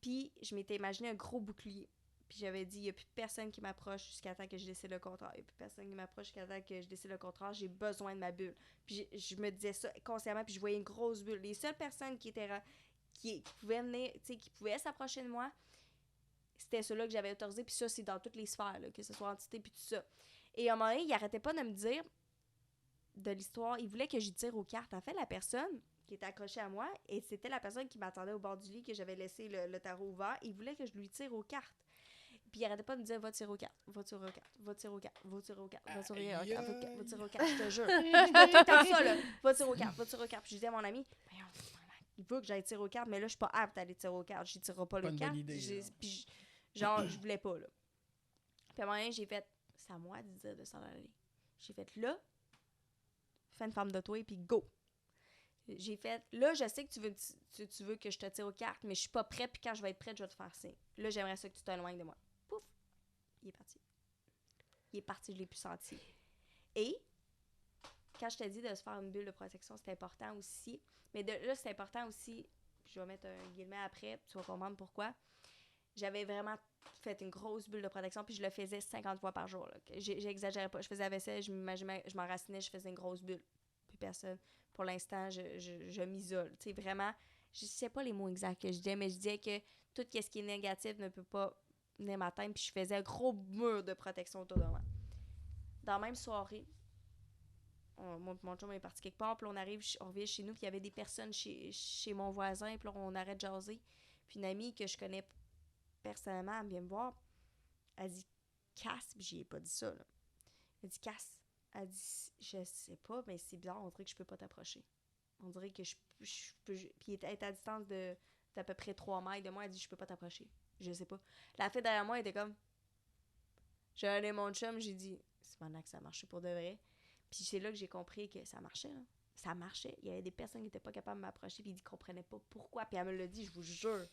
Puis je m'étais imaginé un gros bouclier. Puis j'avais dit, il n'y a plus personne qui m'approche jusqu'à temps que je décide le contraire. Il n'y a plus personne qui m'approche jusqu'à temps que je décide le contraire. J'ai besoin de ma bulle. Puis je me disais ça consciemment, puis je voyais une grosse bulle. Les seules personnes qui pouvaient venir, tu sais, qui pouvaient s'approcher de moi, c'était ceux-là que j'avais autorisé. Puis ça, c'est dans toutes les sphères, là, que ce soit entité, puis tout ça. Et à un moment donné, il arrêtait pas de me dire de l'histoire. Il voulait que j'y tire aux cartes. En fait, la personne qui était accrochée à moi, et c'était la personne qui m'attendait au bord du lit, que j'avais laissé le tarot ouvert. Il voulait que je lui tire aux cartes. Puis il arrêtait pas de me dire, va tirer aux cartes, va tirer aux cartes, va tirer aux cartes, va tirer aux cartes, va tirer aux cartes, va tirer aux cartes, je te jure. Je me tout le temps ça, là. Va tirer aux cartes, va tirer aux cartes. Puis je disais à mon ami, il veut que j'aille tirer aux cartes, mais là, je suis pas apte à aller tirer aux cartes. Je tirerai pas les cartes. Puis genre, je voulais pas, là. Puis à un moment donné, j'ai fait, c'est à moi de dire de s'en aller. J'ai fait, là, fais une femme de toi, et puis go. J'ai fait, là, je sais que tu veux que je te tire aux cartes, mais je suis pas prête, puis quand je vais être prête, je vais te faire signe. Là, j'aimerais ça que tu t'éloignes de moi. Pouf! il est parti. Il est parti, je l'ai plus senti. Et quand je te dis de se faire une bulle de protection, c'est important aussi. Mais là, c'est important aussi, puis je vais mettre un guillemet après, tu vas comprendre pourquoi. J'avais vraiment fait une grosse bulle de protection, puis je le faisais 50 fois par jour. Là. J'exagérais pas. Je faisais la vaisselle, je m'enracinais, je faisais une grosse bulle. Plus personne. Pour l'instant, je m'isole. Tu sais, vraiment, je sais pas les mots exacts que je disais, mais je disais que tout ce qui est négatif ne peut pas venir m'atteindre, puis je faisais un gros mur de protection autour de moi. Dans la même soirée, mon chum est parti quelque part, puis on revient chez nous, puis il y avait des personnes chez mon voisin, puis là, on arrête de jaser. Puis une amie que je connais personnellement, elle vient me voir, elle dit « Casse », puis j'y ai pas dit ça, là. Elle dit « Casse ». Elle dit « Je sais pas, mais c'est bizarre, on dirait que je peux pas t'approcher. On dirait que je peux... » Puis elle est à distance d'à peu près 3 mètres de moi, elle dit « Je peux pas t'approcher. » Je sais pas. La fille derrière moi était comme... J'ai allé mon chum, j'ai dit « C'est maintenant que ça marchait pour de vrai. » Puis c'est là que j'ai compris que ça marchait, là. Ça marchait. Il y avait des personnes qui n'étaient pas capables de m'approcher, puis ils ne comprenaient pas pourquoi. Puis elle me l'a dit, je vous jure.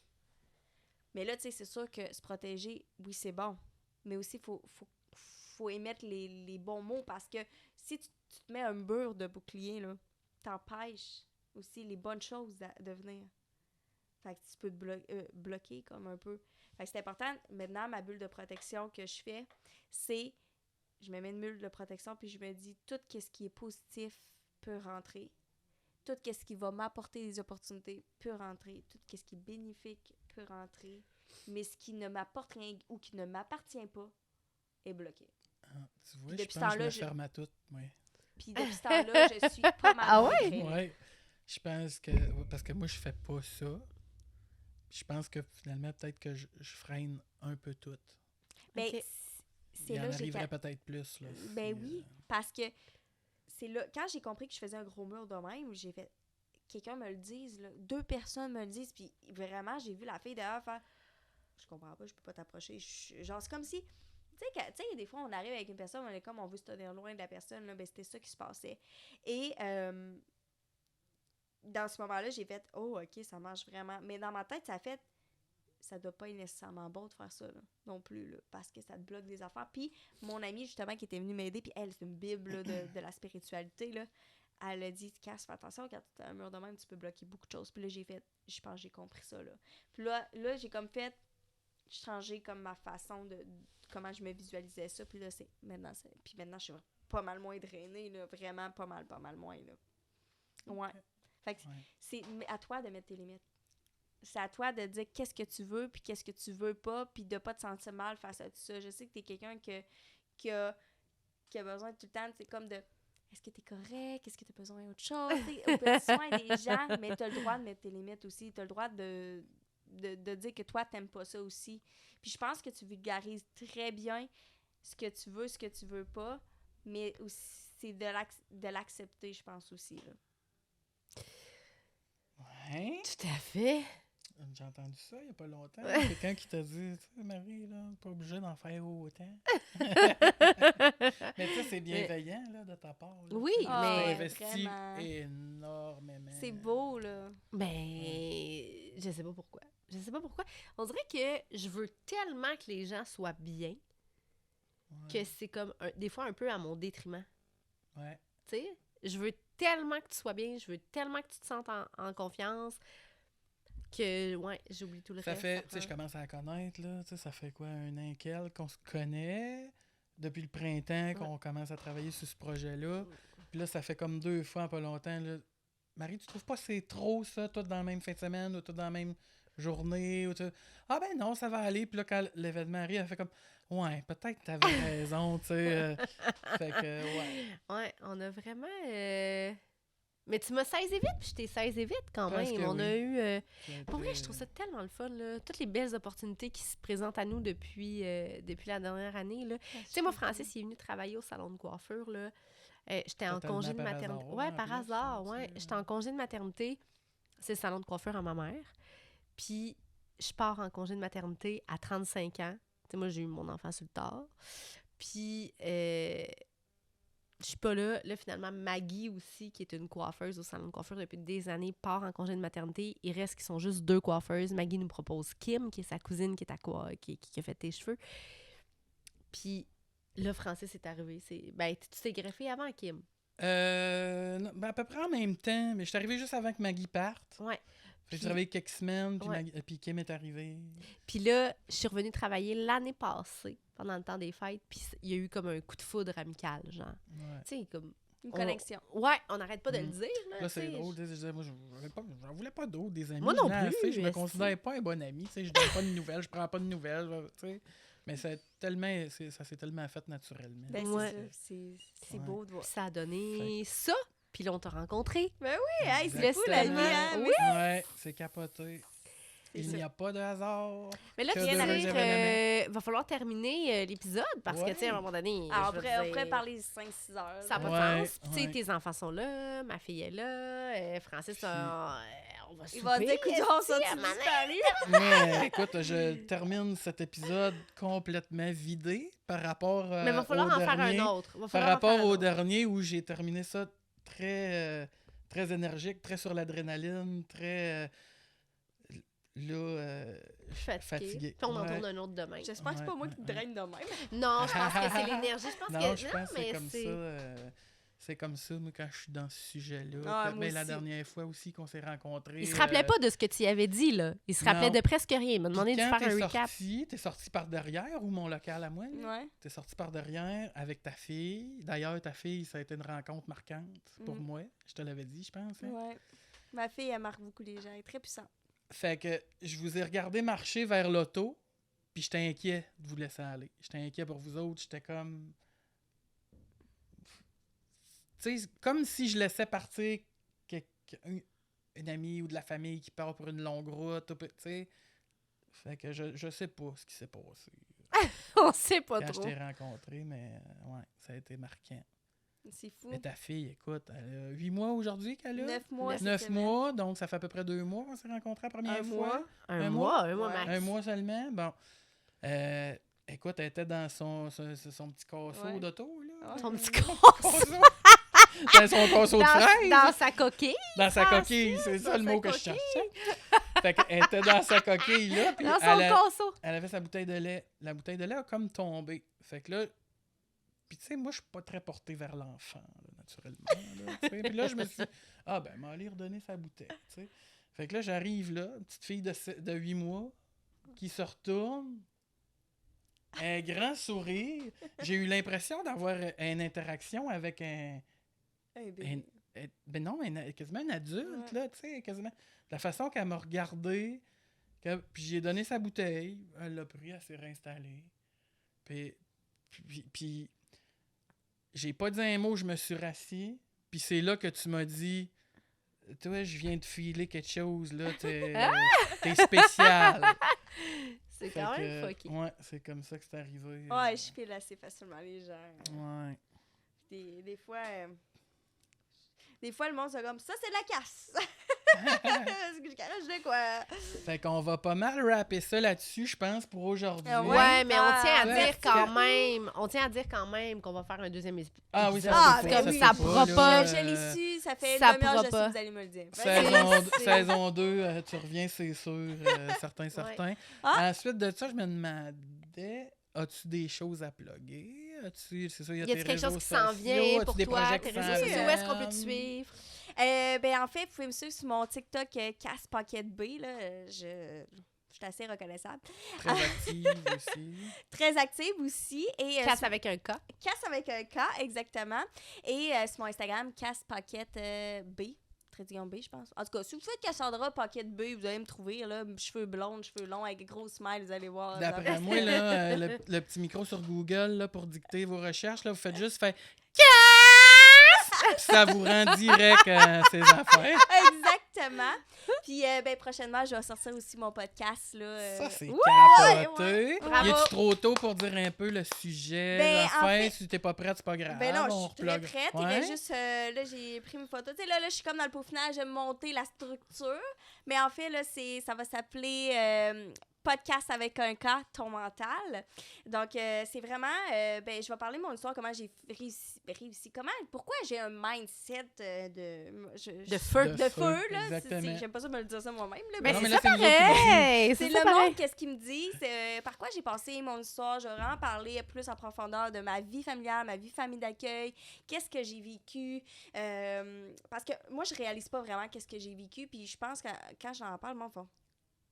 Mais là, tu sais, c'est sûr que se protéger, oui, c'est bon. Mais aussi, il faut émettre les bons mots, parce que si tu te mets un mur de bouclier, là, t'empêches aussi les bonnes choses de venir. Fait que tu peux te bloquer comme un peu. Fait que c'est important. Maintenant, ma bulle de protection que je fais, c'est... Je me mets une bulle de protection, puis je me dis, tout ce qui est positif peut rentrer. Tout ce qui va m'apporter des opportunités peut rentrer. Tout ce qui est bénéfique peut rentrer. Mais ce qui ne m'apporte rien ou qui ne m'appartient pas est bloqué. Ah, tu vois, Puis je depuis pense ce que je me temps-là, ferme à tout, oui. Puis depuis ce temps-là, je suis pas mal. Ah ouais? Oui, je pense que... Parce que moi, je fais pas ça. Je pense que finalement, peut-être que je freine un peu tout. Ben, Ok. c'est Il en là que j'ai... arriverait peut-être plus, là. Ben si, oui, parce que c'est là... Quand j'ai compris que je faisais un gros mur de même, j'ai fait... Quelqu'un me le dise, là. 2 personnes me le disent, puis vraiment, j'ai vu la fille derrière faire... Je comprends pas, je peux pas t'approcher. Genre, c'est comme si... Tu sais, des fois, on arrive avec une personne, on est comme, on veut se tenir loin de la personne, là, ben c'était ça qui se passait. Et dans ce moment-là, j'ai fait, oh, OK, ça marche vraiment. Mais dans ma tête, ça a fait, ça doit pas être nécessairement bon de faire ça, là, non plus, là, parce que ça te bloque des affaires. Puis mon amie, justement, qui était venue m'aider, puis elle, c'est une bible là, de la spiritualité, là, elle a dit, Cass, fais attention, quand tu as un mur de même, tu peux bloquer beaucoup de choses. Puis là, j'ai fait, je pense que j'ai compris ça, là. Puis là j'ai comme fait, changer comme ma façon de comment je me visualisais ça, puis là, puis maintenant, je suis pas mal moins drainée, là, vraiment pas mal moins, là. Ouais. Fait que c'est à toi de mettre tes limites. C'est à toi de dire qu'est-ce que tu veux, puis qu'est-ce que tu veux pas, puis de pas te sentir mal face à tout ça. Je sais que t'es quelqu'un qui a besoin tout le temps, c'est comme de est-ce que t'es correct, est-ce que t'as besoin d'autre chose, on peut soin des gens, mais t'as le droit de mettre tes limites aussi, t'as le droit de dire que toi, t'aimes pas ça aussi. Puis je pense que tu vulgarises très bien ce que tu veux pas, mais aussi c'est de l'accepter, je pense aussi, là. Ouais. Tout à fait. J'ai entendu ça il y a pas longtemps. Quelqu'un qui t'a dit, tu sais, Marie, là, pas obligé d'en faire autant. Mais tu sais, c'est bienveillant, là, de ta part. Là. Oui, Tu mais investi vraiment. énormément. C'est beau, là. Ben, je sais pas pourquoi. On dirait que je veux tellement que les gens soient bien que c'est comme des fois un peu à mon détriment. Ouais. Tu sais, je veux tellement que tu sois bien, je veux tellement que tu te sentes en confiance que, ouais, j'oublie tout le Ça reste. fait, tu sais, je commence à la connaître, là. Tu sais, ça fait quoi, 1 an et quelques qu'on se connaît. Depuis le printemps qu'on commence à travailler sur ce projet-là. Puis là, ça fait comme 2 fois en pas longtemps, là. Marie, tu trouves pas que c'est trop, ça, tout dans la même fin de semaine ou tout dans la même journée? Ou ah ben non, ça va aller. Puis là, quand l'événement arrive, elle fait comme, ouais, peut-être que t'avais raison, tu sais. Fait que, ouais. Ouais, on a vraiment... Mais tu m'as saisi vite, puis je t'ai saisi vite quand Parce même. que On a oui. eu... Ça a Pour vrai, été, je trouve ça tellement le fun, là. Toutes les belles opportunités qui se présentent à nous depuis la dernière année, là. Tu sais, moi, Francis, il est venu travailler au salon de coiffure, là. J'étais en Totalement congé de par maternité. hasard, Ouais, en par plus, hasard, tu ouais. sais. J'étais en congé de maternité. C'est le salon de coiffure à ma mère. Puis, je pars en congé de maternité à 35 ans. Tu sais, moi, j'ai eu mon enfant sur le tard. Puis, je suis pas là. Là, finalement, Maggie aussi, qui est une coiffeuse au salon de coiffure depuis des années, part en congé de maternité. Il reste qu'ils sont juste 2 coiffeuses. Maggie nous propose Kim, qui est sa cousine, qui a fait tes cheveux. Puis là, Francis est arrivé. Tu t'es greffé avant Kim. Non, à peu près en même temps, mais je suis arrivé juste avant que Maggie parte. Ouais. J'ai travaillé quelques semaines, puis, Ouais. puis Kim est arrivée. Puis là, je suis revenue travailler l'année passée, pendant le temps des fêtes, puis il y a eu comme un coup de foudre amical, genre. Ouais. Tu sais, comme... Une connexion. Ouais, on n'arrête pas de le Mm. dire, là. Là, tu sais. c'est drôle. Je disais, moi, j'en voulais pas d'autres, des amis. Moi non J'en ai plus, assez, je me esti. considère pas un bon ami. Tu sais, je donne pas de nouvelles, je prends pas de nouvelles. Tu sais. Mais ça s'est tellement fait naturellement. Ben, Ouais. c'est ça. C'est Ouais. beau de voir. Puis ça a donné ça, puis là, on t'a rencontré. Ben oui, hey, c'est fou la vie, hein? Oui. Ouais, c'est capoté. C'est Il ça. n'y a pas de hasard. Mais là, Que tu de sais, heureux va falloir terminer l'épisode, parce que, Ouais. tu sais, à un moment donné... Alors, je veux on dire, pourrait parler 5-6 heures. Ça n'a là. pas de Ouais, sens. Tu sais, ouais. tes enfants sont là, ma fille est là, Francis, on va souper. Il va se dire, coudonc, ça, esti, à tu ma disparu. Mais écoute, je termine cet épisode complètement vidé par rapport Mais il va falloir au en faire dernier. un autre. Va Par falloir en faire rapport un au autre. dernier où j'ai terminé ça très, très énergique, très sur l'adrénaline, très fatigué. Puis on en Ouais. tourne un autre demain. J'espère que c'est pas moi qui te Ouais. draine de même. Non, je pense que c'est l'énergie. Je pense Non, que je pense que mais c'est comme ça. C'est comme ça, moi, quand je suis dans ce sujet-là. Ah, Puis, moi la aussi. dernière fois aussi qu'on s'est rencontrés. Il se rappelait pas de ce que tu y avais dit, là. Il se rappelait Non. de presque rien. Il m'a demandé de faire un recap. T'es sorti par derrière ou mon local à moi? Là? Ouais. T'es sorti par derrière avec ta fille. D'ailleurs, ta fille, ça a été une rencontre marquante pour Mhm. moi. Je te l'avais dit, je pense. Hein? Ouais. Ma fille, elle marque beaucoup les gens. Elle est très puissante. Fait que je vous ai regardé marcher vers l'auto, puis j'étais inquiet de vous laisser aller. J'étais inquiet pour vous autres. J'étais comme... Tu sais, comme si je laissais partir une amie ou de la famille qui part pour une longue route. Tu sais. Fait que je sais pas ce qui s'est passé On sait pas quand je trop. t'ai rencontré, mais ouais, ça a été marquant. C'est fou. Mais ta fille, écoute, elle a 8 mois aujourd'hui qu'elle a? 9 mois. 9 cette semaine. mois, donc ça fait à peu près 2 mois qu'on s'est rencontrés la première Un fois. mois. Un Un mois, Ouais. max. Un mois seulement, bon. Écoute, elle était dans son petit casseau Ouais. d'auto, là. Ouais. Son petit Casseau. corps. Dans son casseau de fraises. Dans sa coquille. Dans sa Francis, coquille, c'est ça dans le sa mot que je coquille. cherchais. Fait qu'elle était dans sa coquille, là, puis Dans son elle casseau. avait sa bouteille de lait. La bouteille de lait a comme tombé. Fait que là, puis tu sais, moi, je suis pas très porté vers l'enfant, là, naturellement. Là, tu sais. Puis là, je me suis dit, ah ben, m'en aller redonner sa bouteille, tu sais. Fait que là, j'arrive là, une petite fille de 8 mois, qui se retourne, un grand sourire. J'ai eu l'impression d'avoir une interaction avec Un bébé. ben non, quasiment un adulte, Ouais. là, tu sais, quasiment. La façon qu'elle m'a regardé, puis j'ai donné sa bouteille, elle l'a pris, elle s'est réinstallée. Puis j'ai pas dit un mot, je me suis rassis, puis c'est là que tu m'as dit, toi, je viens de filer quelque chose, là, t'es spécial. C'est Fait quand que, même fucké. Ouais, c'est comme ça que c'est arrivé. Ouais, je file assez facilement les gens. Ouais. Des fois... Des fois, le monde se comme ça, c'est de la casse. Est-ce que je caresse de quoi? Fait qu'on va pas mal rapper ça là-dessus, je pense, pour aujourd'hui. Ouais, mais on tient à Ouais. dire quand même. On tient à dire quand même qu'on va faire un deuxième épisode. Ah oui, ça Ah, se peut ben pas, oui. se Ça peut pourra là, pas. Je l'ai su, ça fait ça une demi-heure, pourra je sais pas. que vous allez me le dire. Saison 2, tu reviens, c'est sûr, certain. Ah. Ensuite de ça, je me demandais, as-tu des choses à plugger? C'est ça, il y a Y a-t-il tes quelque chose réseaux qui s'en sociaux? vient As-tu pour des toi? projets Tes qui réseaux s'en sociaux, où est-ce qu'on peut te viennent? suivre? Ben, en fait, vous pouvez me suivre sur mon TikTok Casse Pocket B. Là. Je suis assez reconnaissable. Très active aussi. Très active aussi. Et, Casse avec un K. Casse avec un K, exactement. Et sur mon Instagram, Casse Pocket B. Trédillon B, je pense. En tout cas, si vous faites Cassandra Pocket B, vous allez me trouver. Là, cheveux blonds, cheveux longs, avec gros smile, vous allez voir. D'après moi, là, le petit micro sur Google là, pour dicter vos recherches, là, vous faites juste faire puis ça vous rend direct à ces affaires. Exactement. Puis, ben, prochainement, je vais sortir aussi mon podcast. Là, Ça, c'est ouais, capoté. Bravo. Y est-tu trop tôt pour dire un peu le sujet, Ben, l'affaire? en fait- Si t'es pas prête, c'est pas grave. Ben non, je on suis très replogue. prête. Il Ouais? reste juste, là, j'ai pris mes photos. Tu sais, là, je suis comme dans le peaufinage de monter la structure. Mais en fait, là, ça va s'appeler podcast avec un K, ton mental. Donc, c'est vraiment, je vais parler de mon histoire, comment j'ai réussi, pourquoi j'ai un mindset De feu. De feu, là. Exactement. J'aime pas ça me le dire ça moi-même, là. Mais Non, c'est mais là, ça c'est nous autres qui le disons. pareil! C'est ça le pareil. monde, qu'est-ce qu'il me dit, c'est par quoi j'ai passé mon histoire. Je vais vraiment parler plus en profondeur de ma vie familiale, ma vie famille d'accueil, qu'est-ce que j'ai vécu. Parce que moi, je réalise pas vraiment qu'est-ce que j'ai vécu, puis je pense que quand j'en parle, mon fond,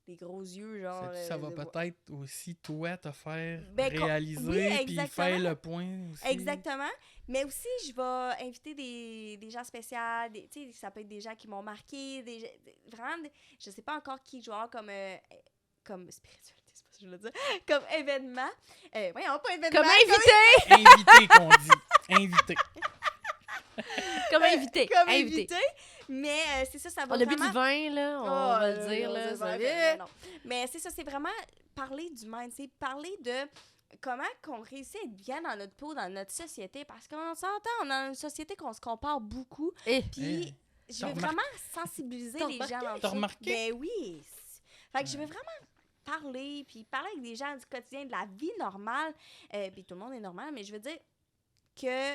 des gros yeux, genre... Ça va peut-être aussi, toi, te faire Ben, oui, réaliser puis exactement. faire le point aussi. Exactement. Mais aussi, je vais inviter des gens spéciaux. Tu sais, ça peut être des gens qui m'ont marqué. Vraiment, je sais pas encore qui je vais avoir comme spiritualité, c'est pas ce que je veux dire. Comme événement. Voyons, pas événement. Comme invité! Invité qu'on dit. Invité. Comme invité. Comme invité. invité. Mais c'est ça va On a bu vraiment... du vin, là, on va le dire, là. c'est ça vrai, va. non. Mais c'est ça, c'est vraiment parler du mind, c'est parler de comment qu'on réussit à être bien dans notre peau, dans notre société, parce qu'on s'entend, on est dans une société qu'on se compare beaucoup, Eh. puis je veux T'as vraiment sensibiliser T'as les gens dans le T'as fond. remarqué? Ben oui! Fait que je veux vraiment parler avec des gens du quotidien, de la vie normale, puis tout le monde est normal, mais je veux dire que...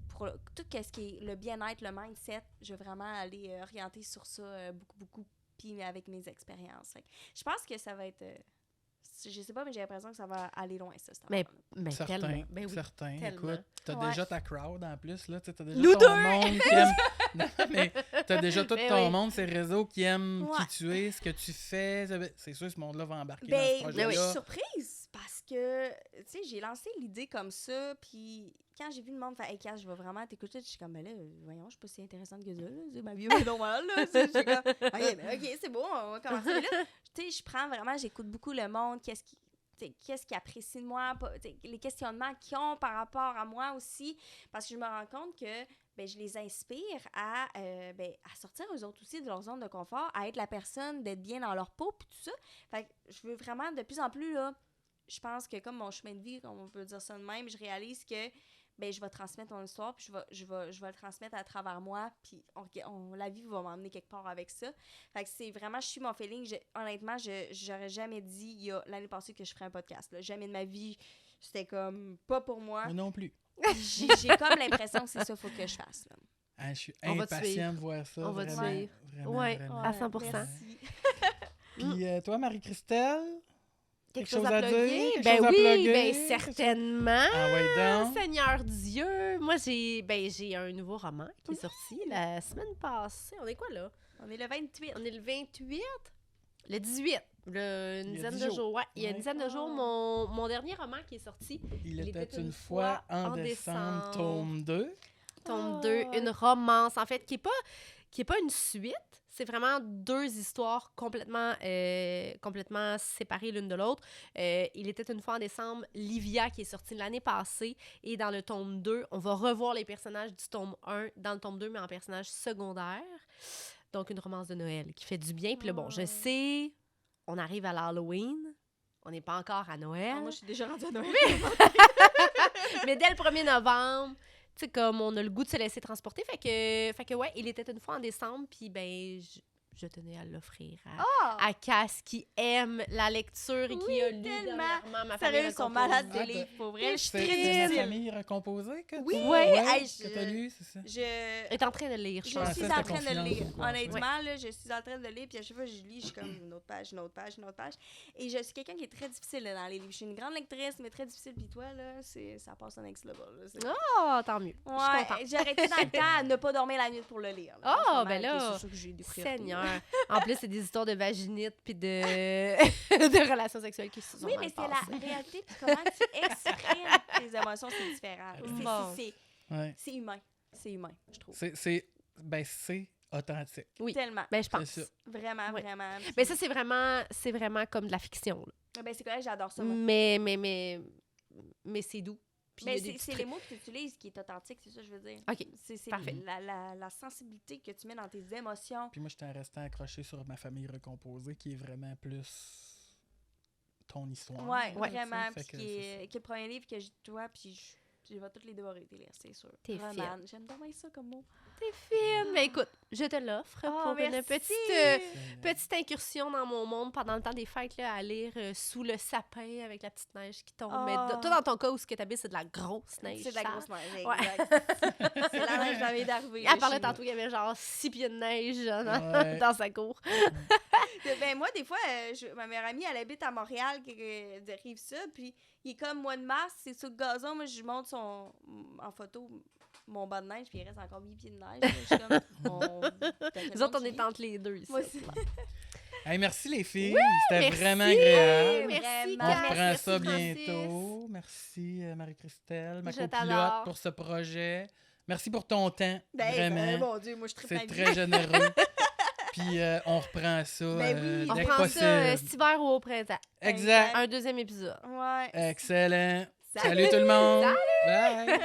pour tout ce qui est le bien-être, le mindset, je veux vraiment aller orienter sur ça beaucoup, puis avec mes expériences. Fait que je pense que ça va être... je sais pas, mais j'ai l'impression que ça va aller loin, ça. cette Mais, affaire-là. mais tellement. Ben oui. Certains. tellement. Écoute, t'as Ouais. déjà ta crowd en plus, là. T'as déjà Nous ton deux! monde qui aime... Non, mais t'as déjà tout Ben ton oui. monde, ces réseaux qui aiment Ouais. qui tu es, ce que tu fais. C'est sûr, ce monde-là va embarquer Ben, dans ce je projet-là. suis surprise parce que, tu sais, j'ai lancé l'idée comme ça, puis quand j'ai vu le monde faire « Hey, Cass, je vais vraiment t'écouter », je suis comme « Ben là, voyons, je suis pas si intéressante que ça, là. C'est ma vie est normale, là. » Je suis comme « OK, c'est bon, on va commencer. » Mais là, tu sais, je prends vraiment, j'écoute beaucoup le monde, qu'est-ce qu'ils apprécient de moi, les questionnements qu'ils ont par rapport à moi aussi, parce que je me rends compte que je les inspire à sortir eux autres aussi de leur zone de confort, à être la personne, d'être bien dans leur peau, puis tout ça. Fait que je veux vraiment, de plus en plus, là, je pense que comme mon chemin de vie, comme on peut dire ça de même, je réalise que je vais transmettre mon histoire, puis je vais le transmettre à travers moi, puis la vie va m'emmener quelque part avec ça. Fait que c'est vraiment, je suis mon feeling. Honnêtement, j'aurais jamais dit l'année passée que je ferais un podcast. Là. Jamais de ma vie, c'était comme pas pour moi. Moi non plus. J'ai comme l'impression que c'est ça qu'il faut que je fasse. Là. Ah, je suis On va te impatient suivre. de voir ça. On va te vraiment, suivre. vraiment, Ouais. vraiment. À 100%. Merci. Puis toi, Marie-Christelle? Quelque chose chose à à dire? plugger? Quelque Ben chose à oui, plugger? ben certainement. Ah ouais, donc. Seigneur Dieu. Moi, j'ai un nouveau roman qui est sorti la semaine passée. On est quoi, là? On est le 28. On est le 28? Le 18. Une Il y a dizaine 10 de jours. jours. Ouais, il y a une Ouais. dizaine de jours, mon dernier roman qui est sorti. Il était une fois en décembre, tome 2. Tome 2, une romance, en fait, qui est pas une suite. C'est vraiment deux histoires complètement séparées l'une de l'autre. Il était une fois en décembre, Livia, qui est sortie l'année passée. Et dans le tome 2, on va revoir les personnages du tome 1 dans le tome 2, mais en personnages secondaires. Donc, une romance de Noël qui fait du bien. Puis là, bon, je sais, on arrive à l'Halloween. On n'est pas encore à Noël. Moi, je suis déjà rendue à Noël. Mais dès le 1er novembre, tu sais, comme on a le goût de se laisser transporter. Fait que ouais, il était une fois en décembre, puis je tenais à l'offrir à Cass, qui aime la lecture et qui a lu tellement. dernièrement Ma famille Sérieux, ils sont recomposée. malades des livres, pour vrai. Je suis C'est très ma difficile. famille recomposée que Oui, Ouais. que t'as lu, c'est ça? Je Elle est en train de lire, je suis pense. pensais en que train c'était de le lire. confiance ou quoi, Honnêtement, là, je suis en train de le lire, puis à chaque fois que je lis, je suis comme une autre page, une autre page, une autre page. Et je suis quelqu'un qui est très difficile là, dans les livres. Je suis une grande lectrice, mais très difficile. Puis toi, là, ça passe au next level. Là, Oh, tant mieux. Je suis ouais, contente. j'ai arrêté dans le temps à ne pas dormir la nuit pour le lire. là. Ah, En ce moment, ben là, ok, c'est sûr que j'ai des priorités. Seigneur. En plus, c'est des histoires de vaginite puis de... de relations sexuelles qui se sont Oui, mal mais c'est passées. la réalité, puis comment tu exprimes tes émotions, c'est différent. Bon. Ouais. C'est humain. C'est humain, je trouve. C'est authentique. Oui, Tellement. ben je pense. C'est ça. Vraiment, Ouais. vraiment. Mais ça, c'est vraiment comme de la fiction. Là. Ben, c'est correct, j'adore ça, moi. Mais c'est doux. Puis Mais il y a des c'est petits les mots que tu utilises qui est authentique, c'est ça que je veux dire. OK, C'est parfait. la sensibilité que tu mets dans tes émotions. Puis moi, j'étais resté accroché sur Ma famille recomposée, qui est vraiment plus ton histoire. Ouais, là, vraiment. tu sais. Fait Puis que c'est qui est le premier livre que j'ai de toi, puis Je vais toutes les dévorer, tes livres, c'est sûr. T'es Roman, fine. j'aime tellement ça comme mot. T'es fine. Mais écoute, je te l'offre pour une merci. petite incursion dans mon monde pendant le temps des fêtes, là, à lire Sous le sapin avec la petite neige qui tombe. Mais toi, dans ton cas, où ce que t'habites, c'est de la grosse neige. C'est de la sale. grosse neige, Ouais. exact. C'est la neige qui vient d'arriver. Elle parlait tantôt qu'il y avait genre 6 pieds de neige Ouais. dans sa cour. Ben moi, des fois, ma meilleure amie, elle habite à Montréal, de Rive-Sud, puis il est comme mois de mars, c'est sur le gazon, moi, je lui montre en photo mon banc de neige, puis il reste encore 8 pieds de neige. Je suis comme, Nous autres, on est entre les deux ici. Moi aussi. Hey, merci les filles, c'était merci. vraiment agréable. Merci, On Cass. reprend merci, ça Francis. bientôt. Merci Marie-Christelle, ma Je copilote, t'adore. pour ce projet. Merci pour ton temps, vraiment. Mon Dieu, moi, je tripe C'est très généreux. Puis on reprend ça Ben oui, On dès que prend possible. ça cet hiver ou au printemps. Exact. Un deuxième épisode. Ouais. Excellent. Salut tout le monde. Bye.